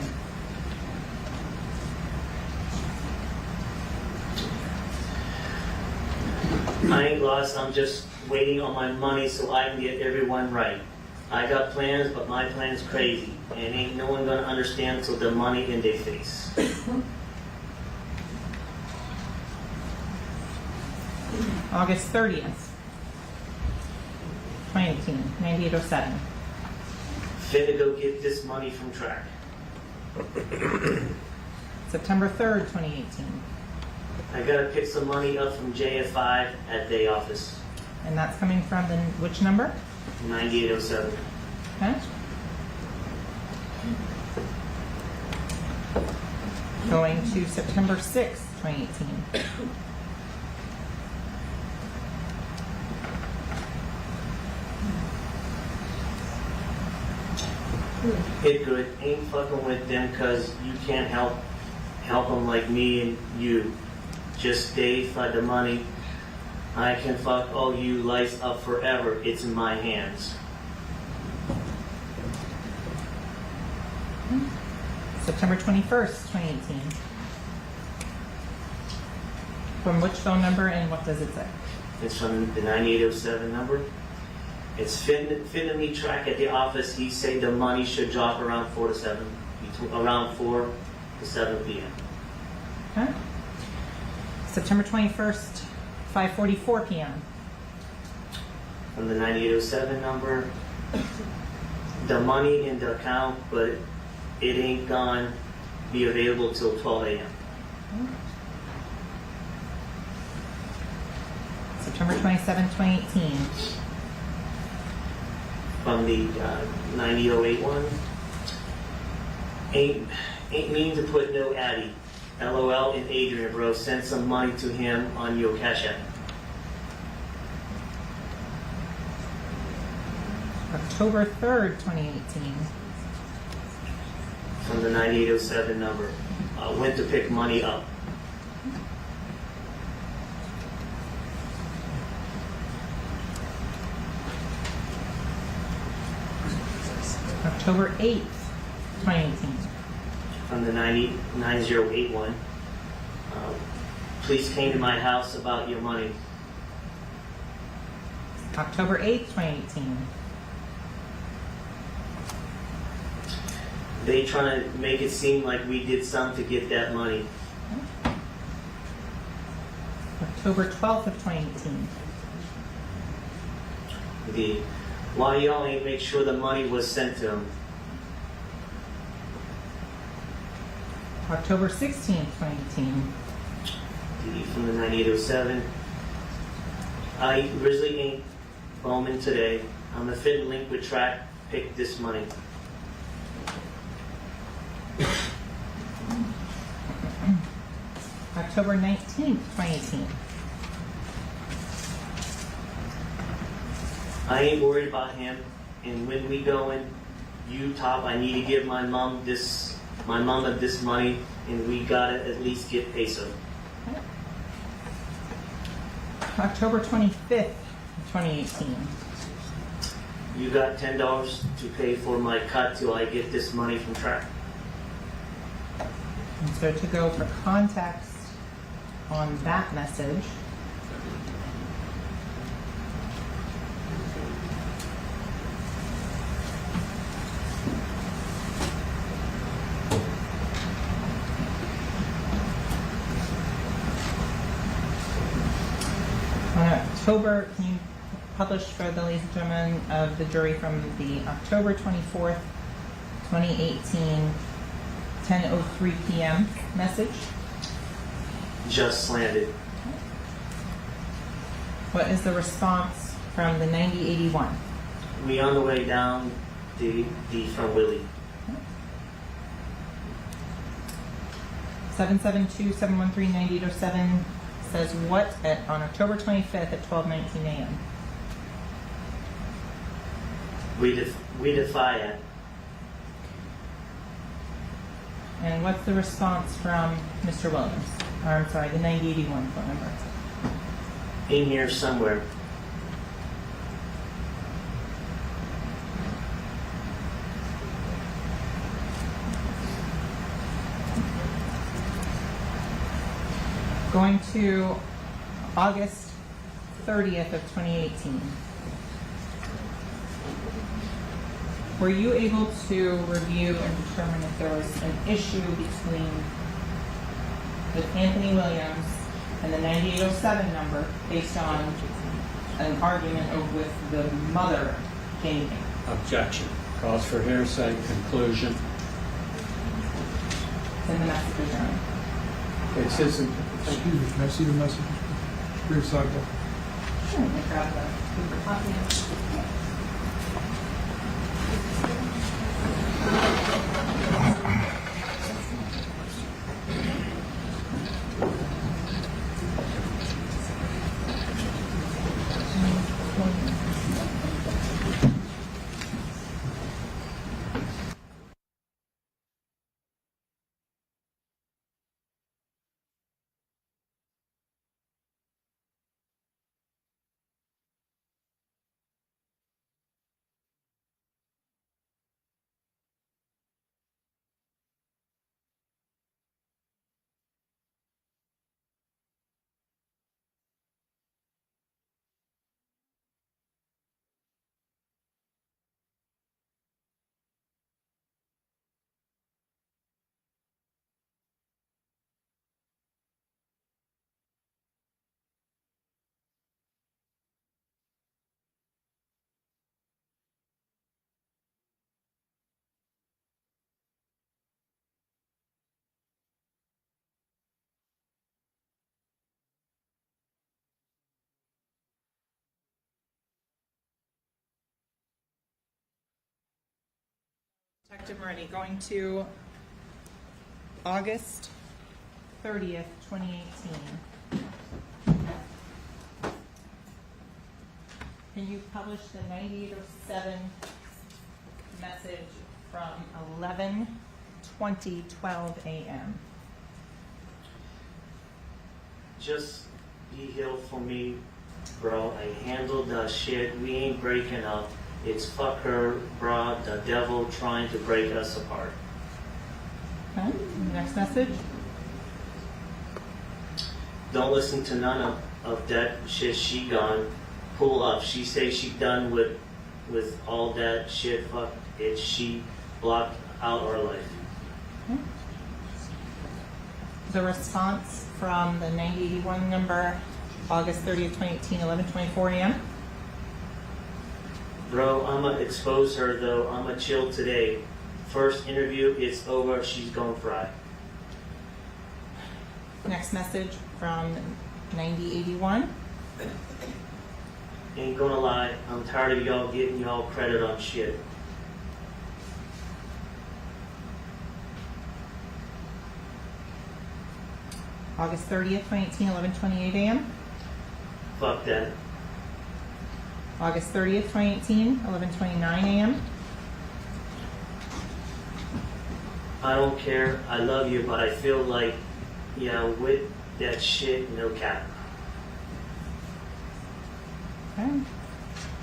I ain't lost, I'm just waiting on my money so I can get everyone right. I got plans, but my plan's crazy, and ain't no one gonna understand till the money in their face. August 30th, 2018, 9807. Finna go get this money from track. September 3rd, 2018. I gotta pick some money up from JF5 at the office. And that's coming from the which number? 9807. Okay. Going to September 6th, 2018. Hit good. Ain't fucking with them cause you can't help them like me and you. Just stay for the money. I can fuck all you lights up forever. It's in my hands. September 21st, 2018. From which phone number and what does it say? It's from the 9807 number. It's finna me track at the office. He said the money should drop around 4 to 7, around 4 to 7 p.m. Okay. September 21st, 5:44 p.m. From the 9807 number. The money in the account, but it ain't gonna be available till 12 a.m. September 27th, 2018. From the 90081. Ain't mean to put no addy. LOL and Adrian, bro. Send some money to him on your Cash App. October 3rd, 2018. From the 9807 number. Went to pick money up. October 8th, 2018. From the 9081. Police came to my house about your money. October 8th, 2018. They trying to make it seem like we did something to get that money. October 12th of 2018. Why y'all ain't make sure the money was sent to them? October 16th, 2018. From the 9807. I really ain't Bowman today. I'm a fit link with track. Pick this money. October 19th, 2018. I ain't worried about him. And when we go in Utah, I need to give my mom this money, and we gotta at least get peso. October 25th, 2018. You got $10 to pay for my cut till I get this money from track. And so to go for context on that message, October, can you publish for the ladies and gentlemen of the jury from the October 24th, 2018, 10:03 p.m. message? Just landed. What is the response from the 9081? We on the way down the from Willie. 772-713-9807 says what on October 25th at 12:19 a.m. We defy it. And what's the response from Mr. Williams? Or, I'm sorry, the 9081 phone number. In here somewhere. Going to August 30th of 2018. Were you able to review and determine if there was an issue with Anthony Williams and the 9807 number based on an argument with the mother gaming? Objection. Cause for hearsay. Conclusion. It's in the message adjourned. It says, excuse me, can I see the message? Here, sidebar. Sure, let me grab the paper copy. Detective Moretti, going to August 30th, 2018. Can you publish the 9807 message from 11:20:12 a.m.? Just be here for me, bro. I handled the shit. We ain't breaking up. It's fuck her, bro, the devil trying to break us apart. Okay, next message. Don't listen to none of that shit she gone. Pull up. She say she done with all that shit. Fuck it. She blocked out our life. Okay. The response from the 9081 number, August 30th, 2018, 11:24 a.m. Bro, I'ma expose her though. I'ma chill today. First interview, it's over. She's gonna fry. Next message from 9081. Ain't gonna lie, I'm tired of y'all getting y'all credit on shit. August 30th, 2018, 11:28 a.m. Fuck that. August 30th, 2018, 11:29 a.m. I don't care. I love you, but I feel like, yeah, with that shit, no cap. Okay.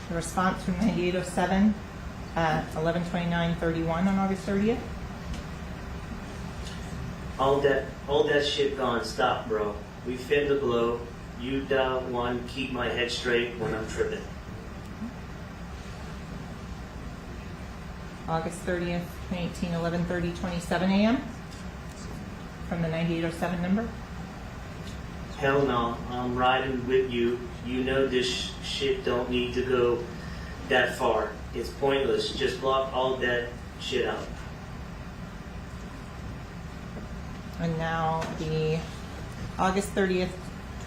The response from 9807 at 11:29:31 on August 30th. All that shit gone. Stop, bro. We fin the blow. You da one. Keep my head straight when I'm tripping. August 30th, 2018, 11:30:27 a.m. from the 9807 number. Hell no. I'm riding with you. You know this shit don't need to go that far. It's pointless. Just block all that shit out. And now the August 30th,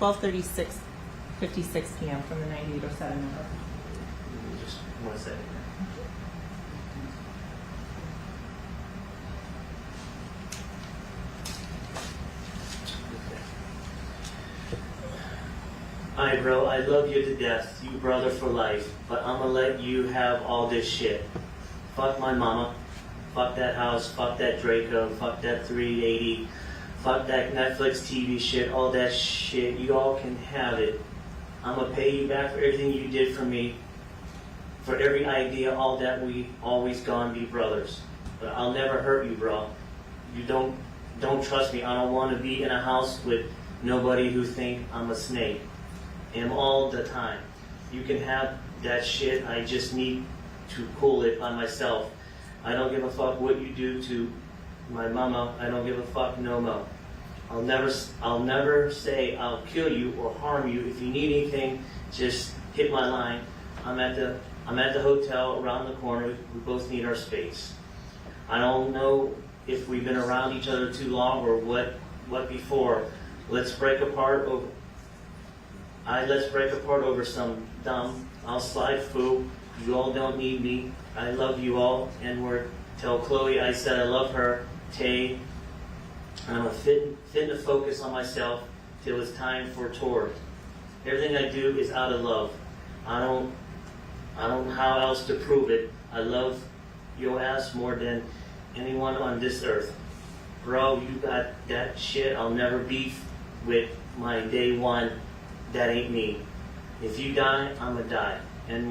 12:36:56 p.m. from the 9807 number. Just 1 second. I Alright, bro, I love you to death. You brother for life. But I'm gonna let you have all this shit. Fuck my mama. Fuck that house. Fuck that Draco. Fuck that 380. Fuck that Netflix TV shit. All that shit. You all can have it. I'm gonna pay you back for everything you did for me. For every idea, all that we always gonna be brothers. But I'll never hurt you, bro. You don't trust me. I don't want to be in a house with nobody who think I'm a snake. And all the time. You can have that shit. I just need to cool it by myself. I don't give a fuck what you do to my mama. I don't give a fuck no mo. I'll never say I'll kill you or harm you. If you need anything, just hit my line. I'm at the hotel around the corner. We both need our space. I don't know if we've been around each other too long or what before. Let's break apart over some dumb. I'll slide fool. You all don't need me. I love you all. N-word. Tell Chloe I said I love her. Tay. I'm a fit to focus on myself till it's time for tour. Everything I do is out of love. I don't know how else to prove it. I love your ass more than anyone on this earth. Bro, you got that shit. I'll never beef with my day one. That ain't me. If you die, I'ma die. And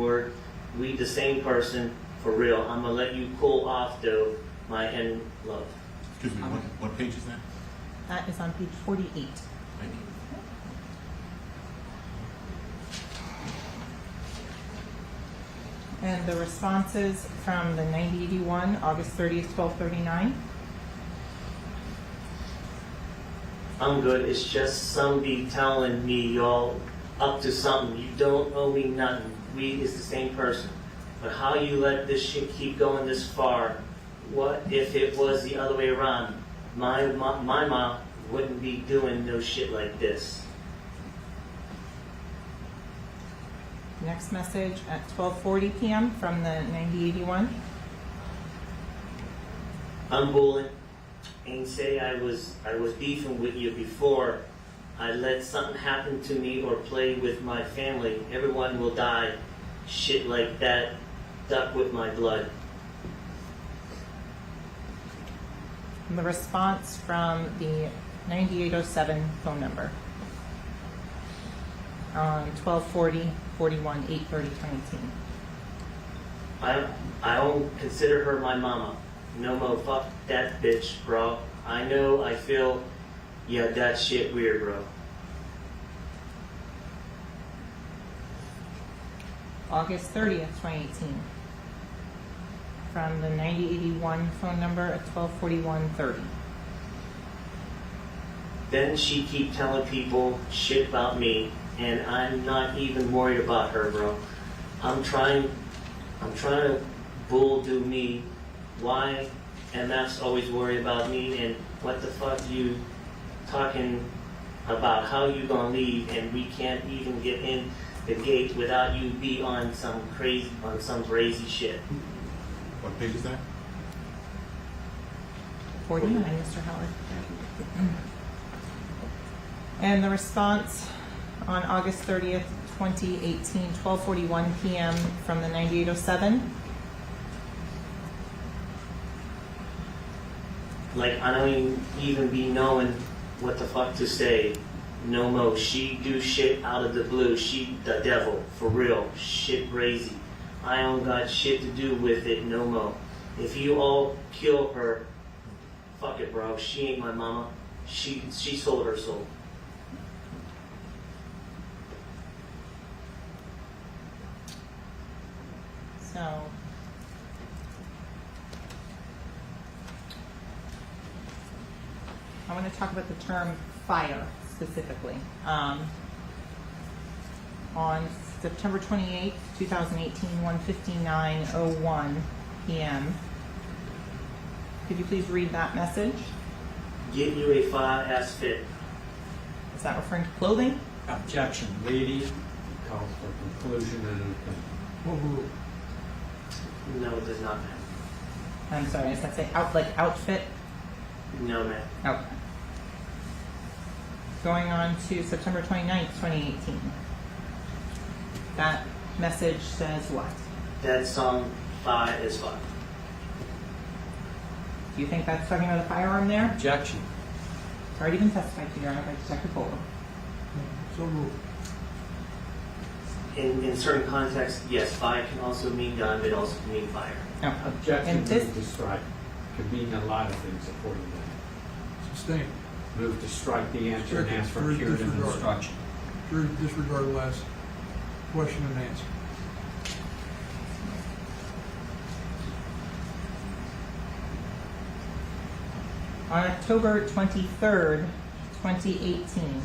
we the same person for real. I'ma let you cool off though, my N love. Excuse me, what page is that? That is on page 48. Thank you. And the responses from the 9081, August 30th, 1239. I'm good. It's just somebody telling me y'all up to something. You don't owe me nothing. We is the same person. But how you let this shit keep going this far? What if it was the other way around? My mom wouldn't be doing no shit like this. Next message at 12:40 p.m. from the 9081. I'm bullying. Ain't say I was beefing with you before. I let something happen to me or play with my family. Everyone will die. Shit like that. Duck with my blood. And the response from the 9807 phone number on 12/40/41/8/30/2018. I don't consider her my mama. No mo, fuck that bitch, bro. I know, I feel, yeah, that shit weird, bro. August 30th, 2018. From the 9081 phone number at 12:41:30. Then she keep telling people shit about me, and I'm not even worried about her, bro. I'm trying to bull do me. Why MF's always worried about me, and what the fuck you talking about how you gonna leave and we can't even get in the gate without you be on some crazy shit. What page is that? 49, Mr. Howard. And the response on August 30th, 2018, 12:41 p.m. from the 9807. Like, I don't even be knowing what the fuck to say. No mo. She do shit out of the blue. She the devil. For real. Shit crazy. I don't got shit to do with it. No mo. If you all kill her, fuck it, bro. She ain't my mama. She sold her soul. So, I want to talk about the term fire specifically. On September 28th, 2018, 1:59:01 p.m. Could you please read that message? Get you a fire ass fit. Is that referring to clothing? Objection, lady. Call for conclusion and No, it does not, ma'am. I'm sorry, does that say outfit? No, ma'am. Okay. Going on to September 29th, 2018. That message says what? That song 5 is 5. Do you think that's talking about a firearm there? Objection. It's already been testified to, Your Honor, by Detective Cole. So moved. In certain contexts, yes, fire can also mean gun, but it also can mean fire. No. Objection And to this- strike. Could mean a lot of things according to that. Sustained. Move to strike the answer and ask for Jury curative disregard. instruction. Jury disregard the last question and answer. On October 23rd, 2018,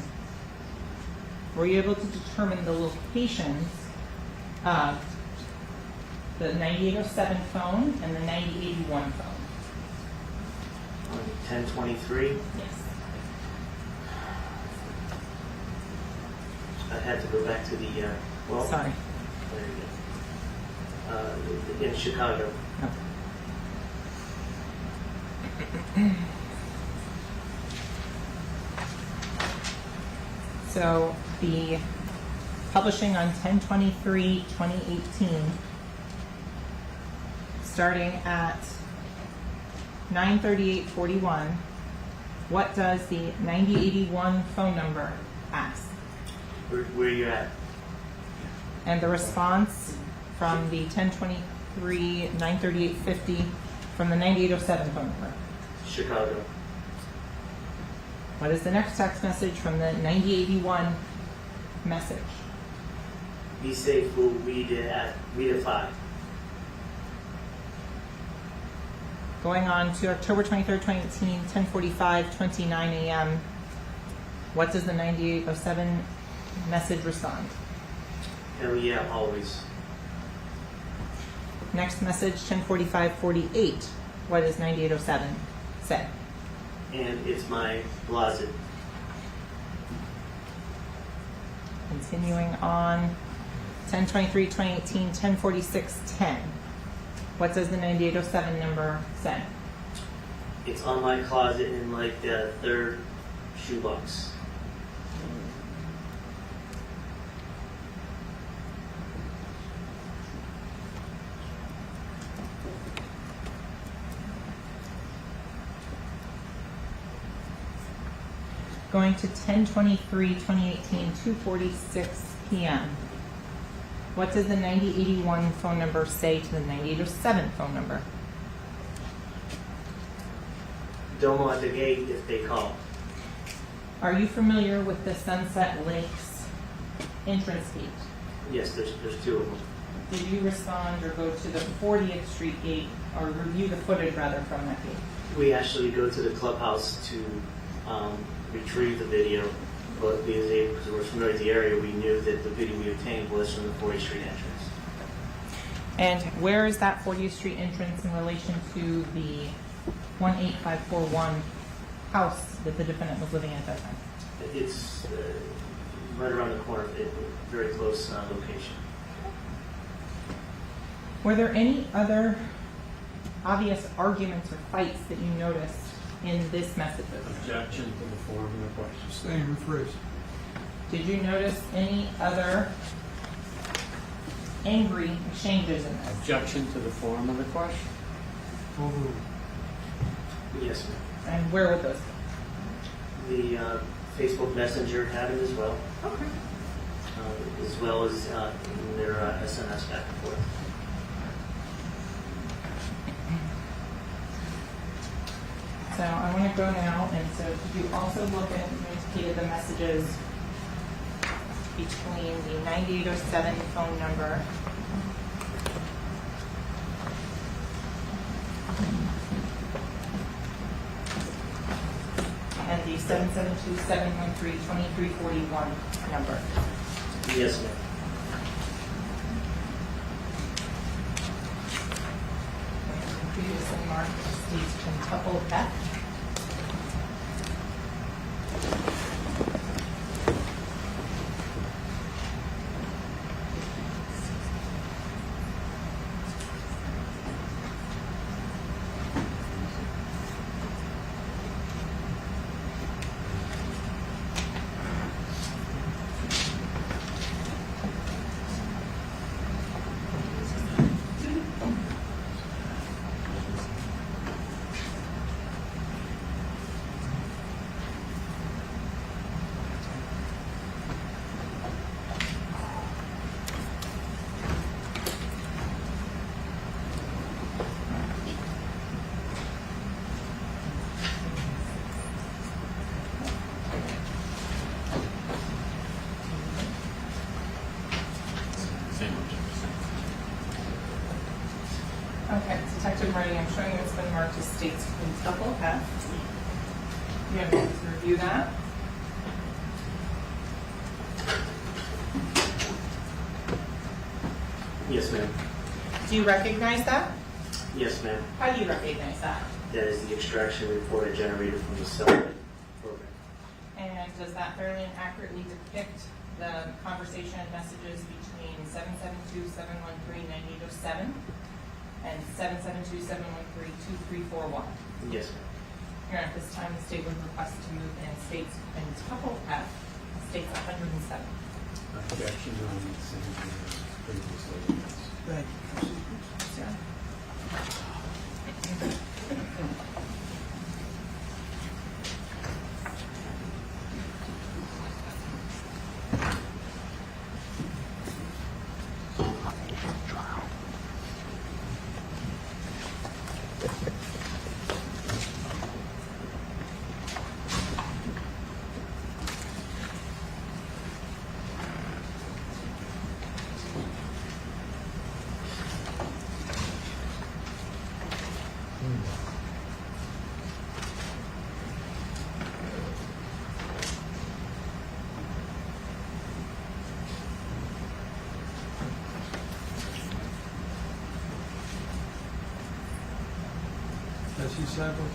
were you able to determine the locations of the 9807 phone and the 9081 phone? On 1023, Yes. I had to go back to the, well. Sorry. There you go. In Chicago. So the publishing on 10/23/2018, starting at 9:38:41, what does the 9081 phone number ask? Where you at? And the response from the 10/23 9:38:50 from the 9807 phone number. Chicago. What is the next text message from the 9081 message? Be safe, we'll read at 5. Going on to October 23rd, 2018, 10:45, 29 a.m. What does the 9807 message respond? Hell yeah, always. Next message, 10:45:48. What does 9807 say? And it's my closet. Continuing on, 10/23/2018, 10:46:10. What does the 9807 number say? It's on my closet in like the 3rd shoebox. Going to 10/23/2018, 2:46 p.m. What does the 9081 phone number say to the 9807 phone number? Don't go at the gate if they call. Are you familiar with the Sunset Lakes entrance gate? Yes, there's 2 of them. Did you respond or go to the 40th Street gate, or review the footage rather from that gate? We actually go to the clubhouse to retrieve the video, but because we're familiar with the area, we knew that the video we obtained was from the 40th Street entrance. And where is that 40th Street entrance in relation to the 18541 house that the defendant was living in at that time? It's right around the corner, very close location. Were there any other obvious arguments or fights that you noticed in this message? Objection to the form of the question. Sustained, rephrase. Did you notice any other angry exchanges in this? Objection to the form of the question. Overruled. Yes, ma'am. And where were those? The Facebook Messenger had it as well. Okay. As well as their SMS back and forth. So I want to go now, and so did you also look at and indicated the messages between the 9807 phone number and the 772-713-2341 number? Yes, ma'am. Previously marked states quintuple F. marked as states quintuple F. You have to review that. Yes, ma'am. Do you recognize that? Yes, ma'am. How do you recognize that? That is the extraction report I generated from the settlement program. And does that fairly and accurately depict the conversation and messages between 772-713-9807 and 772-713-2341? Yes, ma'am. Here at this time, the state would request to move in states quintuple F, states 107. Objection on the same previously. Thank you. Sir. Has he said what?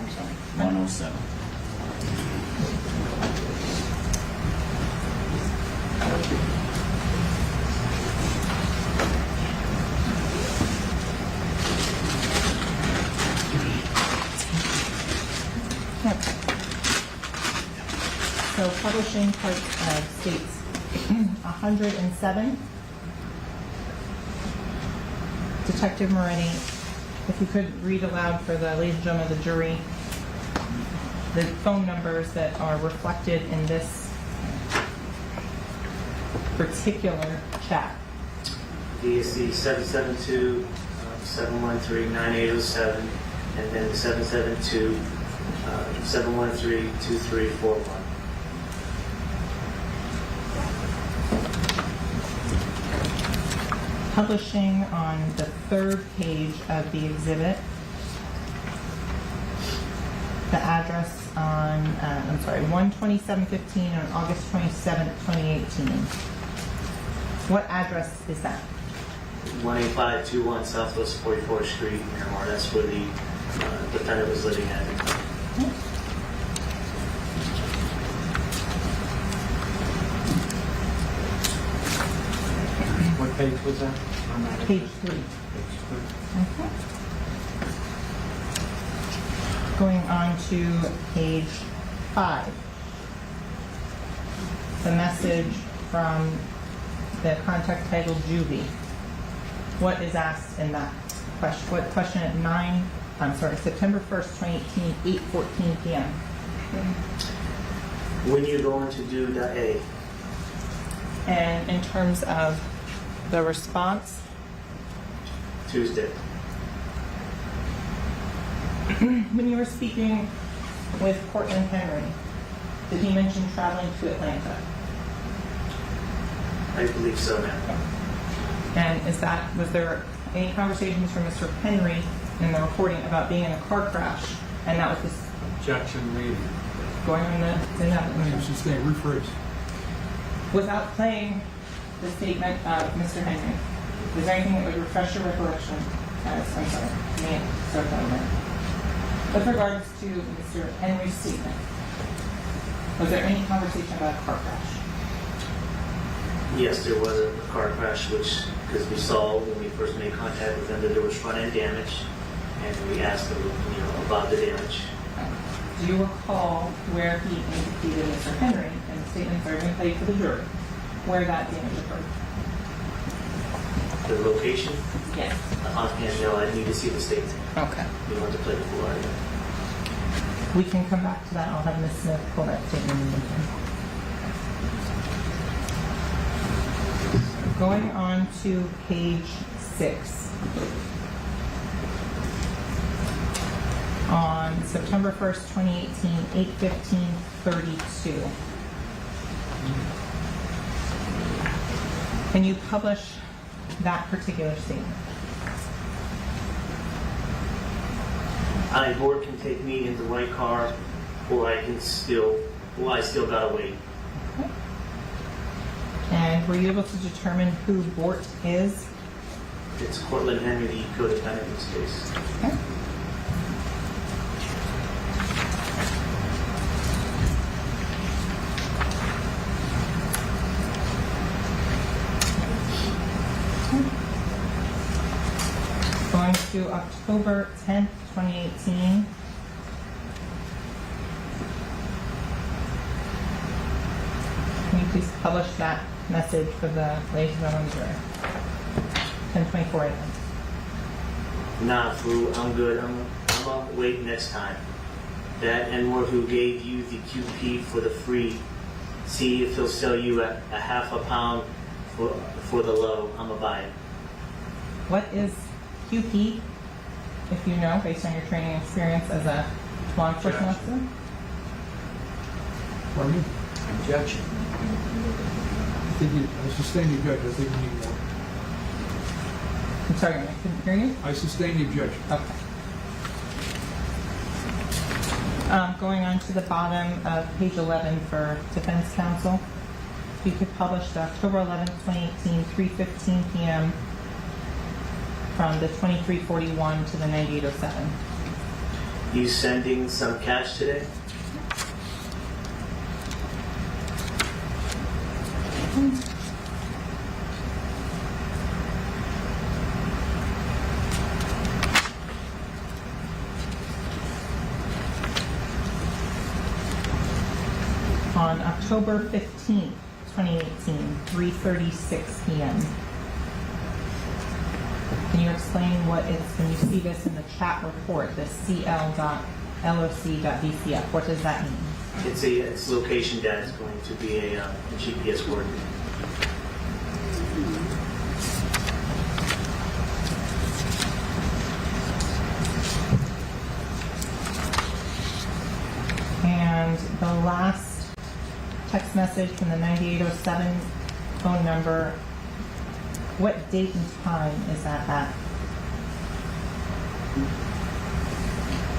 I'm sorry, 107. So publishing part states 107. Detective Moretti, if you could read aloud for the ladies and gentlemen of the jury the phone numbers that are reflected in this particular chat. DSC 772-713-9807, and then 772-713-2341. Publishing on the third page of the exhibit, the address on, 1/27/15 on August 27th, 2018. What address is that? 18521 Southwest 44th Street, Miramar. That's where the defendant was living at. What page was that? Page 3. Okay. Going on to page 5. The message from the contact titled Juvie. What is asked in that question? What question at September 1st, 2018, 8:14 p.m. When you're going to do the A? And in terms of the response? Tuesday. When you were speaking with Cortland Henry, did he mention traveling to Atlanta? I believe so, ma'am. And was there any conversations from Mr. Henry in the recording about being in a car crash? And that was this Objection, read. going on the rephrase. Without playing the statement of Mr. Henry, is there anything that would refresh your recollection? With regards to Mr. Henry's statement, was there any conversation about a car crash? Yes, there was a car crash, because we saw when we first made contact with them that there was front-end damage, and we asked them, about the damage. Do you recall where he indicated Mr. Henry, and the statements are going to play for the jury, where that damage occurred? The location? Yes. Offhand, no, I need to see the statement. Okay. We want to play the full argument. We can come back to that. I'll have Ms. Smith pull that statement in the meantime. Going on to page 6. On September 1st, 2018, 8:15:32. Can you publish that particular statement? Bort can take me in the right car, or I still gotta wait. And were you able to determine who Bort is? It's Cortland Henry, the co-defendant in this case. Okay. Going to October 10th, 2018. Can you please publish that message for the ladies and gentlemen of the jury? 10:24 a.m. Nah, fool, I'm good. I'm gonna wait next time. That N-word who gave you the QP for the free, see if he'll sell you a half a pound for the low. I'm gonna buy it. What is QP, if you know, based on your training and experience as a law enforcement officer? Pardon me? Objection. I sustain the objection. I think we need more. I'm sorry, I couldn't hear you. I sustain the objection. Okay. Going on to the bottom of page 11 for defense counsel. If you could publish the October 11th, 2018, 3:15 p.m. from the 2341 to the 9807. You sending some cash today? On October 15th, 2018, 3:36 p.m. Can you explain what it's, when you see this in the chat report, the cl.loc.vcf, what does that mean? It's location data is going to be a GPS coordinate. And the last text message from the 9807 phone number, what date and time is that at?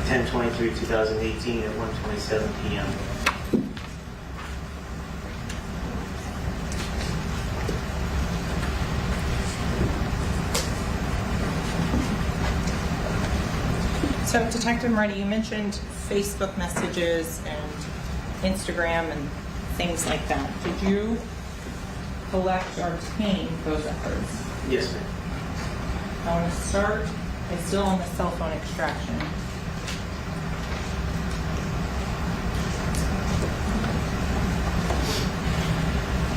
10/23/2018 at 1:27 p.m. So, Detective Marty, you mentioned Facebook messages and Instagram and things like that. Did you collect or obtain those records? Yes, ma'am. I want to start, it's still on the cell phone extraction.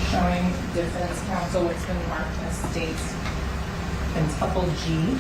Showing defense counsel what's been marked as states quintuple G.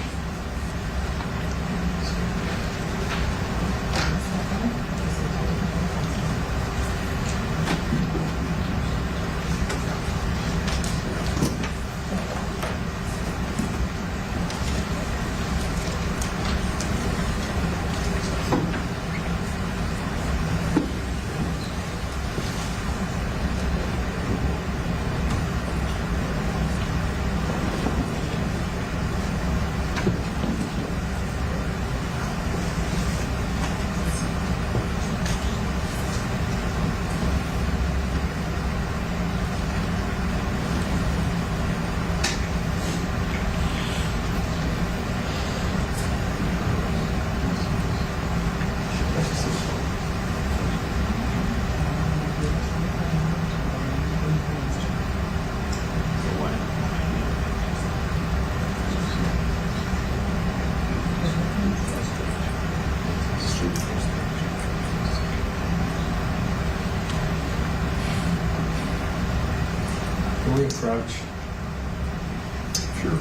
Can we approach? Sure.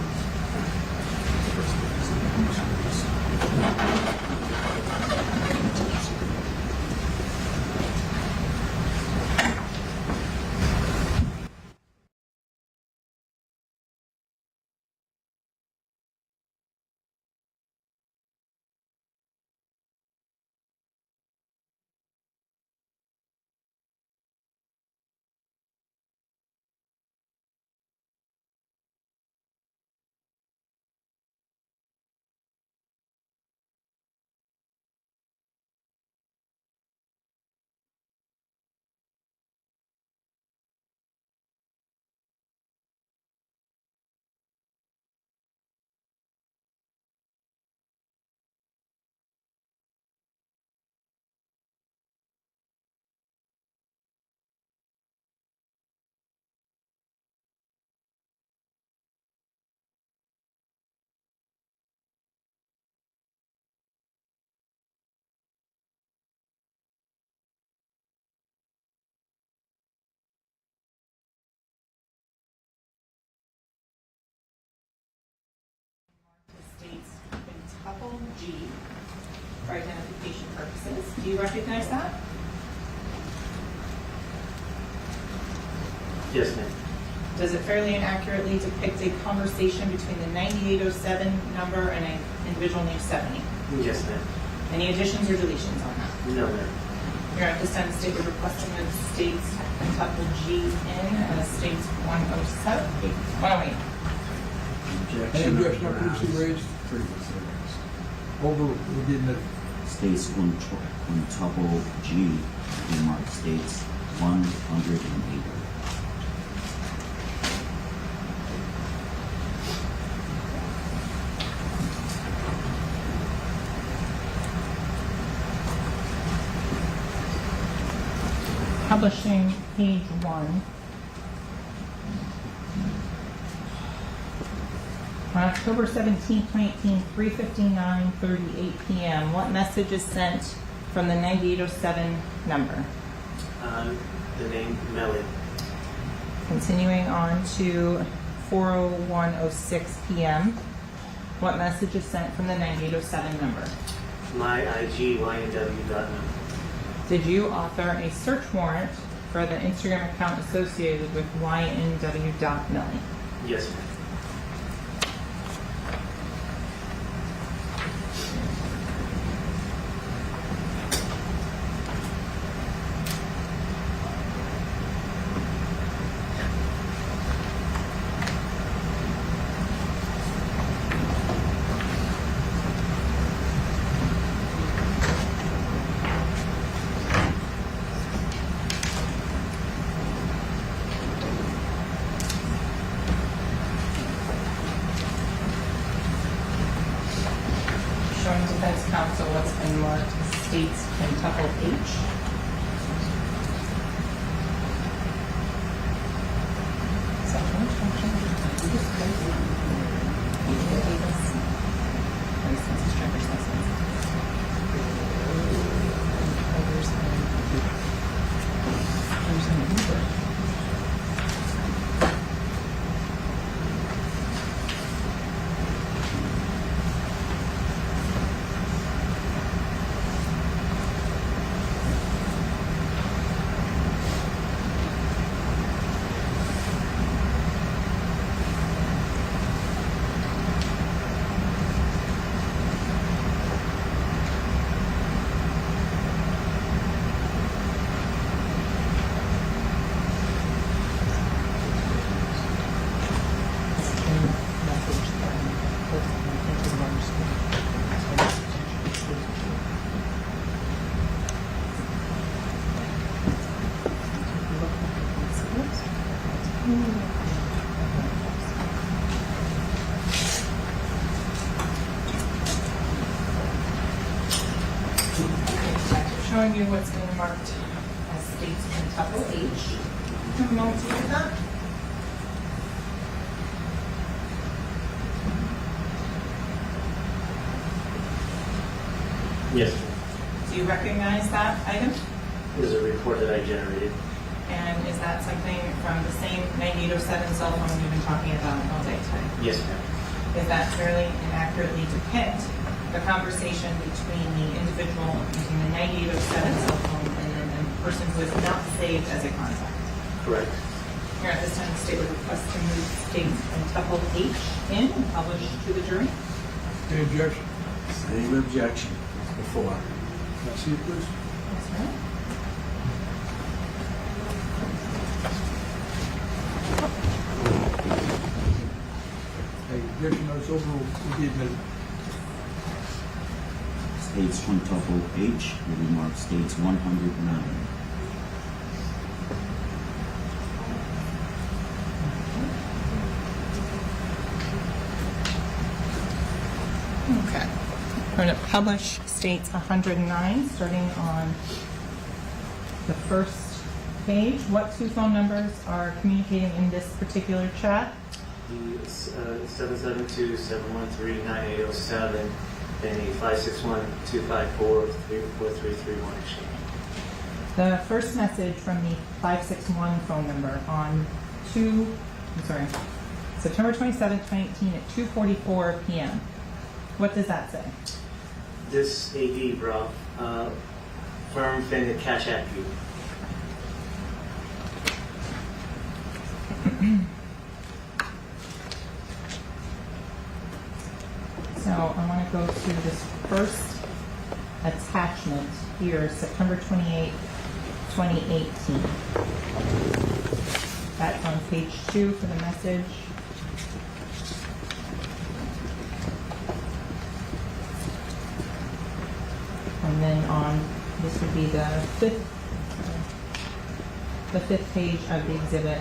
States quintuple G for identification purposes. Do you recognize that? Yes, ma'am. Does it fairly and accurately depict a conversation between the 9807 number and an individual named 70? Yes, ma'am. Any additions or deletions on that? No, ma'am. You're at this time state you're requesting that states quintuple G in as states 107? 108. Any objection not previously raised? Over, we did admit. States quintuple G, marked states 108. publishing page 1. On October 17, 2018, 3:59:38 p.m., what message is sent from the 9807 number? The name Melly. Continuing on to 4:01:06 p.m., what message is sent from the 9807 number? My IG, YNW.net. Did you author a search warrant for the Instagram account associated with YNW.Millie? Yes, ma'am. Showing defense counsel what's been marked states quintuple H. Showing you what's been marked as states quintuple H. Have a moment to look at that. Yes, Do you recognize that item? it was a report that I generated. And is that something from the same 9807 cell phone you've been talking about all day today? Yes, ma'am. Is that fairly and accurately depict the conversation between the individual using the 9807 cell phone and then the person who is not saved as a contact? Correct. Here at this time, the state would request to move states quintuple H in and publish to the jury. Any objection? Same objection as before. Can I see it, please? Yes, ma'am. Hey, objection notice overruled. Will be admitted. States quintuple H will be marked states 109. Okay. I'm going to publish states 109, starting on the first page. What two phone numbers are communicating in this particular chat? The 772-713-9807 and a 561-254-34331 exchange. The first message from the 561 phone number on September 27, 2018 at 2:44 p.m. What does that say? This AD, bro, firm finna cash app you. So I want to go to this first attachment here, September 28, 2018. That's on page 2 for the message. And then on, this would be the fifth page of the exhibit.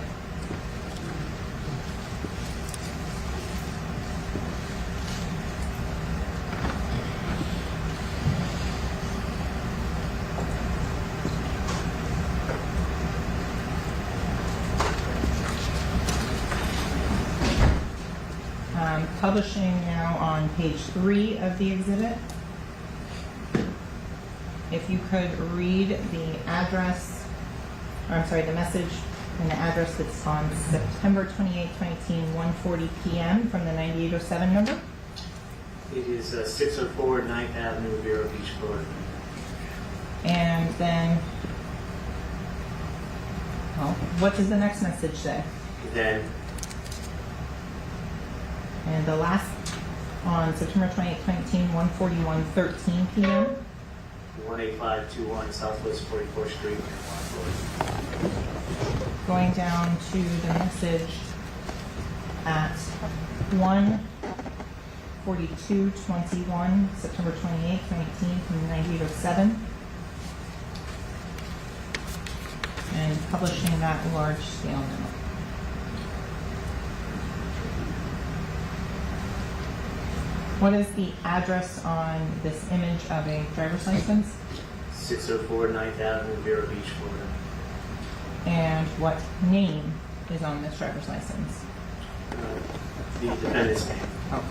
Publishing now on page 3 of the exhibit. If you could read the address, or I'm sorry, the message and the address that's on September 28, 2018, 1:40 p.m. from the 9807 number. It is 604 9th Avenue, Vero Beach, Florida. And then, well, what does the next message say? Then, and the last on September 28, 2018, 1:41:13 p.m. 18521 Southwest 44th Street, Florida. Going down to the message at 1:42:21, September 28, 2018, from 9807. And publishing that large scale now. What is the address on this image of a driver's license? 604 9th Avenue, Vero Beach, Florida. And what name is on this driver's license? The defendant's name. Oh.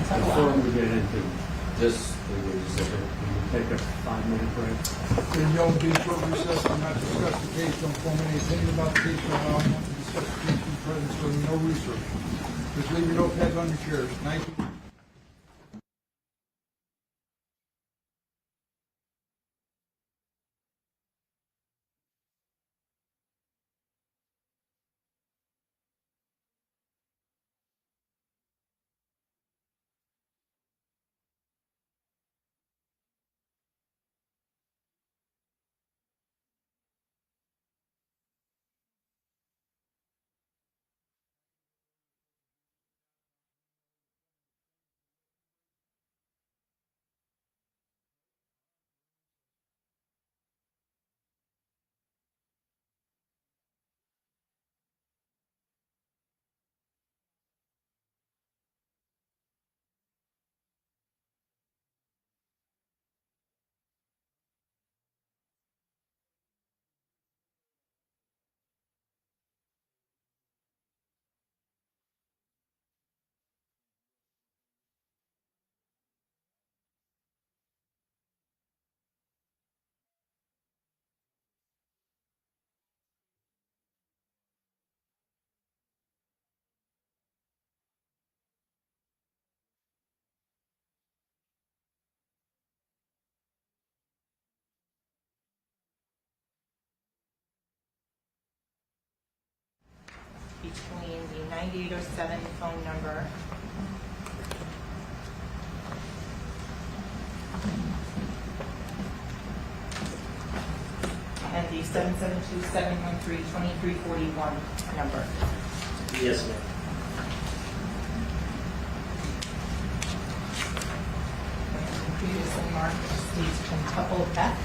Before we get into this, take a 5-minute break. Then you'll be short recess and not discuss the case, don't form any opinion about the case, or allow anyone to discuss the case in presence during no research. Just leave your notepads on your chairs. Thank you. Between the 9807 phone number and the 772-713-2341 number. Yes, ma'am. Previously marked states quintuple F.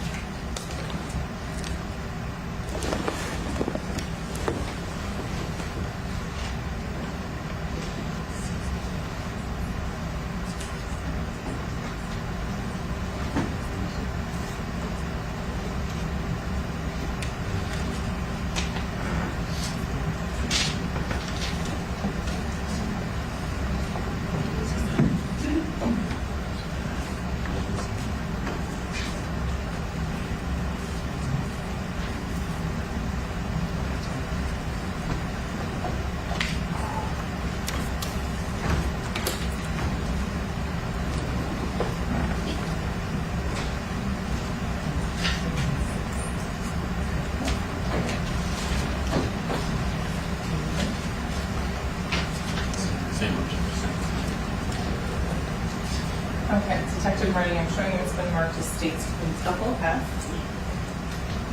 Okay, Detective Marty, I'm showing you it's been marked as states quintuple F.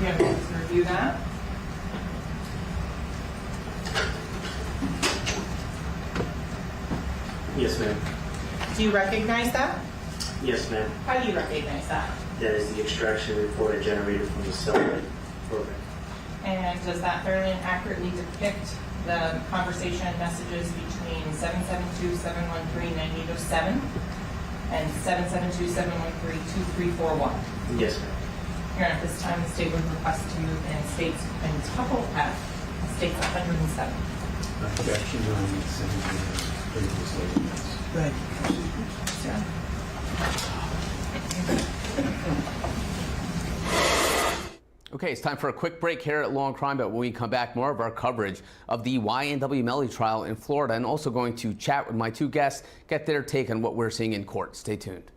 You have a minute to review that. Yes, ma'am. Do you recognize that? Yes, ma'am. How do you recognize that? That is the extraction report I generated from the cell program. And does that fairly and accurately depict the conversation messages between 772-713-9807 and 772-713-2341? Yes, ma'am. Here at this time, the state would request to move in states in Tuple F, states 107. Objection on the previously. Thank you. Okay, it's time for a quick break here at Law and Crime, but when we come back, more of our coverage of the YNW Melly trial in Florida, and also going to chat with my two guests, get their take on what we're seeing in court. Stay tuned.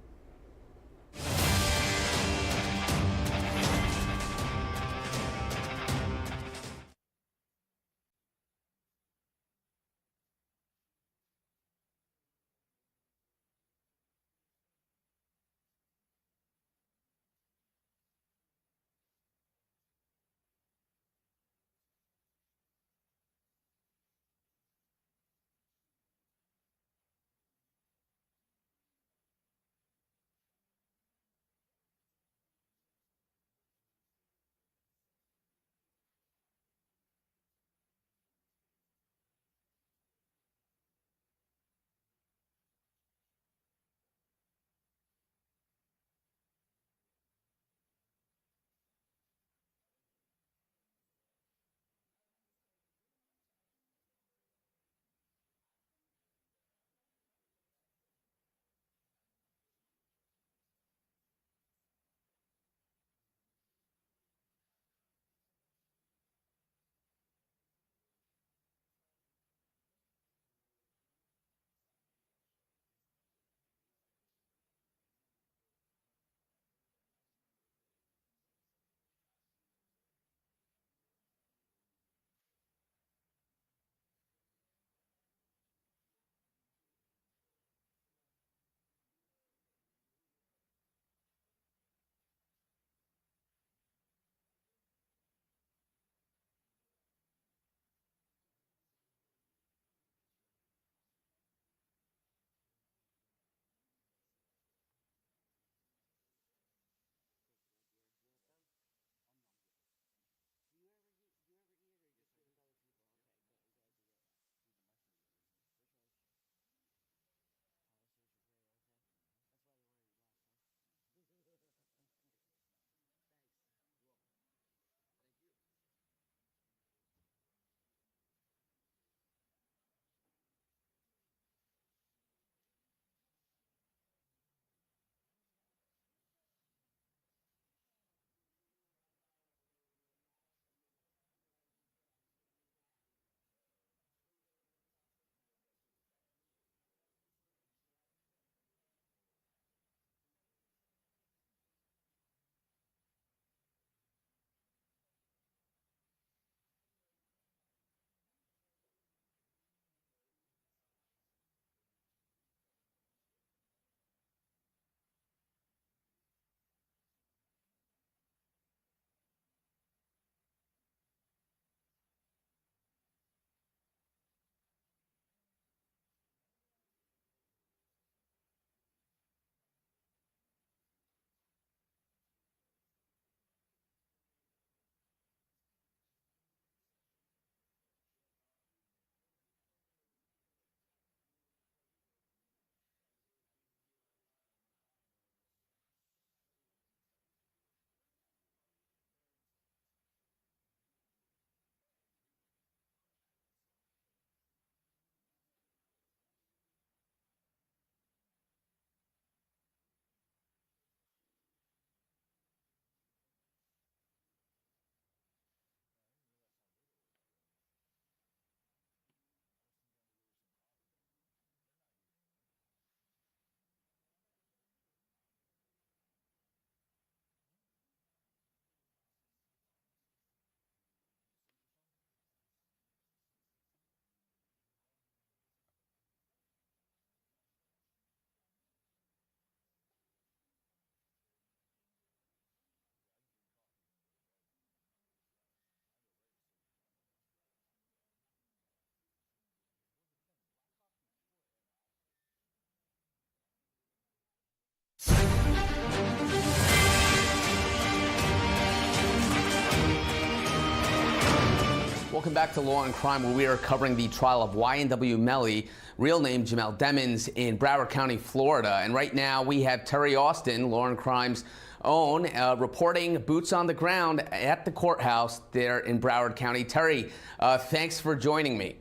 welcome back to Law and Crime, where we are covering the trial of YNW Melly, real name Jamel Demons, in Broward County, Florida. And right now we have Terry Austin, Law and Crime's own, reporting boots on the ground at the courthouse there in Broward County. Terry, thanks for joining me.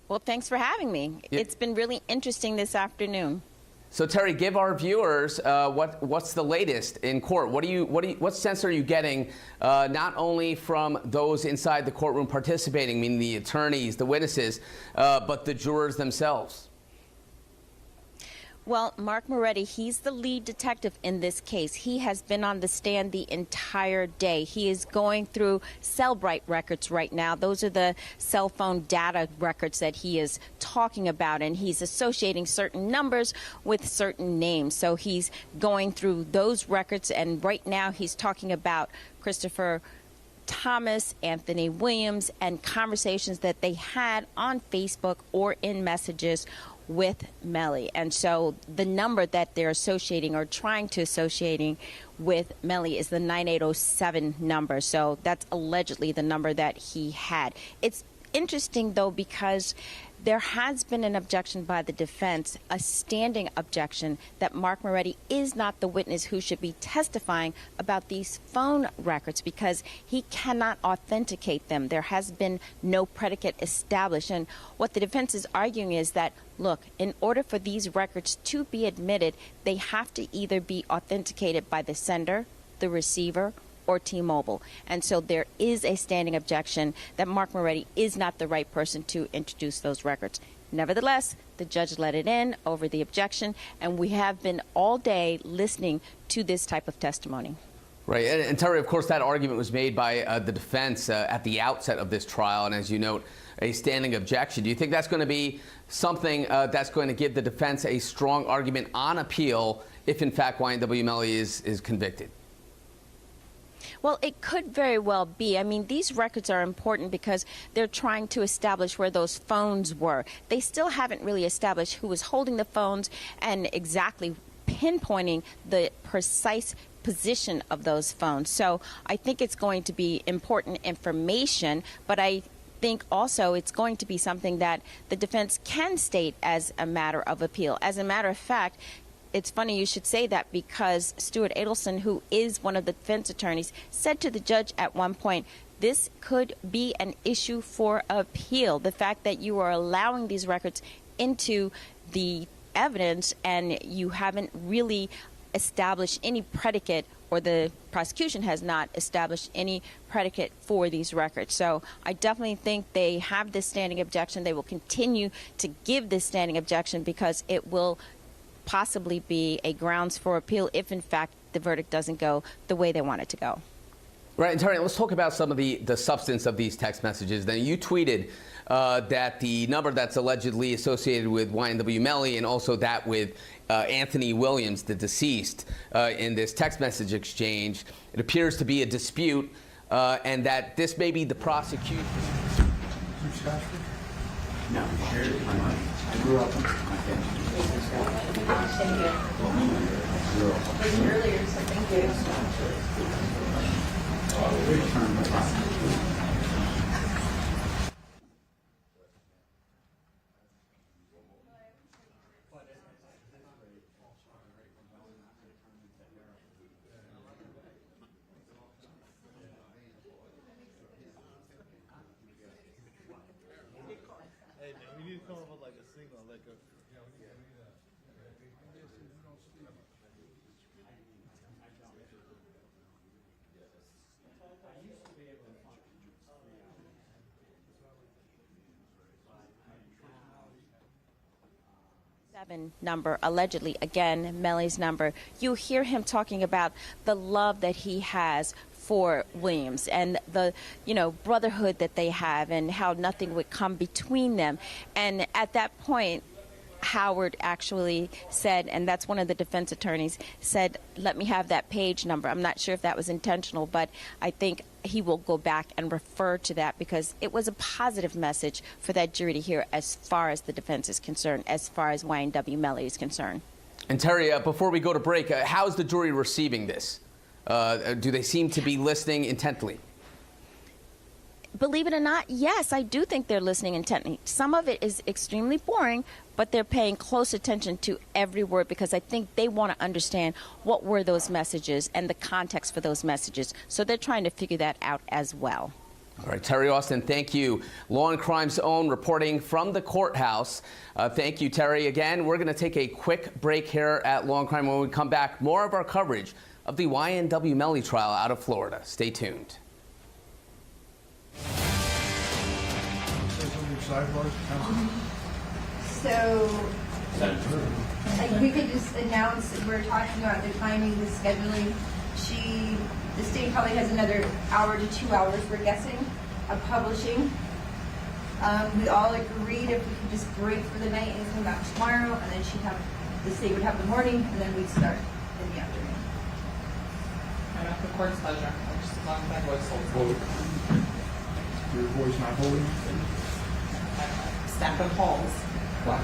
Well, thanks for having me. Yeah. It's been really interesting this afternoon. So Terry, give our viewers what's the latest in court. What sense are you getting, not only from those inside the courtroom participating, meaning the attorneys, the witnesses, but the jurors themselves? Well, Mark Moretti, he's the lead detective in this case. He has been on the stand the entire day. He is going through Cellbrite records right now. Those are the cell phone data records that he is talking about, and he's associating certain numbers with certain names. So he's going through those records, and right now he's talking about Christopher Thomas, Anthony Williams, and conversations that they had on Facebook or in messages with Melly. And so the number that they're associating or trying to associating with Melly is the 9807 number. So that's allegedly the number that he had. It's interesting, though, because there has been an objection by the defense, a standing objection, that Mark Moretti is not the witness who should be testifying about these phone records because he cannot authenticate them. There has been no predicate established. And what the defense is arguing is that, look, in order for these records to be admitted, they have to either be authenticated by the sender, the receiver, or T-Mobile. And so there is a standing objection that Mark Moretti is not the right person to introduce those records. Nevertheless, the judge let it in over the objection, and we have been all day listening to this type of testimony. Right. And Terry, of course, that argument was made by the defense at the outset of this trial, and as you note, a standing objection. Do you think that's going to be something that's going to give the defense a strong argument on appeal if, in fact, YNW Melly is convicted? Well, it could very well be. I mean, these records are important because they're trying to establish where those phones were. They still haven't really established who was holding the phones and exactly pinpointing the precise position of those phones. So I think it's going to be important information, but I think also it's going to be something that the defense can state as a matter of appeal. As a matter of fact, it's funny you should say that because Stuart Adelson, who is one of the defense attorneys, said to the judge at one point, this could be an issue for appeal. The fact that you are allowing these records into the evidence and you haven't really established any predicate, or the prosecution has not established any predicate for these records. So I definitely think they have this standing objection. They will continue to give this standing objection because it will possibly be a grounds for appeal if, in fact, the verdict doesn't go the way they want it to go. Right, and Terry, let's talk about some of the substance of these text messages. Then you tweeted that the number that's allegedly associated with YNW Melly and also that with Anthony Williams, the deceased, in this text message exchange, it appears to be a dispute and that this may be the prosecution. No, I grew up in my family. Thank you. Earlier, so thank you. Hey man, we need to come up with like a signal, like a. Number, allegedly, again, Melly's number, you hear him talking about the love that he has for Williams and the, brotherhood that they have and how nothing would come between them. And at that point, Howard actually said, and that's one of the defense attorneys, said, let me have that page number. I'm not sure if that was intentional, but I think he will go back and refer to that because it was a positive message for that jury to hear as far as the defense is concerned, as far as YNW Melly is concerned. And Terry, before we go to break, how is the jury receiving this? Do they seem to be listening intently? believe it or not, yes, I do think they're listening intently. Some of it is extremely boring, but they're paying close attention to every word because I think they want to understand what were those messages and the context for those messages. So they're trying to figure that out as well. All right, Terry Austin, thank you. Law and Crime's Own reporting from the courthouse. Thank you, Terry. Again, we're going to take a quick break here at Law and Crime. When we come back, more of our coverage of the YNW Melly trial out of Florida. Stay tuned. So, we could just announce that we're talking about the timing, the scheduling. The state probably has another hour to 2 hours, we're guessing, of publishing. We all agreed if we could just break for the night and come back tomorrow, and then the state would have the morning, and then we'd start in the afternoon. I'm at the court's pleasure. I'm just as long as my voice holds. Your voice not holding? Staff and halls. Wow.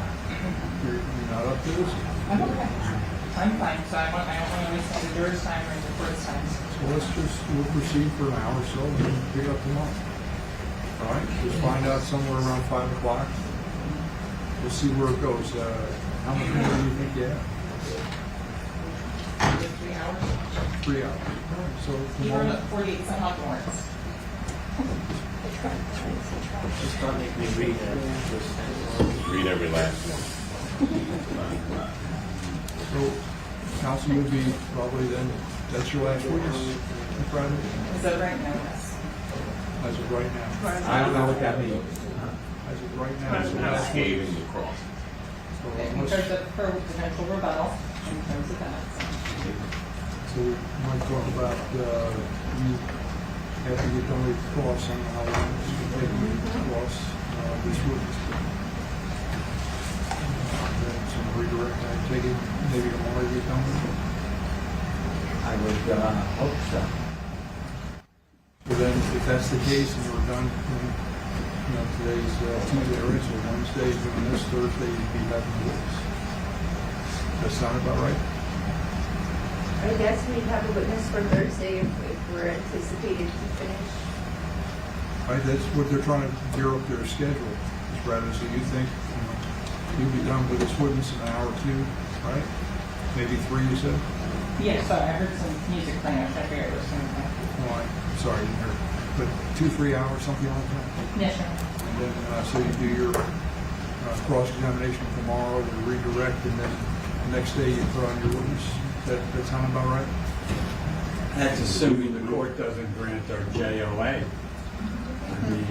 You're not up to this? I'm okay. I'm fine. So I don't want to waste the juror's time or the court's time. So we'll proceed for an hour or so and then pick up tomorrow. All right, just find out somewhere around 5 o'clock. We'll see where it goes. How much more do you think you have? 3 hours. 3 hours. All right, so Even tomorrow. at 48 some odd warrants. Just thought make me read that. Read every last one. So counsel would be probably then, that's your last witness on Friday? Is that right now? Yes. As of right now. I don't know what that means. As of right now. That's it's the not last scathing witness. the cross. So In unless- terms of for potential rebuttal, in terms of that. So we might talk about, you have to get done with the cross and how long it's going to take you to cross this witness. Then some redirect, I take it, maybe tomorrow you come with it. I would hope so. But then, if that's the case and you're done, then, today's Tuesday, right, so Wednesday, doing this, Thursday, you'd be having the witness. That sound about right? I guess we'd have a witness for Thursday if we're anticipated to finish. Right, that's what they're trying to gear up their schedule, Ms. Bradley, so you think, you'll be done with this witness in an hour or two, right? Maybe 3, you said? Yeah, sorry, I heard some music playing. I figured it was something. No, I'm sorry, I didn't hear. But 2-3 hours, something like that? Yeah, sure. And then, so you do your cross-examination tomorrow, you redirect, and then the next day you put on your witness. That sound about right? That's assuming the court doesn't grant our JOA. I mean,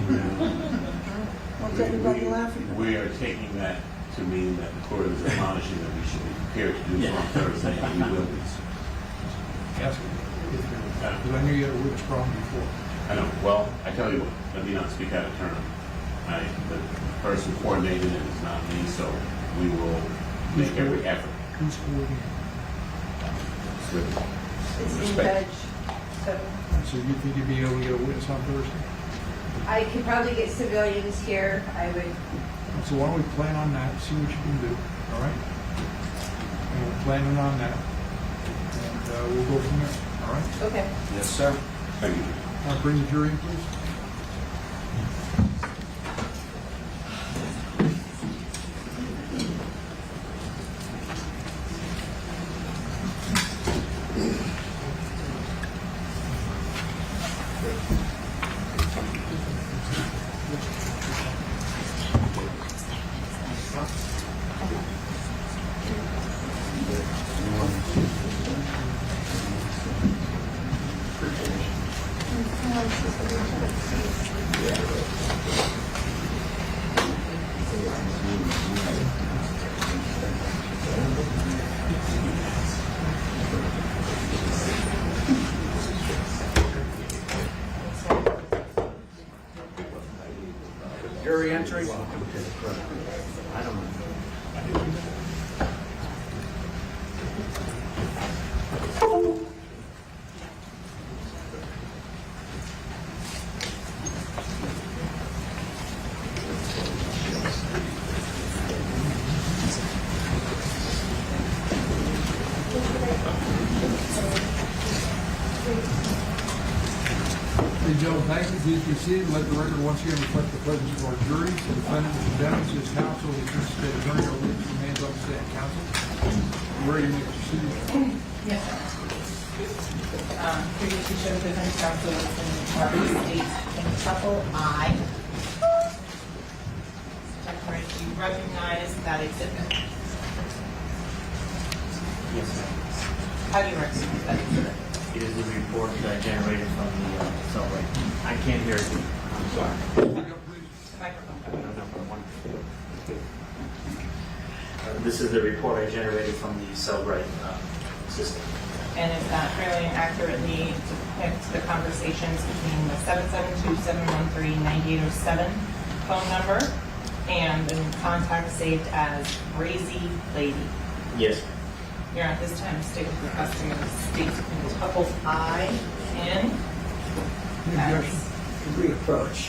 What's everybody laughing? We are taking that to mean that the court is admonishing that we should be prepared to do so on Thursday, and we will be. Yes. Because I knew you had a witness problem before. I know. Well, I tell you what, let me not speak out of turn. The person coordinated it is not me, so we will make every effort. Who's coordinating? It's in Respect. judge, so So you think you'd be able to get a witness on Thursday? I could probably get civilians here. I would. So why don't we plan on that, see what you can do, all right? And we're planning on that, and we'll go from there, all right? Okay. yes, sir. Thank you. Bring the jury in, please. Jury entry? I don't know. Hey, gentlemen, thank you. Please proceed. Let the record once again reflect the presence of our jury. The defendant is condemned. His counsel, the state attorney, or legal remains on the stand. Counsel, ready to proceed? Yes, sir. Previously shown defense counsel in Marbury State in Truffle I. Right, do you recognize that exhibit? Yes, ma'am. How do you recognize that exhibit? It is the report generated from the cell. I can't hear you. I'm sorry. This is the report I generated from the Cellbrite system. And is that fairly accurately depict the conversations between the 772-713-9807 phone number and the contact saved as Crazy Lady? Yes. You're at this time state with requesting of the state in Tuckle I in. As Reapproach.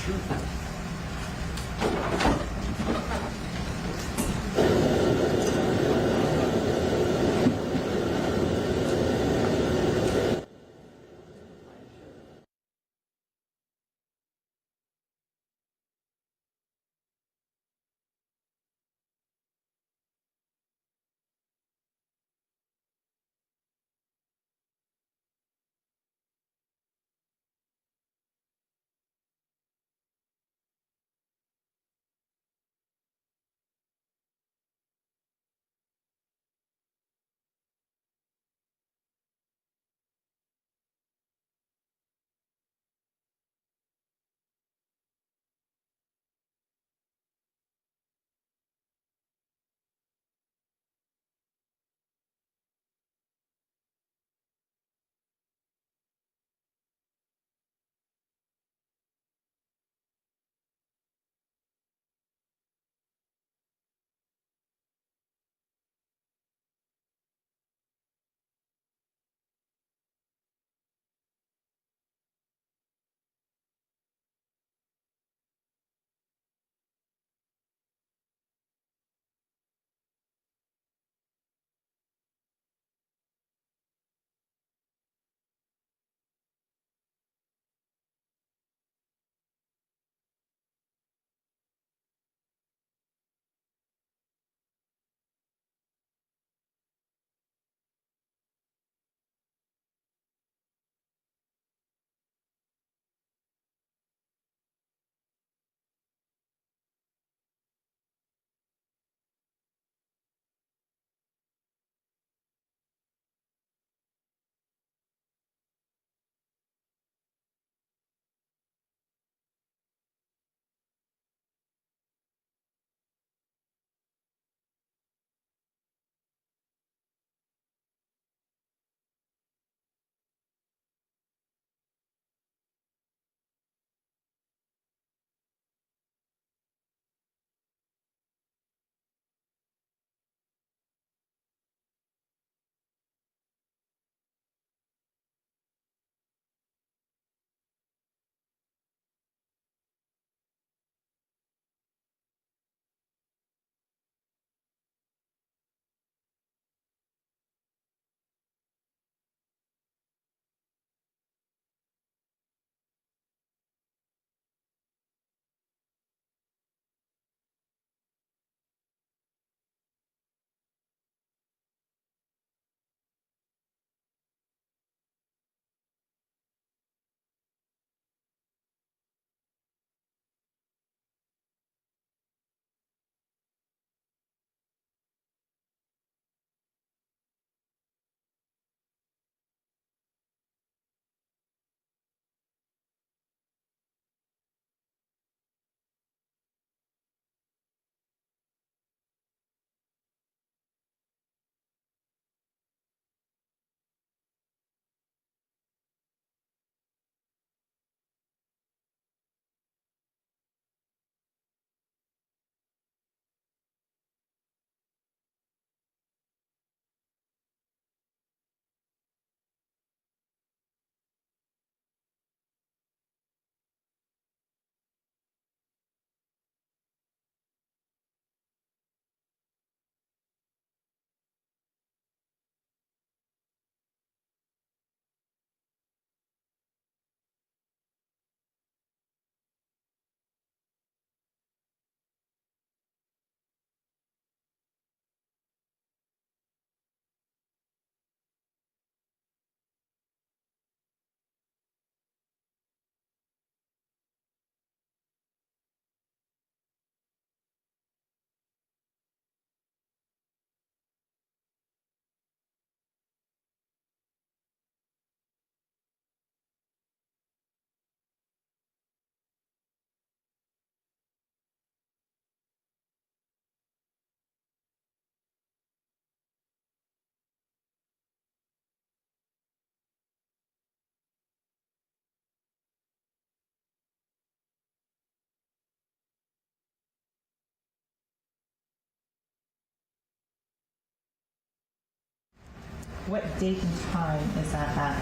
What date and time is that at?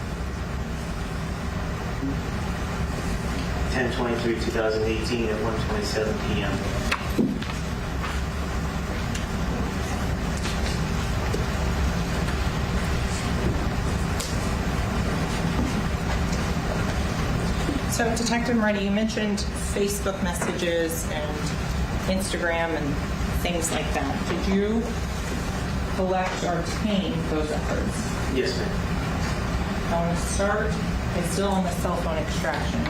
10/23/2018 at 1:27 p.m. So, Detective Moretti, you mentioned Facebook messages and Instagram and things like that. Did you collect or obtain those records? Yes, ma'am. I want to start, it's still on the cell phone extraction.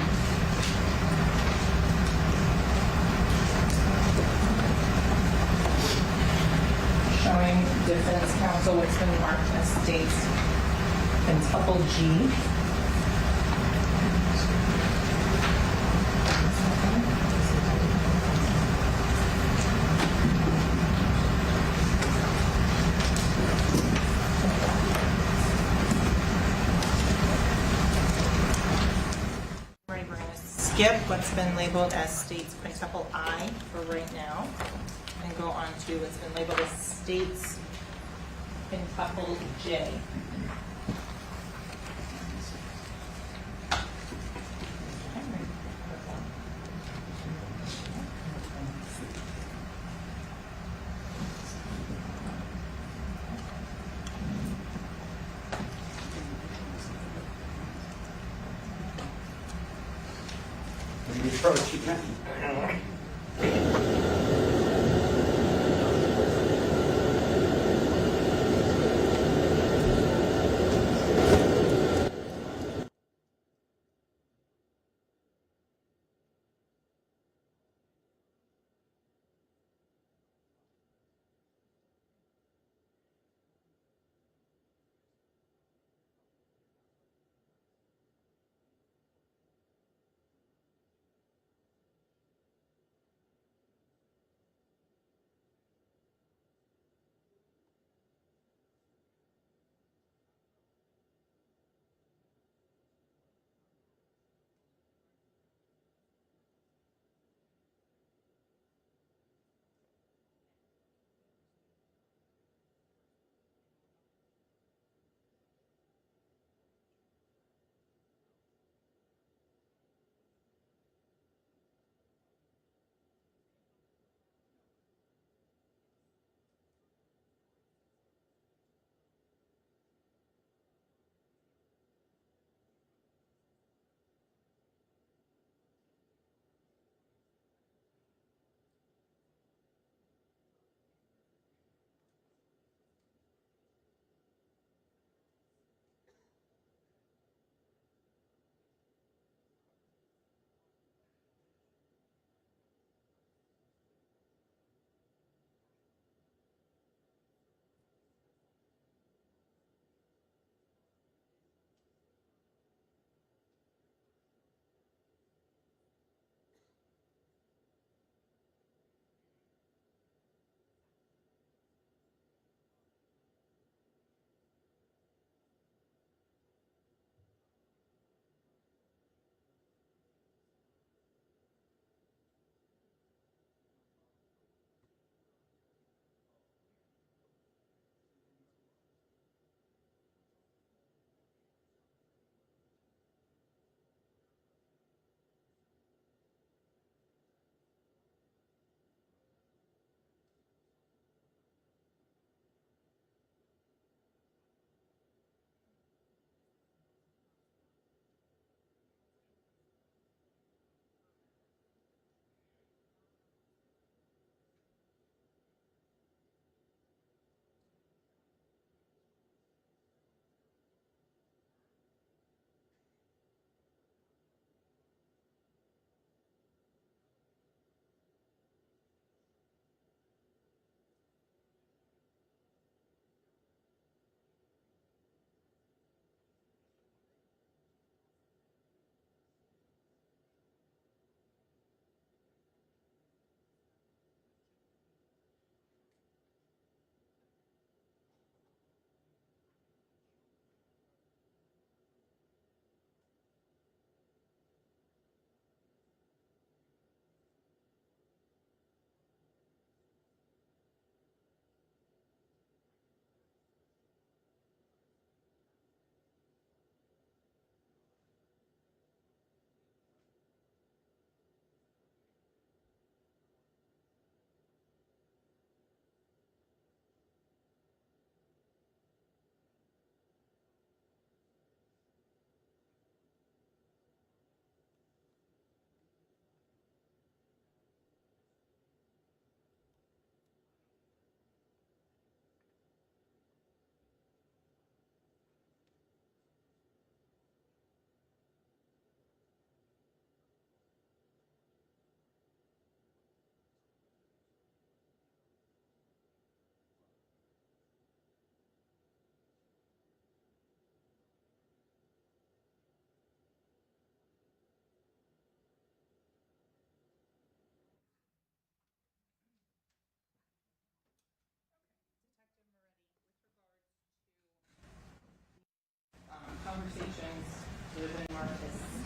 Showing defense counsel what's been marked as states quintuple G. Right, we're going to skip what's been labeled as states quintuple I for right now and go on to what's been labeled as states quintuple J. When you approach, you can.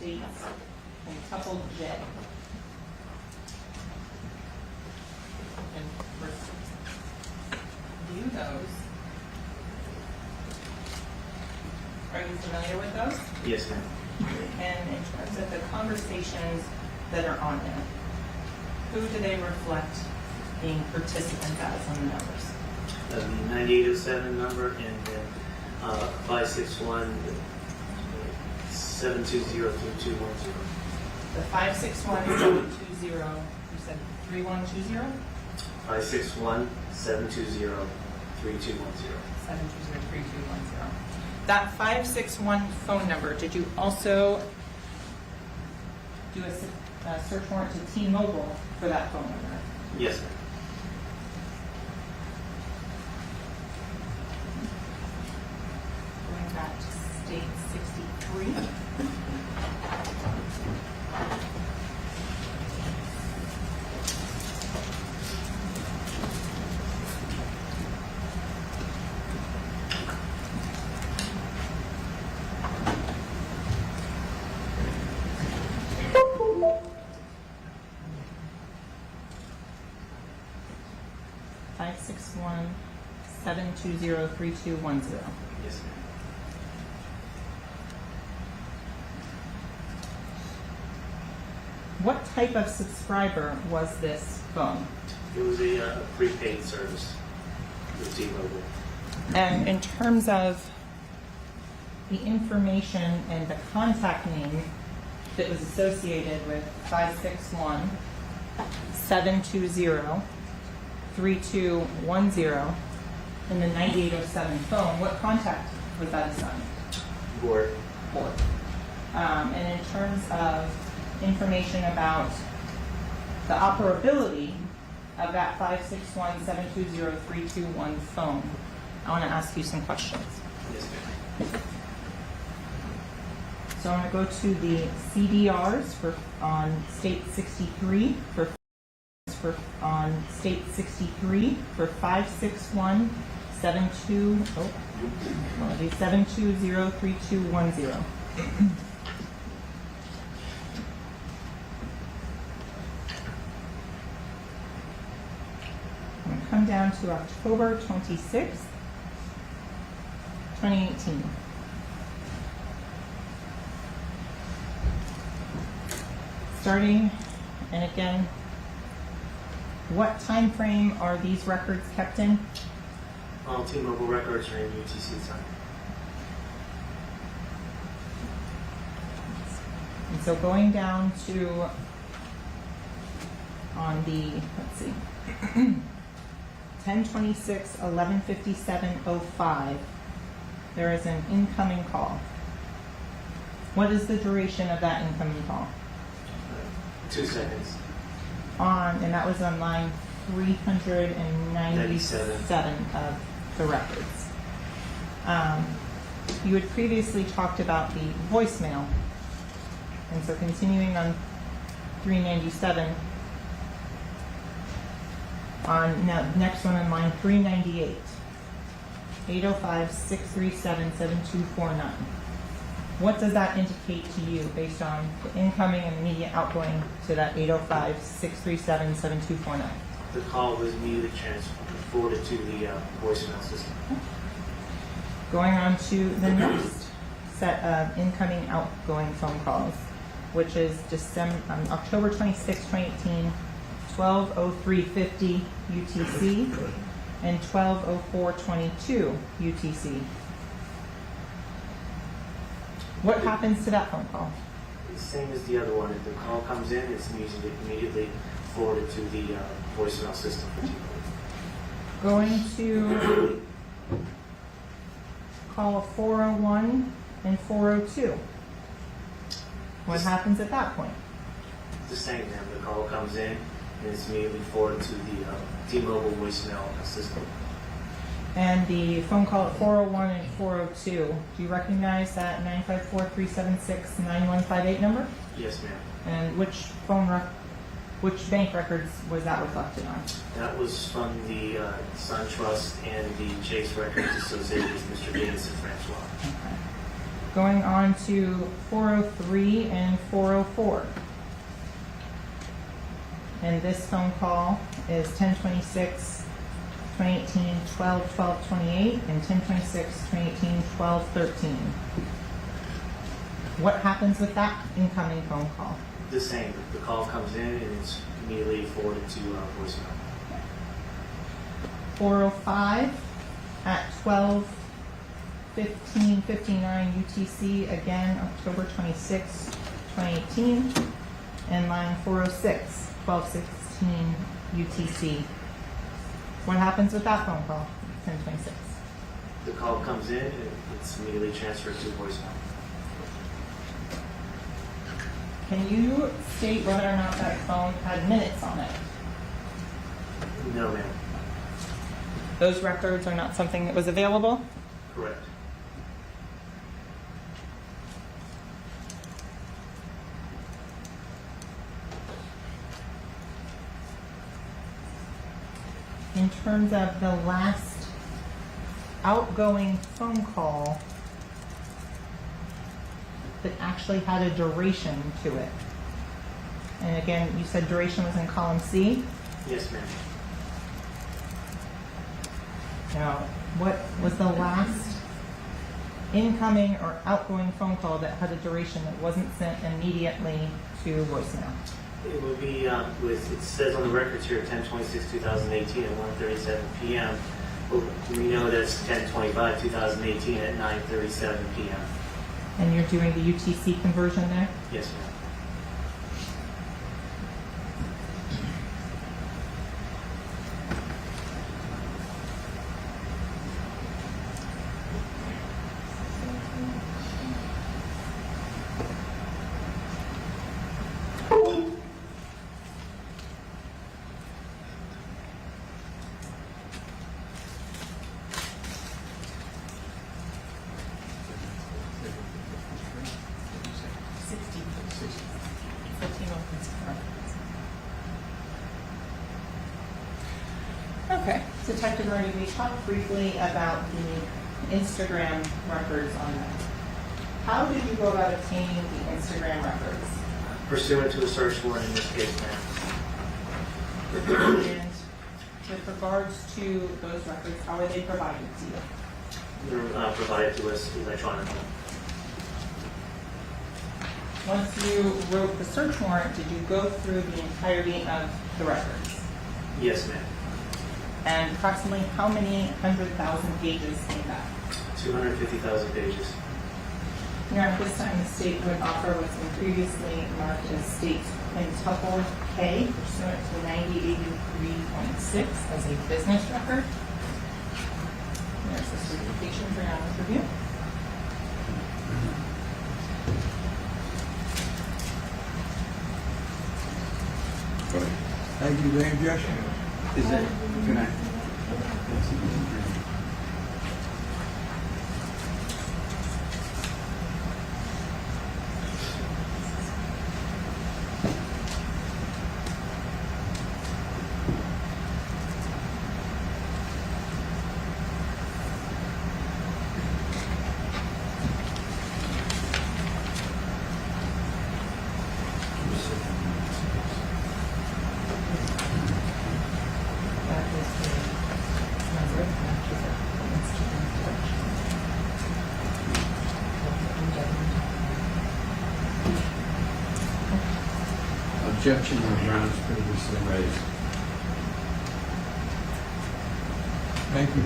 states and tuple J. And review those. Are you familiar with those? Yes, ma'am. And in terms of the conversations that are on there, who do they reflect being participants as on the numbers? The 9807 number and then 561-720-3210. The 561-720, you said 3120? 561-720-3210. 720-3210. That 561 phone number, did you also do a search warrant to T-Mobile for that phone number? Yes, ma'am. Going back to state 63. Five 720-3210. Yes, ma'am. What type of subscriber was this phone? It was a prepaid service with T-Mobile. And in terms of the information and the contact name that was associated with 561-720-3210 in the 9807 phone, what contact was that assigned? Board. And in terms of information about the operability of that 561-720-321 phone, I want to ask you some questions. Yes, ma'am. So I'm going to go to the CDRs on state 63 on state 63 for 720-3210. I'm going to come down to October 26th, 2018. Starting, and again, what time frame are these records kept in? All T-Mobile records are in UTC time. And so going down to on the, let's see, 10/26/11/57/05, there is an incoming call. What is the duration of that incoming call? 2 seconds. And that was on line 397 of the records. You had previously talked about the voicemail, and so continuing on 397, next one on line 398, 805-637-7249. What does that indicate to you based on the incoming and immediate outgoing to that 805-637-7249? The call was immediately forwarded to the voicemail system. Going on to the next set of incoming outgoing phone calls, which is October 26, 2018, 12:03:50 UTC and 12:04:22 UTC. What happens to that phone call? The same as the other one. If the call comes in, it's immediately forwarded to the voicemail system for T-Mobile. Going to call 401 and 402. What happens at that point? The same, ma'am. The call comes in and it's immediately forwarded to the T-Mobile voicemail system. And the phone call at 401 and 402, do you recognize that 954-376-9158 number? Yes, ma'am. And which bank records was that reflected on? That was from the SunTrust and the Chase records associated with Mr. Davis and Francois. Okay. Going on to 403 and 404. And this phone call is 1026 2018 12 12 28 and 1026 2018 12 13. What happens with that incoming phone call? The same. The call comes in and it's immediately forwarded to voicemail. 405 at 12 15 59 UTC, again October 26, 2018, and line 406 12 16 UTC. What happens with that phone call? 1026. The call comes in and it's immediately transferred to voicemail. Can you state whether or not that phone had minutes on it? No, ma'am. Those records are not something that was available? Correct. In terms of the last outgoing phone call that actually had a duration to it. And again, you said duration was in column C? Yes, ma'am. Now, what was the last incoming or outgoing phone call that had a duration that wasn't sent immediately to voicemail? It will be it says on the records here 10/26/2018 at 1:37 p.m. But we know that's 10/25/2018 at 9:37 p.m. And you're doing the UTC conversion there? Yes, ma'am. Okay, Detective Murray, we talked briefly about the Instagram records on that. How did you go about obtaining the Instagram records? Pursuant to a search warrant in this case, ma'am. And with regards to those records, how are they provided to you? They're provided to us electronically. Once you wrote the search warrant, did you go through the entirety of the records? Yes, ma'am. And approximately how many 100,000 pages in that? 250,000 pages. Here at this time, the state would offer what's been previously marked as state quintuple K pursuant to 9083.6 as a business record. There's the certification for your honest review. Thank you. The objection? Is it, can I? Objection on grounds previously raised. Thank you.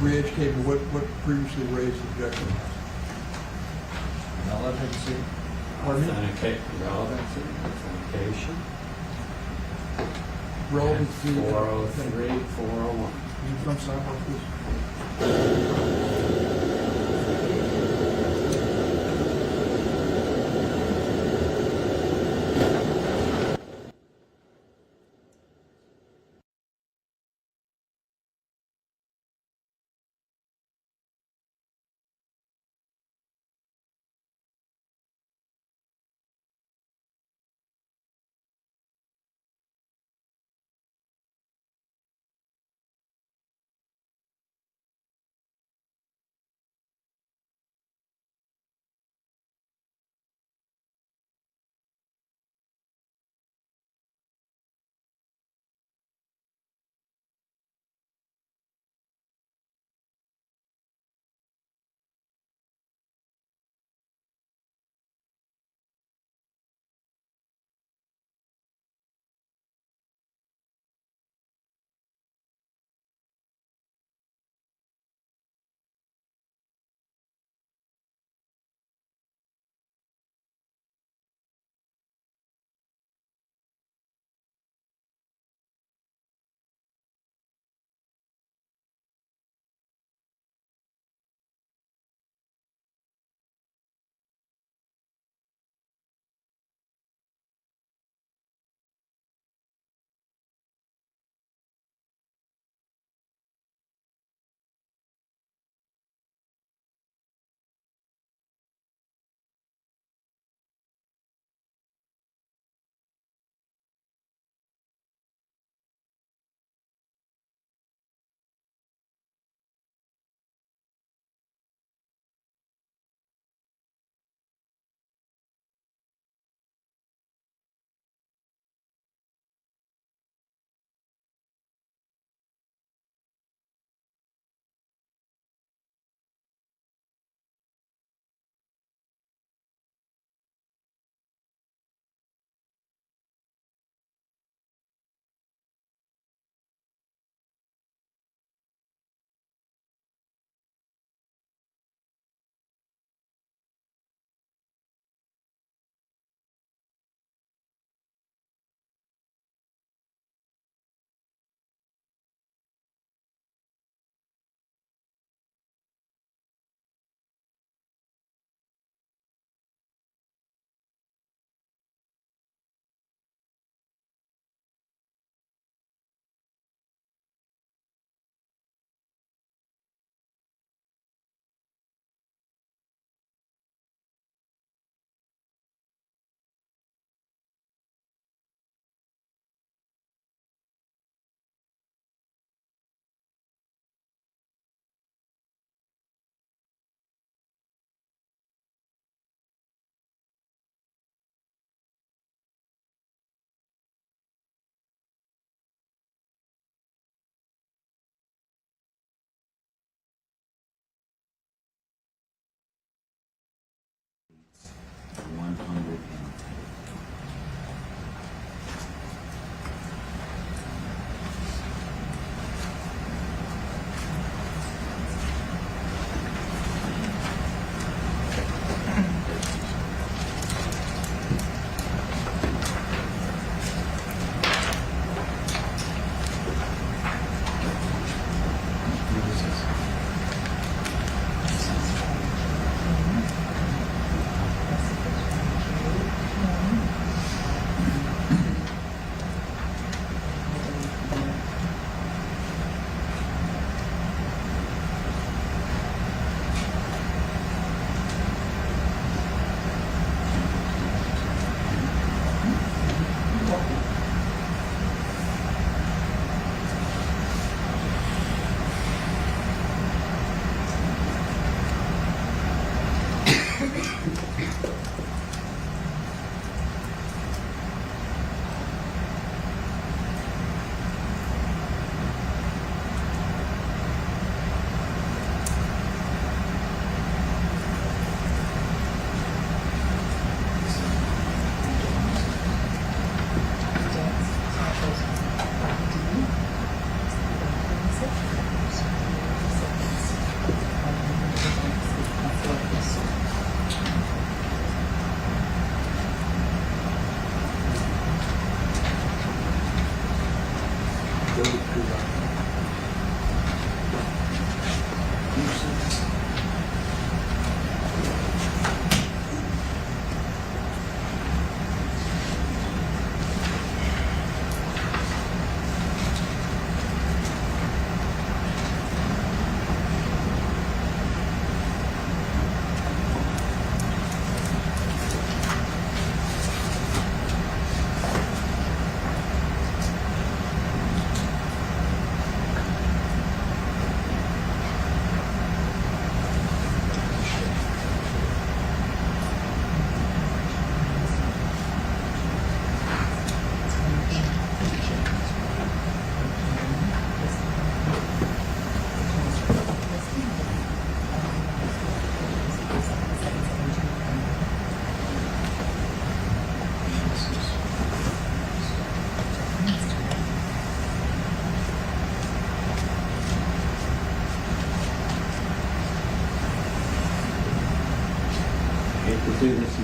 Re-educate me, what previously raised objection? Relevancy. Pardon me? Relevancy, authentication. Relevant to 403, 401. You from sidewalk, please?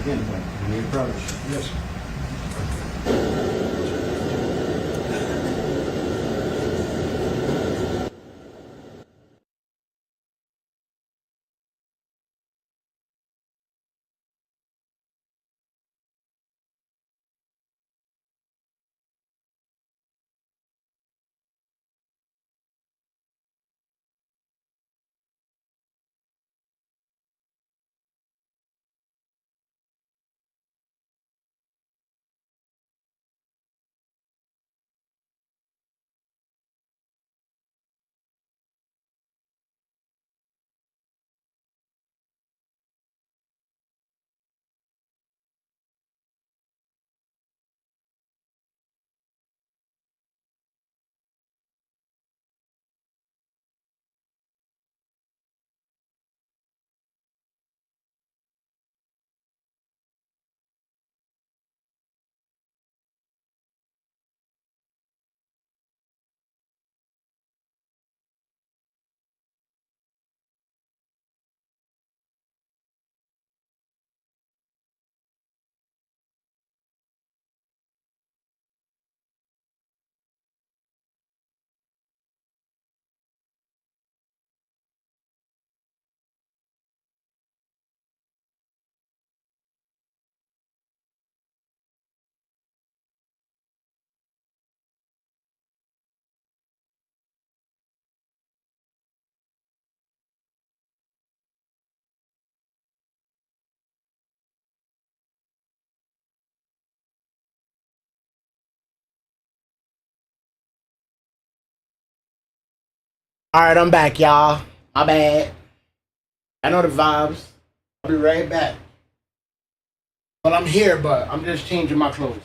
begin with, when we approach. Yes. Alright, I'm back, y'all. My bad. I know the vibes. I'll be right back. Well, I'm here, but I'm just changing my clothes.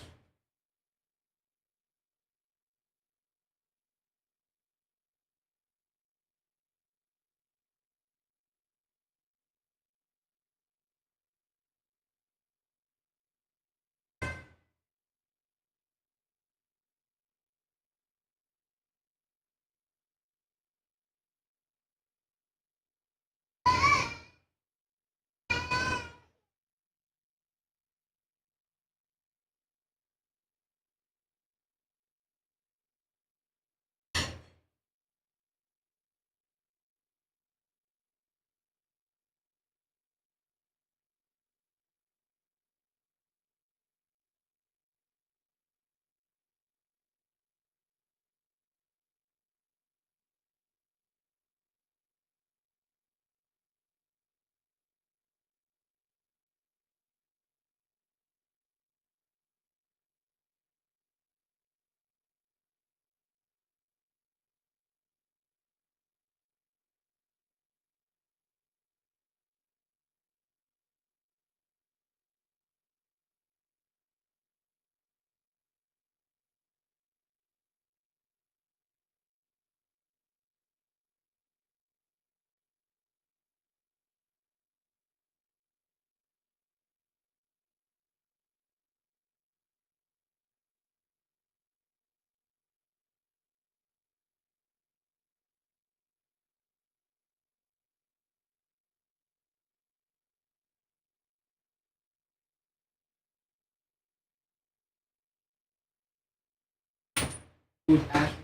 Who's Ashley?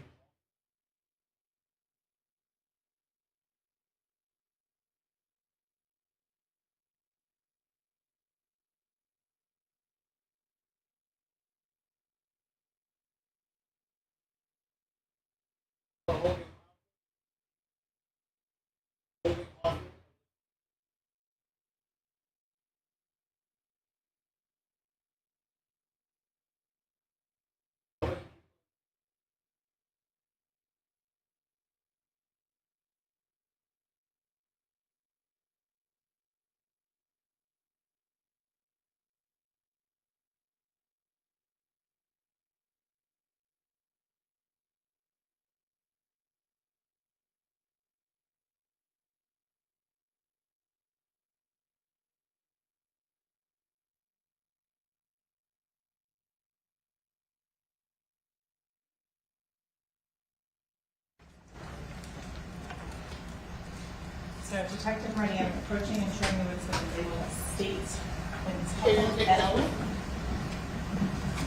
So Detective Rennie, I'm approaching and showing you what's going to be the state and it's called L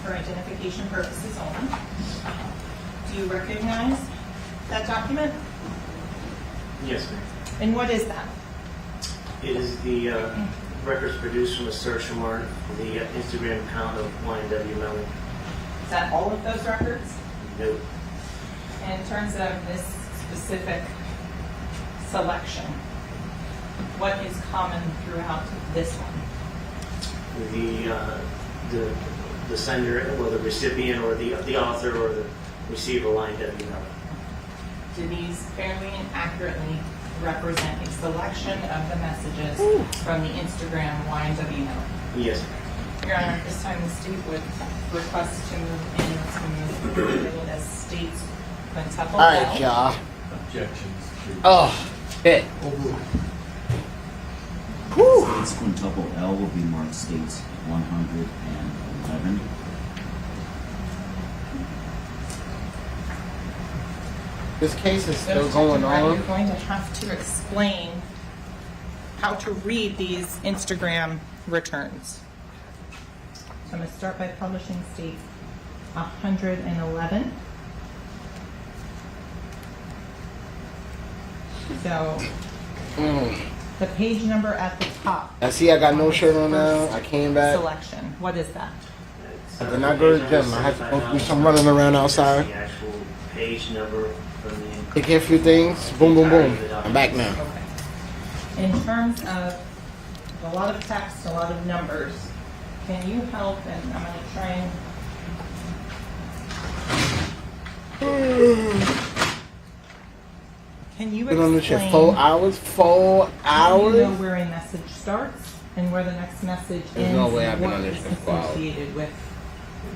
for identification purposes only. Do you recognize that document? Yes, ma'am. And what is that? It is the records produced from a search warrant for the Instagram account of YNW Melon. Is that all of those records? No. And in terms of this specific selection, what is common throughout this one? The sender, or the recipient, or the author, or the receiver, YNW Melon. Do these fairly and accurately represent a selection of the messages from the Instagram YNW Melon? Yes. Your Honor, at this time, the state would request to move labeled as state's quintuple All right, L. y'all. Objections. Oh, shit. States quintuple L will be marked states 111. This case is still Those going Detective Wright, on. You're going to have to explain how to read these Instagram returns. So I'm going to start by publishing state 111. So the page number at the top. I see I got no shirt on now. I came back. Selection. What is that? I did not go to the gym. I had to go do some running around outside. The actual page number from the Take care of a few things. Boom, boom, boom. I'm back now. In terms of a lot of text, a lot of numbers, can you help? And I'm going to try and. Can you Been on this shit explain? 4 hours. 4 How do hours. you know where a message starts and where the next message There's ends? no way I've and been what on this is shit for 4 hours. associated with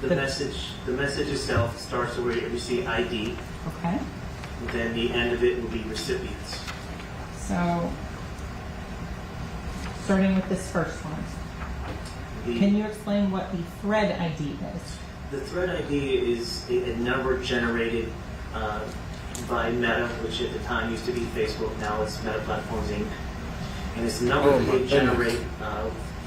The message itself starts where you see ID. Okay. Then the end of it will be recipients. So, starting with this first one, can you explain what the thread ID is? The thread ID is a number generated by Meta, which at the time used to be Facebook. Now it's Meta Platforms Inc. And it's a number Oh, that my they goodness. generate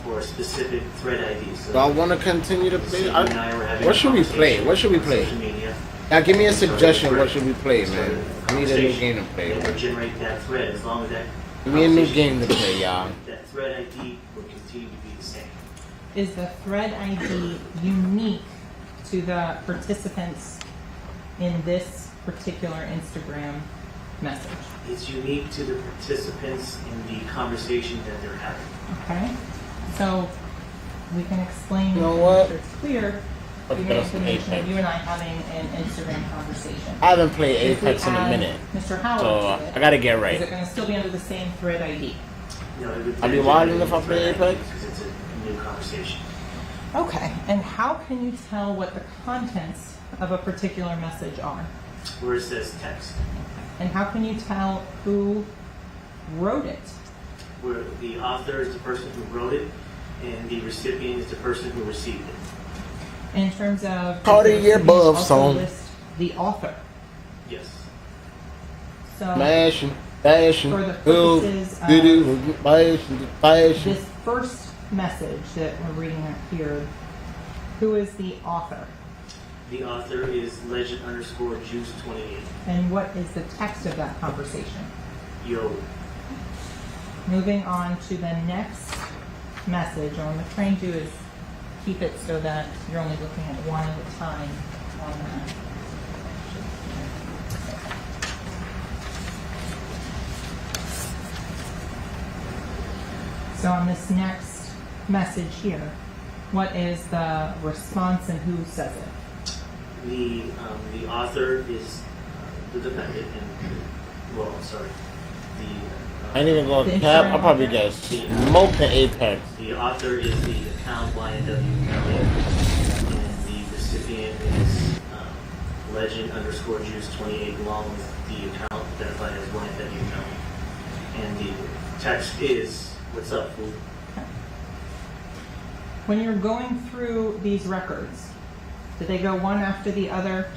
for a specific thread ID. Do I want to continue to play? you and I were having What a should we play? What should we on play? social media. Now, give me a suggestion. What should we play, man? I need a new game to play. It will generate that thread as long as that. Give me a new game to play, y'all. That thread ID will continue to be the same. Is the thread ID unique to the participants in this particular Instagram message? It's unique to the participants in the conversation that they're having. Okay? So we can explain You know what? it's clear. Let's You put made us the in mention of Apex. you and I having an Instagram conversation. I haven't played If we Apex in a add minute, Mr. Howard so to it, I gotta get Is right. it going to still be under the same thread ID? No, it would I'll be then wilding generate if I the play thread ID Apex. because it's a new conversation. Okay. And how can you tell what the contents of a particular message are? Where it says text. And how can you tell who wrote it? Where the author is the person who wrote it and the recipient is the person who received it. In terms of Cardi does the your recipient above also song. list the author. Yes. So Mashing, bashing, for the ooh, purposes of doo-doo, bashing, bashing. this first message that we're reading up here, who is the author? The author is legend_juice28. And what is the text of that conversation? Yo. Moving on to the next message, what I'm trying to do is keep it so that you're only looking at one at a time on that. So on this next message here, what is the response and who says it? The author is the defendant and, well, I'm sorry. I ain't even going The to cap. I'll Instagram probably author? get smoked in Apex. The author is the account YNW Melon, and the recipient is legend_juice28 along with the account identified as YNW Melon. And the text is, what's up, fool? When you're going through these records, do they go one after the other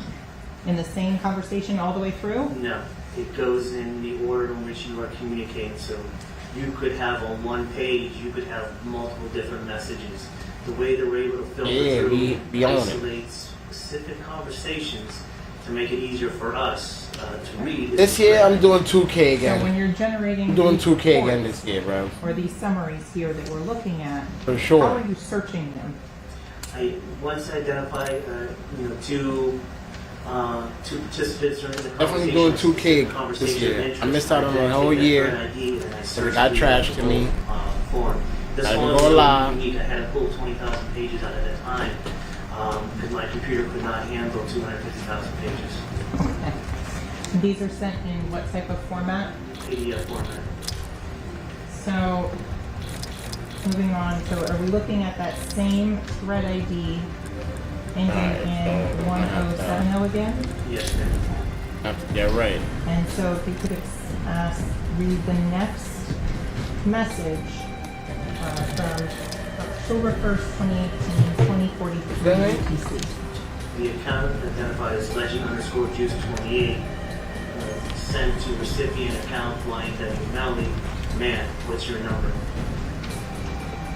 in the same conversation all the way through? No, it goes in the order in which you are communicating. So you could have on one page, you could have multiple different messages. The way they were able to filter through, isolate specific conversations to make it easier for us to read. This year I'm doing 2K again. So when you're generating I'm doing these 2K again reports, this year, bro. or these summaries here that we're looking at, For sure. how are you searching them? Once I identify, two participants during the Definitely doing conversation, 2K this year. I missed out on a whole year. So it got trashed to me. This I one ain't gonna lie. unique. I had to pull 20,000 pages out at a time because my computer could not handle 250,000 pages. And these are sent in what type of format? PDF format. So, moving on, so are we looking at that same thread ID ending in 1070 again? Yes, ma'am. Yeah, right. And so if you could read the next message from October 1st, 2018, 2043 UTC. The account identified as legend_juice28 sent to recipient account YNW Melly. Man, what's your number?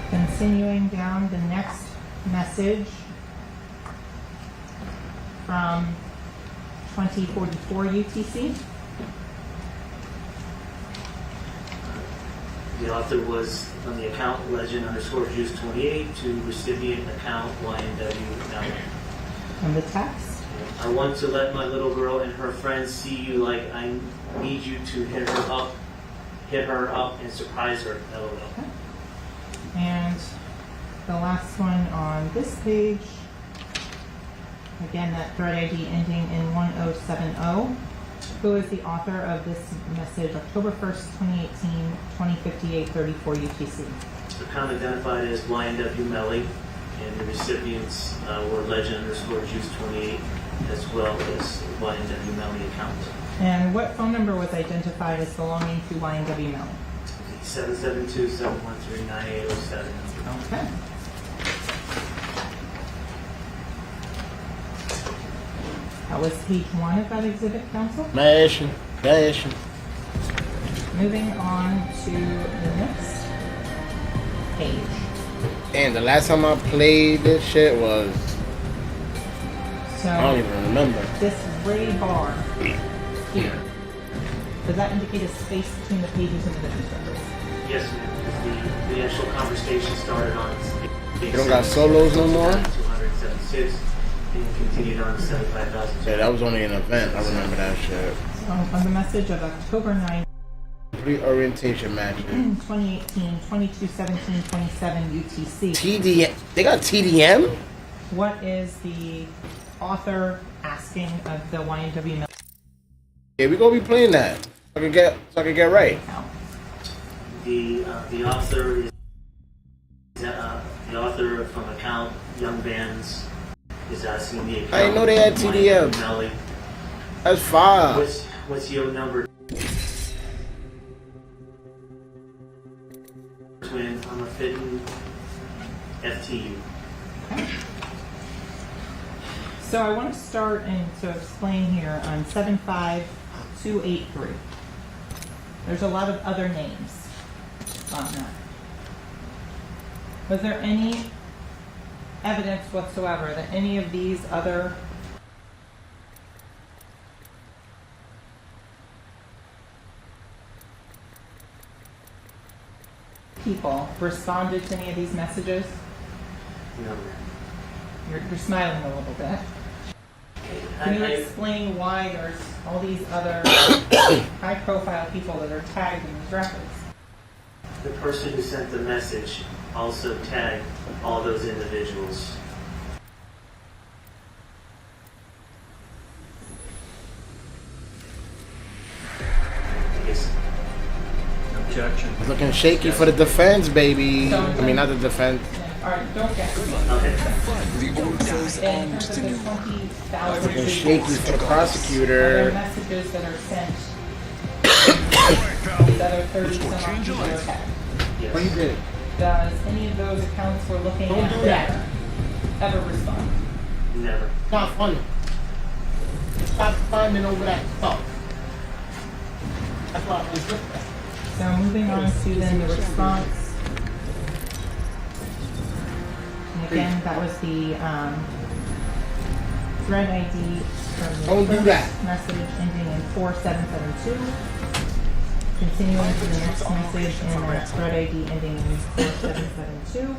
Continuing down the next message from 2044 UTC. The author was on the account legend_juice28 to recipient account YNW Melly. And the text. I want to let my little girl and her friends see you like I need you to hit her up and surprise her. LOL. And the last one on this page, again, that thread ID ending in 1070. Who is the author of this message, October 1st, 2018, 2058, 34 UTC? The account identified as YNW Melly, and the recipients were legend_juice28 as well as YNW Melly account. And what phone number was identified as belonging to YNW Melly? 772-713-9807. Okay. That was page 1 of that exhibit, counsel. Mashing. Moving on to the next page. And the last time I played this shit was, So I don't even remember. this gray bar here, does that indicate a space between the pages and the witness records? Yes, ma'am. The actual conversation started on You don't got solos no more? 276 and continued on 75,000. Yeah, that was only an event. I remember that shit. So on the message of October 9, Pre-orientation matches. 2018, 2217, 27 UTC. TDM. They got TDM? What is the author asking of the YNW Melly? Yeah, we gonna be playing that. So I can get right. The author is the author from account Young Bands is asking the account. I didn't know they had TDM. Melly, That's fire. what's your number? Twin, I'm a fitting FTU. So I want to start and to explain here on 75283. There's a lot of other names on that. Was there any evidence whatsoever that any of these other people responded to any of these messages? No. You're smiling a little bit. Can you explain why there's all these other high-profile people that are tagged in these records? The person who sent the message also tagged all those individuals. Objection. Looking shaky for the defense, baby. I mean, not the defense. Alright, don't get Looking shaky for the Are prosecutor. there messages that are sent these other 30 some odd people are tagged? What you did? Does any of those accounts we're looking Don't at do that. ever respond? Never. Not funny. Stop finding over that stuff. That's why I was with that. So moving on to then the response. And again, that was the thread ID from the Don't do first that. message ending in 4772. Continuing to the next message in that thread ID ending in 4772.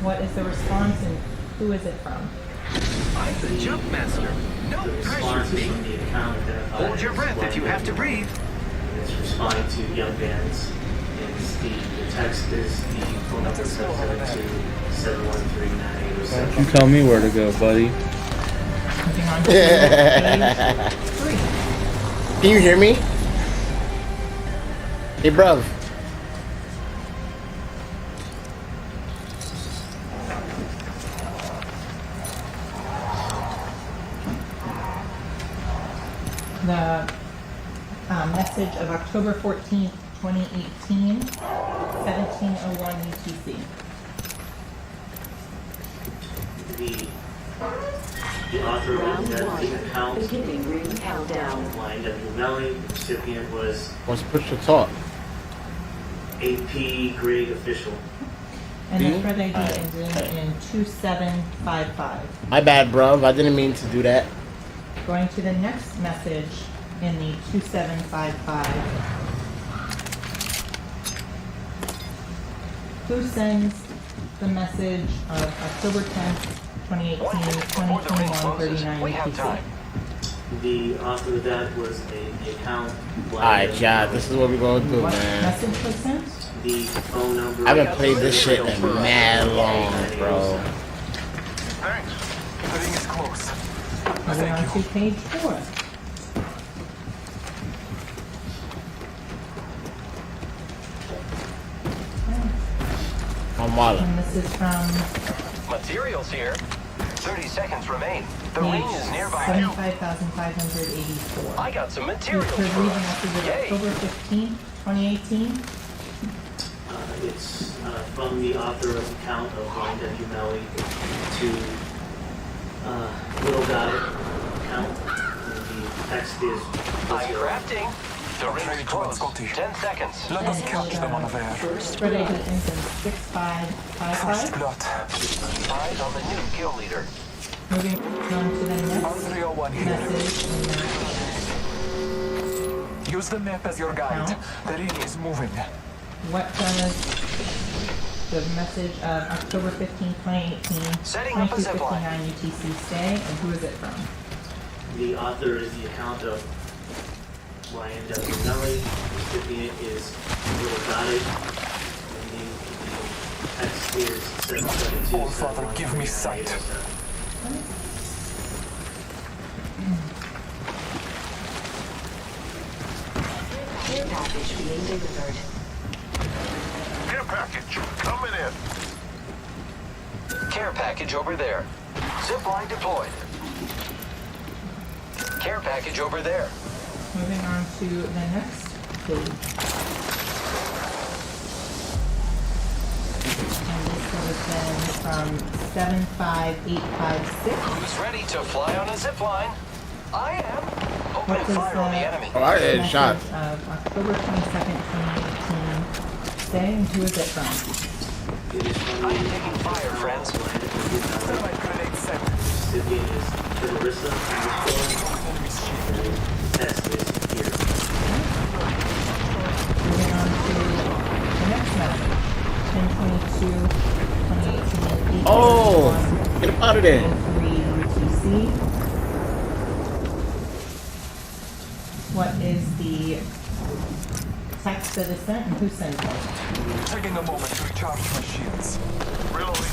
What is the response and who is it from? I'm the jump master. No pressure me. Hold your breath if you have to breathe. It's responding to Young Bands. It's the text is the phone number 772-713-9807. You tell me where to go, buddy. Moving on to page 3. Can you hear me? Hey, bruv. The message of October 14th, 2018, 1701 UTC. The author of the account, YNW Melly, the recipient was What's push to talk? AP grade official. And the thread ID ending in 2755. My bad, bruv. I didn't mean to do that. Going to the next message in the 2755. Who sends the message of October 10th, 2018, 2021, 39 UTC? The author of that was the account. Alright, yeah, this is what we're gonna do, What man. message was sent? The phone number. I haven't played this shit in mad long, bro. Thanks. The ring is close. Moving on to page 4. I'm wild. And this is from Materials here. 30 seconds remain. The page ring is nearby. 75,584. I got some Your materials for reason us. after the Yay. October 15th, 2018. It's from the author of the account of YNW Melly to Little Got It account. And the text is. I'm crafting. The ring is close. 10 seconds. Let us catch them unaware. Spread ID ends in 6555. Eyes on the new kill leader. Moving on to the next message. Use the map as your guide. The ring is moving. What does the message of October 15th, 2018, Setting up a zip line. 2259 UTC say, and who is it from? The author is the account of YNW Melly. The recipient is Little Got It. And the text is 772. Oh, Father, give me sight. Care package being delivered. Care package coming in. Care package over there. Zip line deployed. Care package over there. Moving on to the next page. And this would have been from 75856. Who's ready to fly on a zip line? I am. What Opening does fire on the enemy. Oh, I had a shot. message of October 22nd, 2018 say, and who is it from? I'm taking fire, friends. Recipient is Clarissa. Text is here. Moving on to the next message. 10/22, 2018. Oh, get up out of there. 03 UTC. What is the text that is sent and who sent it? Taking a moment to recharge my shields. Reloading.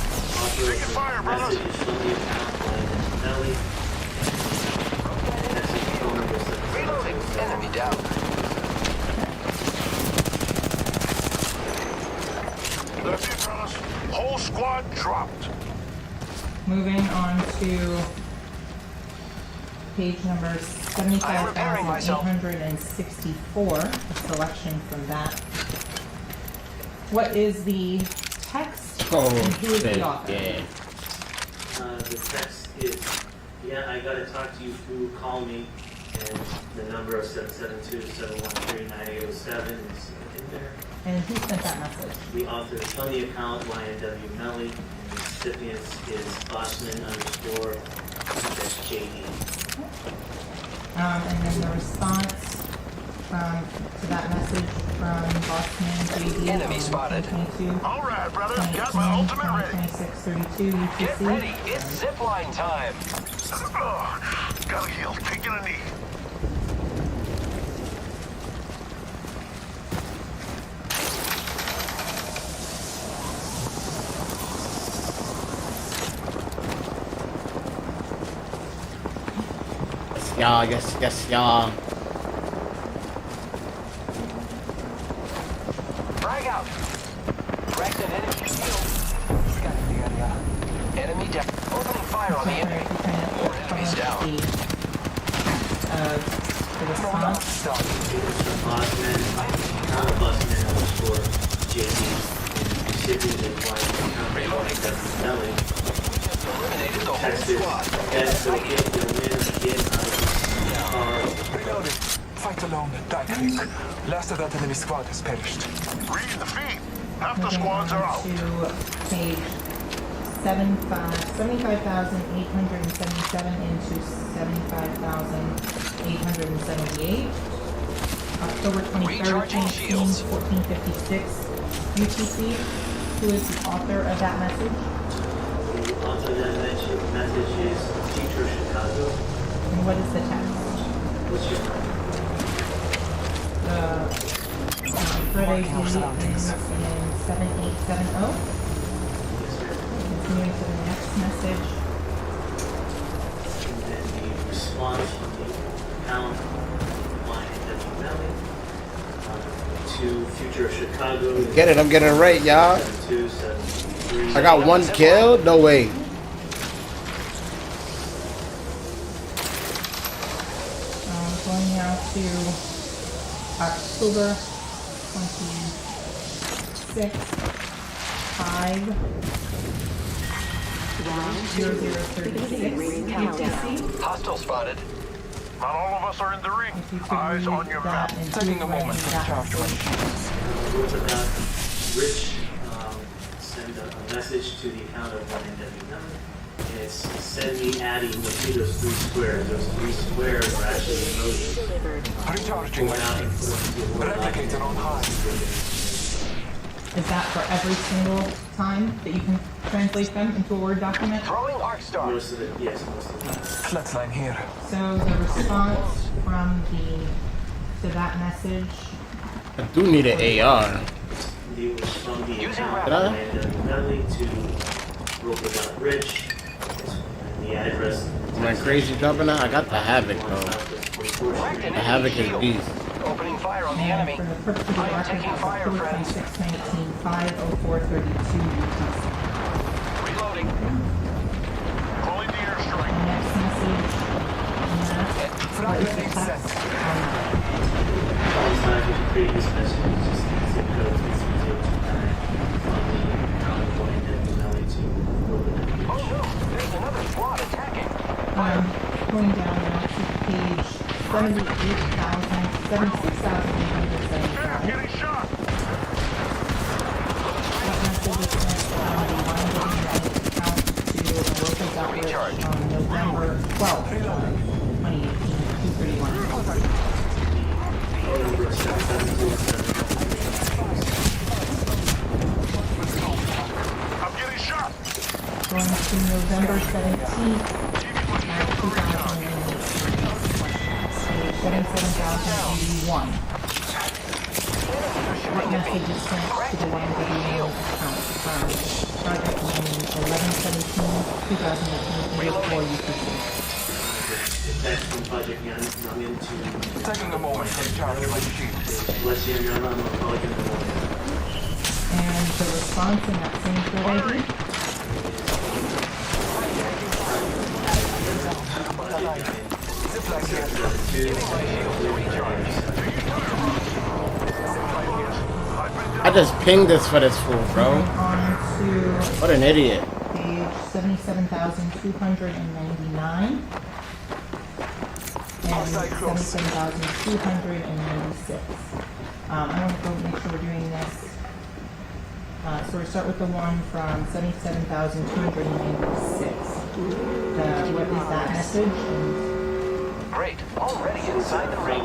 Taking fire, brother. Message is from the account YNW Melly. Text is phone number Reloading. Enemy down. That's it, fellas. Whole squad dropped. Moving on to page number 75,864, a selection from that. What is the text Oh, and who is shit, the author? yeah. The text is, yeah, I gotta talk to you through Call Me. And the number of 772-713-9807 is in there. And who sent that message? The author is on the account YNW Melly, and the recipient is Bossman_JD. And then the response to that message from Bossman JD. Enemy spotted. All right, brother. Got my ultimate ready. 2632 UTC. Get ready. It's zipline time. Gotta heal. Taking a knee. Y'all, yes, y'all. Frag out. Cracked an enemy shield. Scanning the area. Enemy down. Opening fire on the enemy. More enemies down. The response. Bossman_JD. Recipient is YNW Eliminated the whole squad. Reloaded. Fight alone. Die quick. Last of that enemy squad has perished. Read the feed. Half the squads are out. To page 75,877 into 75,878. October 23rd, 1456 UTC. Who is the author of that message? The author of that message is Teacher Chicago. And what is the text? What's your Thread ID is in 7870. Continuing to the next message. And then the response from the account YNW Melly to Future of Chicago. Get it, I'm getting it right, y'all. 7273. I got one kill? No way. Going now to October 26th, 5:00:36 Hostile spotted. Not all of us are in the ring. Eyes on your map. Taking a moment to recharge my shields. Rich send a message to the account of YNW Melly. And it's send me adding what see those three squares. Those three squares are actually emojis. Recharging my shields. Replicator on high. Is that for every single time that you can translate them into a Word document? Throwing arc star. Most of it, yes, most of it. Flatline here. So the response from to that message. I do need an AR. It was from the Using account of YNW Melly to Roper.Rich. And the address. Am I crazy jumping out? I got the Havoc though. The Havoc is beast. Opening fire on the enemy. For the purpose of the record, taking that's fire, October friends. 26, 5:04:32 UTC. Reloading. Calling the airstrike. The next message what is the text on that? Coincide with the previous message, it's just zip code 6029 from the account of YNW Melly to Roper.Rich. Oh no, there's another squad attacking. Going down now to page 76,875. Getting shot. That message is sent from the YNW account to Roper.Rich on November 12th, 2018, 2:31. Phone number 772-713. I'm getting shot. Going to November 17th, 2018, page 77,081. What message is sent to the YNW account from project name 11/17/2018, 4 UTC? Text from Project Young into Taking a moment to recharge my shields. bless you and your mom, I'll call you in the morning. And the response in that same thread ID? Zipline here. I just pinged this for this fool, bro. On to What an idiot. page 77,299. and 77,296. I want to go make sure we're doing this. So we start with the one from 77,296. What is that message? Great. Already inside the ring.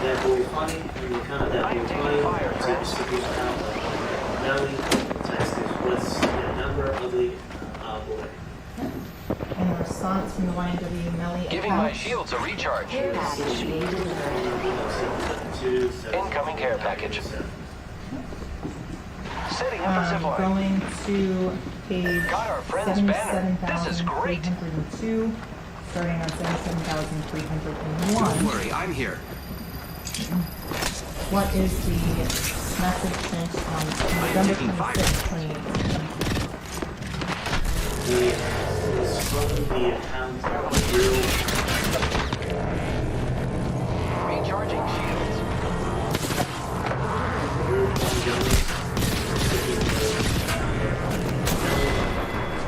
That boy funny, and the account of that boy funny, to recipient account of Melly, text is what's the number of the boy. And the response from the YNW Melly Giving my shields a recharge. Incoming care package. Setting up a zip line. Going to page Got our friend's banner. This is great. 77,302, starting on 77,301. Don't worry, I'm here. What is the message sent on November 26, 2018? It's from the account of you. Recharging shields.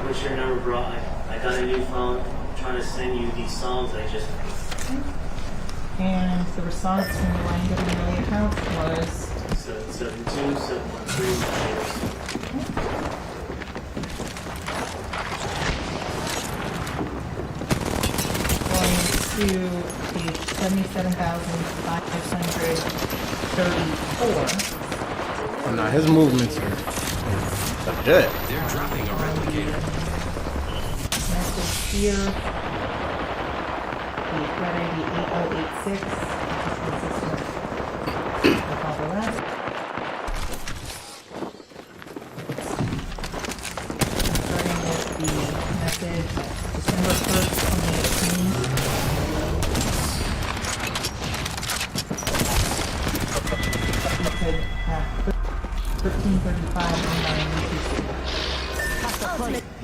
What's your number, bro? I got a new phone. I'm trying to send you these songs I just made. And the response from the YNW Melly account was 772-713. going to page 77,534. Oh, no, his movements are good. They're dropping a replicator. Message here. The thread ID 8086, which is consistent with all the rest. Starting with the message December 1st, 2018. We could have 1335 online UTC.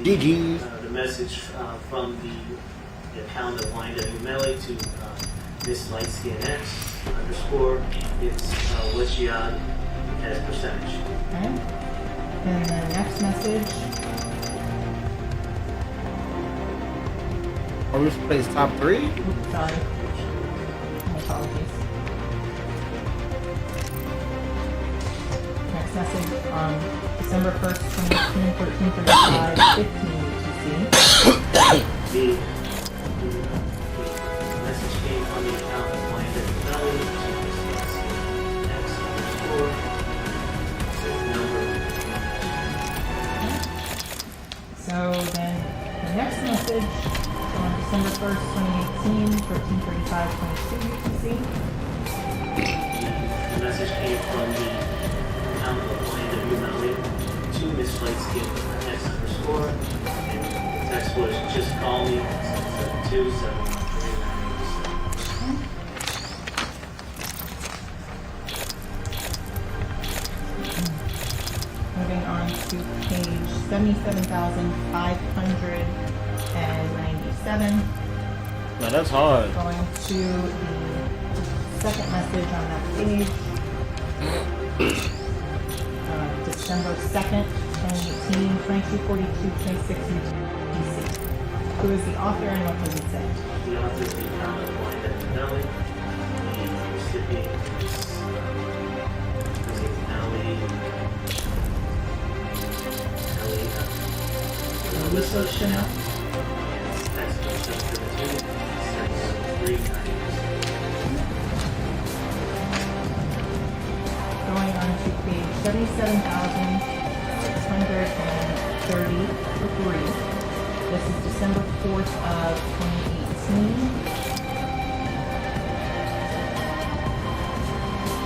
GG. The message from the account of YNW Melly to Miss Lightskin X _ it's what's Yad as percentage. Okay. And the next message. Oh, we plays top 3? Oops, sorry. My apologies. Next message on December 1st, 2018, 1335, 15 UTC. The message came from the account of YNW Melly to Miss Lightskin X _ number. So then the next message on December 1st, 2018, 1335, 22 UTC. The message came from the account of YNW Melly to Miss Lightskin X _ and the text was just call me 772-713. Moving on to page 77,597. No, that's hard. Going to the second message on that page. December 2nd, 2018, 2242.26 UTC. Who is the author and what does it say? The author is the account of YNW Melly. The recipient is Melissa Chanel. Text was 772-713. Going on to page 77,633. This is December 4th of 2018.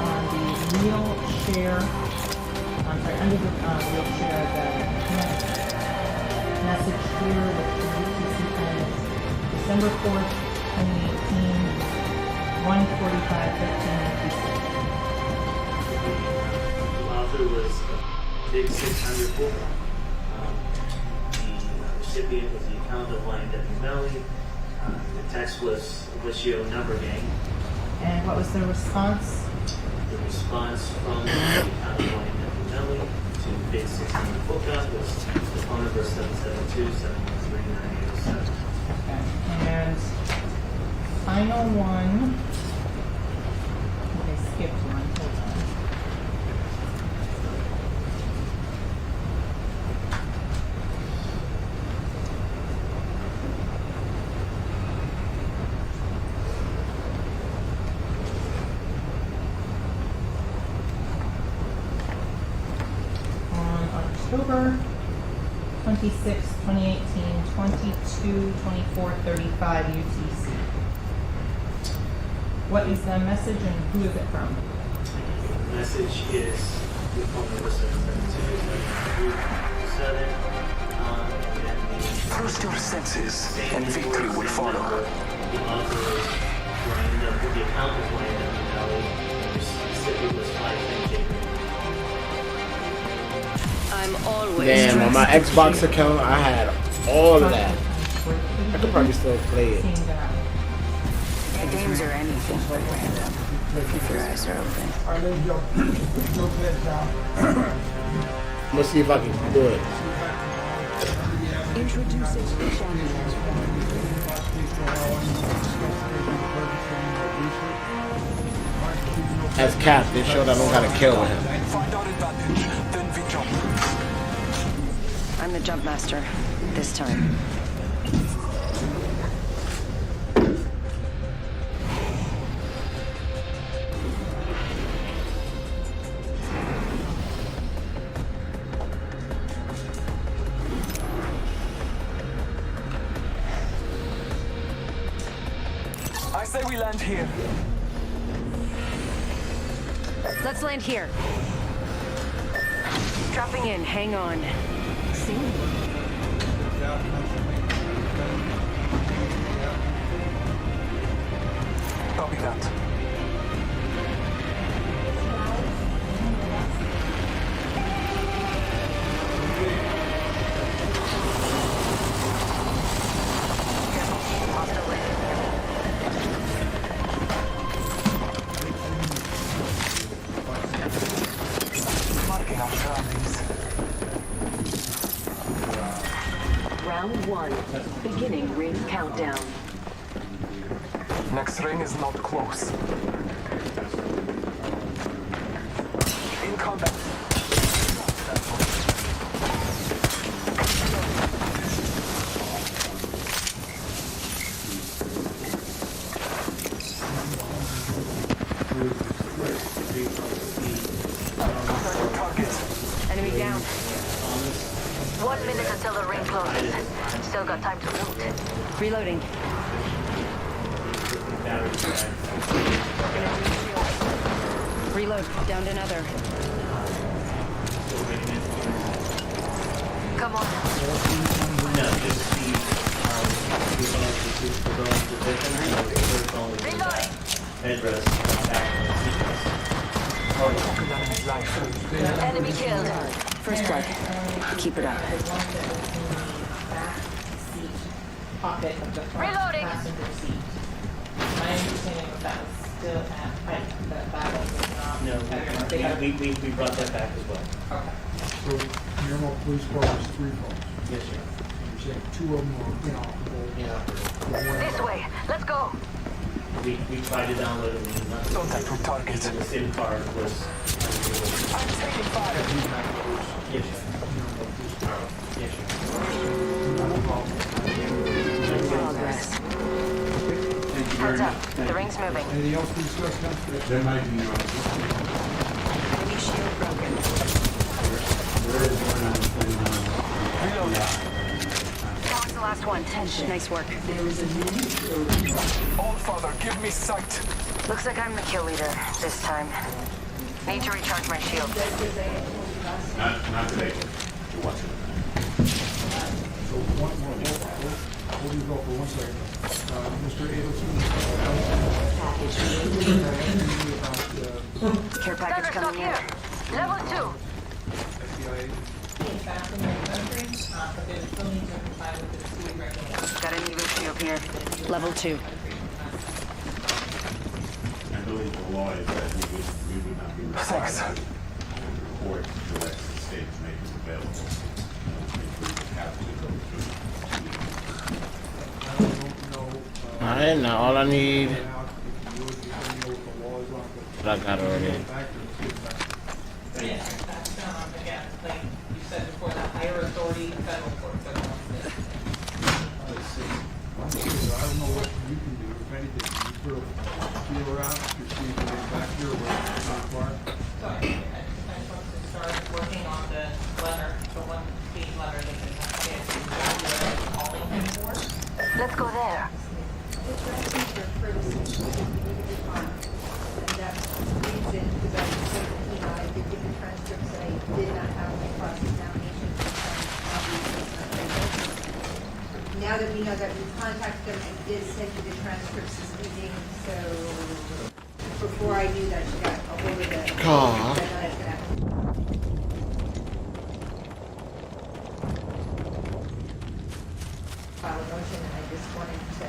On the real share, I'm sorry, under the real share, the message here with the UTC pen is December 4th, 2018, 1:45:15 UTC. The author was Big 600 book. The recipient was the account of YNW Melly. The text was Wishio Number Gang. And what was the response? The response from the account of YNW Melly to Big 600 book was the phone number 772-713-9807. And 901. I skipped one. Hold on. On October 26, 2018, 22:24:35 UTC. What is the message and who is it from? The message is your phone number 772-7, and then Trust your senses, and victory will follow. the author is the account is YNW, and the specific was 510J. I'm always Damn, on my Xbox account, I had all of that. I could probably still play it. The games are anything but random. If your eyes are open. I'm gonna see if I can do it. Introducing the champion. As Cap, they showed I don't gotta kill him. I'm the jump master. This time. I say we land here. Let's land here. Dropping in. Hang on. See? Copy that. Marking our surroundings. Round 1. Beginning ring countdown. Next ring is not close. In combat. Enemy down. 1 minute until the ring closes. Still got time to loot. Reloading. Reload. Downed another. Come on. No, just Reloading. address. Enemy killed. First blood. Keep it up. Pocket of the front Reloading. passenger seat. My understanding was that was still at height, that was not. No, we brought that back as well. Okay. So, Miramar Police Department is 3 phones. Yes, sir. You're saying 2 of them are inoperable. Yeah. This way. Let's go. We tried to download it and not. Contact with target. The SIM card was. I'm taking fire. Yes, sir. Yes, sir. Progress. Heads up. The ring's moving. Anything else to discuss, Councilor? There might be no. Enemy shield broken. That was the last one. Nice work. All Father, give me sight. Looks like I'm the kill leader this time. Need to recharge my shield. Not today. You're watching. So, hold you go for 1 second. Mr. Adelson, Care package coming in. Level 2. Back in their country, but they still need to comply with the security regulations. Got an EVO shield here. Level 2. I believe the law is that we would not be required to report direct to the state to make it available. If we have to go through. Alright, now all I need. What I got already. Yeah, that's, again, like you said before, the higher authority federal courts are the ones that. I don't know what you can do, if anything, you put a feeler out, you see if you get back here, what it's required. So I supposed to start working on the letter, the one-page letter that they have to get, exactly what I'm calling him for. Let's go there. It's resting for courtesy, you need to be on. And that's the reason, because I was saying, you know, I did get the transcripts that I did not have my cross-examination. Now that we know that we contacted them, I did send you the transcripts this evening, so before I knew that she got a hold of the. Aw. File a motion, and I just wanted to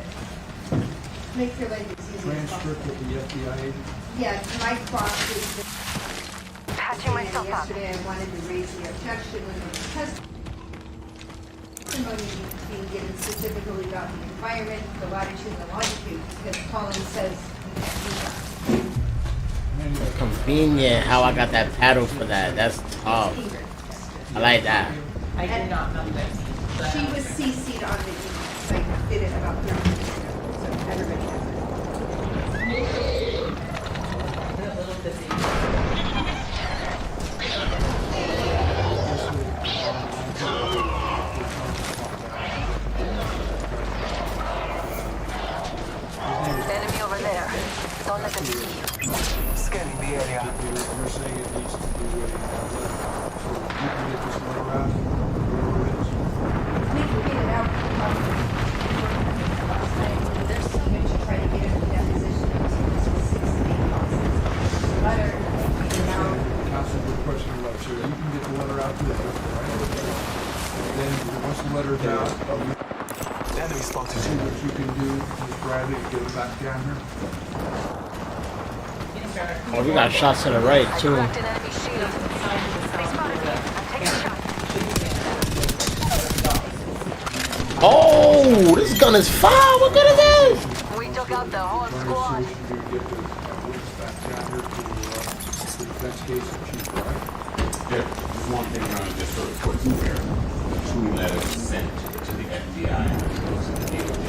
make your life as easy as Transcript possible. of the FBI agent. Yeah, my cross is. Patching myself up. Yesterday, I wanted to raise the objection when there was testimony being given specifically about the environment, the latitude and the longitude, because Collins says we can't do that. Convenient how I got that paddle for that. That's tough. I like that. I did not know that. She was CC'd on the email, so I did it about 30 minutes ago, so everybody has A little busy. Enemy over there. Don't let them see you. Scanning the area. You're saying it needs to be so you can get this letter out, whatever it is. We can get it out. There's so much to try to get a deposition into this was 6 main process. Letter, get it out. Council requesting a letter, so you can get the letter out today, right? And then, once the letter's out, Enemy spotted. see what you can do, Ms. Bradley, get it back down here. Oh, we got shots to the right too. Cracked an enemy shield. They spotted me. I'm taking a shot. Oh, this gun is fire. What good is this? We took out the whole squad. You get the witness back down here to the defense case of chief, right? Yeah, just one thing around just sort of quick square. 2 letters sent to the FBI and goes to the DOJ.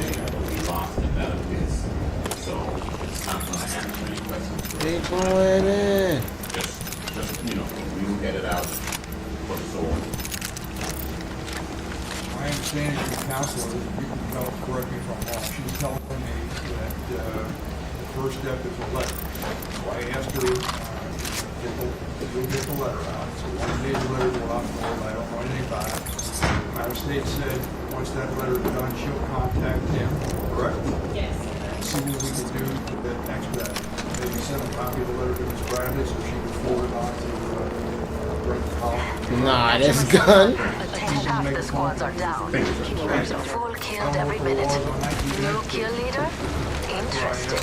We lost the benefits, so it's not going to answer any questions. They going in. Just we will get it out for sure. My understanding from counsel is, you can tell, correct me if I'm wrong, she was telling me that the first step is a letter. So I asked her, you'll get the letter out. So 1 day the letter will out, I don't know anything about it. Ohio State said, once that letter is done, she'll contact him, correct? Yes. See what we can do to that expedite. Maybe send a copy of the letter to Ms. Bradley so she can forward it on to Brent Collins. Nah, this gun. Half the squads are down. Full killed every minute. New kill leader? Interesting.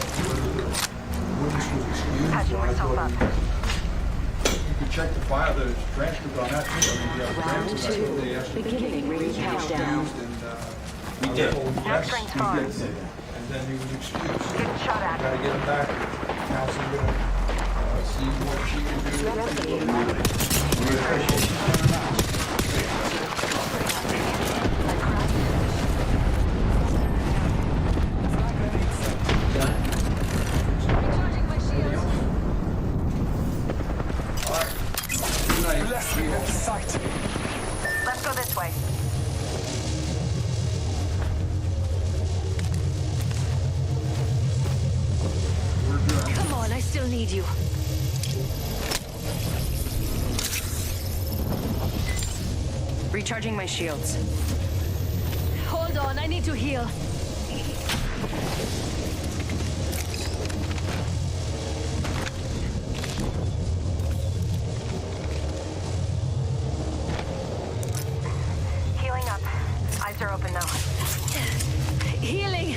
Patching myself up. You can check the file, there's transcript on that too. I mean, you have transcripts, that's what they asked you to do. Beginning ring countdown. We did. Hamstring far. And then he was excused. Getting shot at. Gotta get him back. Council gonna see what she can do. We appreciate it. Let's go this way. Come on, I still need you. Recharging my shields. Hold on, I need to heal. Healing up. Eyes are open now. Healing.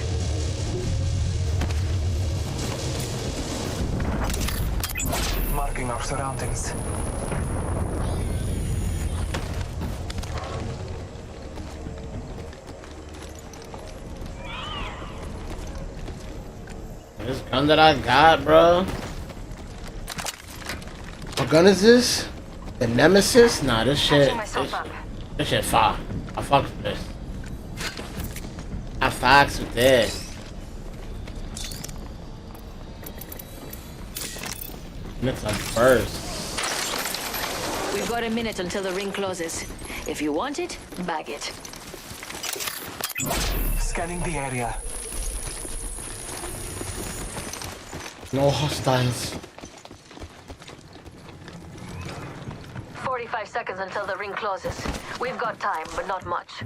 Marking our surroundings. This gun that I got, bro. What gun is this? The Nemesis? Nah, this shit. This shit fire. I fuck with this. I fucks with this. Next on first. We've got a minute until the ring closes. If you want it, bag it. Scanning the area. No hostiles. 45 seconds until the ring closes. We've got time, but not much.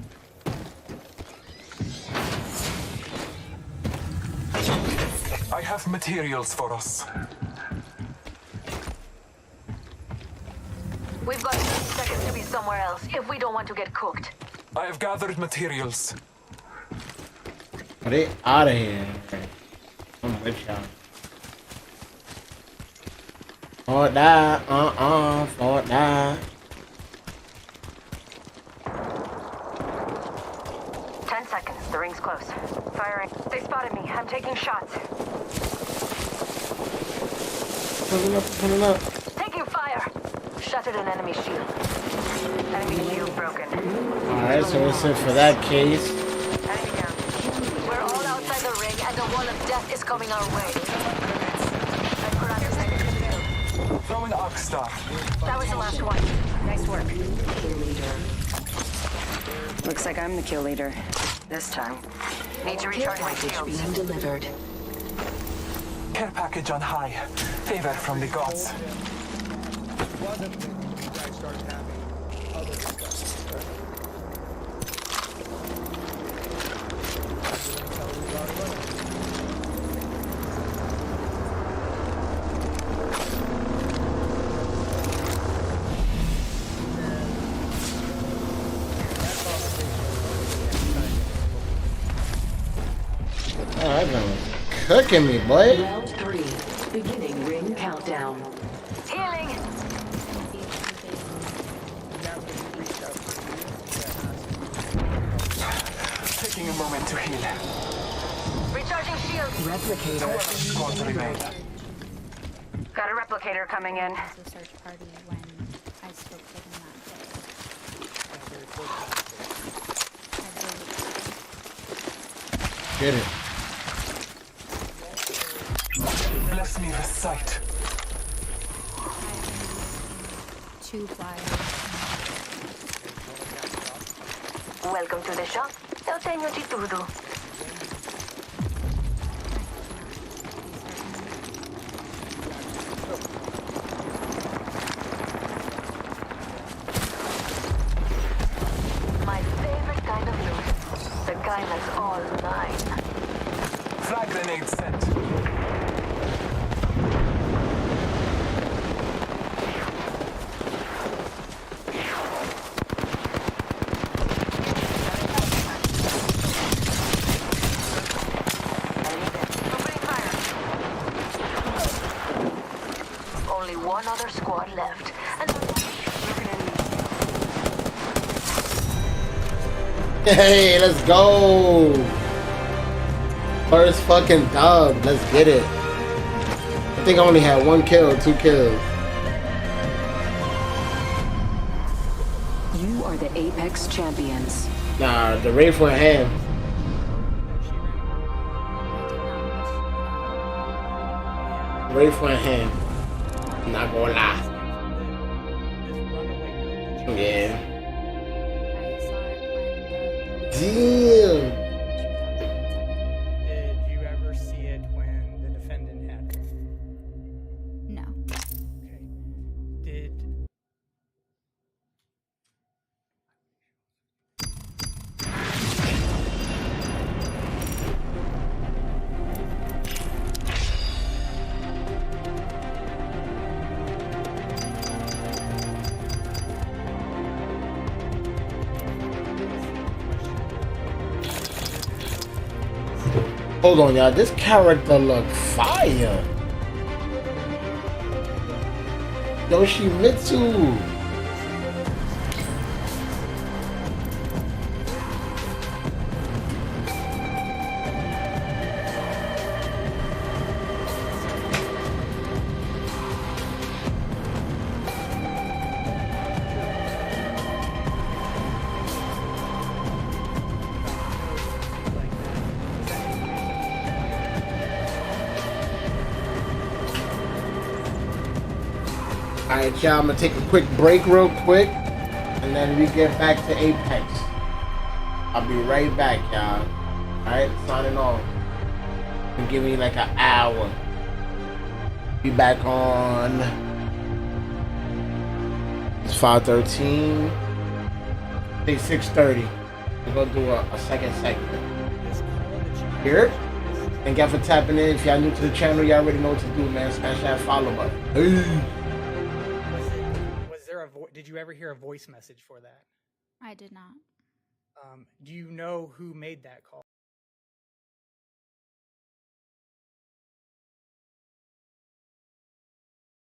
I have materials for us. We've got 10 seconds to be somewhere else if we don't want to get cooked. I have gathered materials. Are they out of here? I'm with y'all. Fortnite, Fortnite. 10 seconds. The ring's close. Firing. They spotted me. I'm taking shots. Pulling up. Taking fire. Shattered an enemy shield. Enemy shield broken. Alright, so it's it for that case. Enemy down. We're all outside the ring and the wall of death is coming our way. Throwing Arc Star. That was the last one. Nice work. Looks like I'm the kill leader. This time. Need to recharge my shields. Being delivered. Care package on high. Favor from the gods. Oh, that gun was cooking me, boy. Round 3. Beginning ring countdown. Healing. Taking a moment to heal. Recharging shield. Replicator. Squads remain. Got a replicator coming in. Search party when I spoke to him that day. Get it. Bless me with sight. 2 flyers. Welcome to the shop. Eu tenho de tudo. My favorite kind of loot. The kind that's all mine. Flag grenade sent. Only one other squad left. Hey, let's go. First fucking dub. Let's get it. I think I only had 1 kill, 2 kills. You are the Apex champions. Nah, the Wraith went ham. Wraith went ham. Not gonna lie. Yeah. Damn. Did you ever see it when the defendant had it? No. Okay. Did Hold on, y'all. This character look fire. Yoshimitsu. Alright, y'all, I'm gonna take a quick break real quick, and then we get back to Apex. I'll be right back, y'all. Alright, signing off. And give me like an hour. Be back on. It's 5:13. Say 6:30. We're gonna do a second segment. Here? Thank y'all for tapping in. If y'all new to the channel, y'all already know what to do, man. Smash that follow button. Hey. Was there did you ever hear a voice message for that? I did not. Do you know who made that call?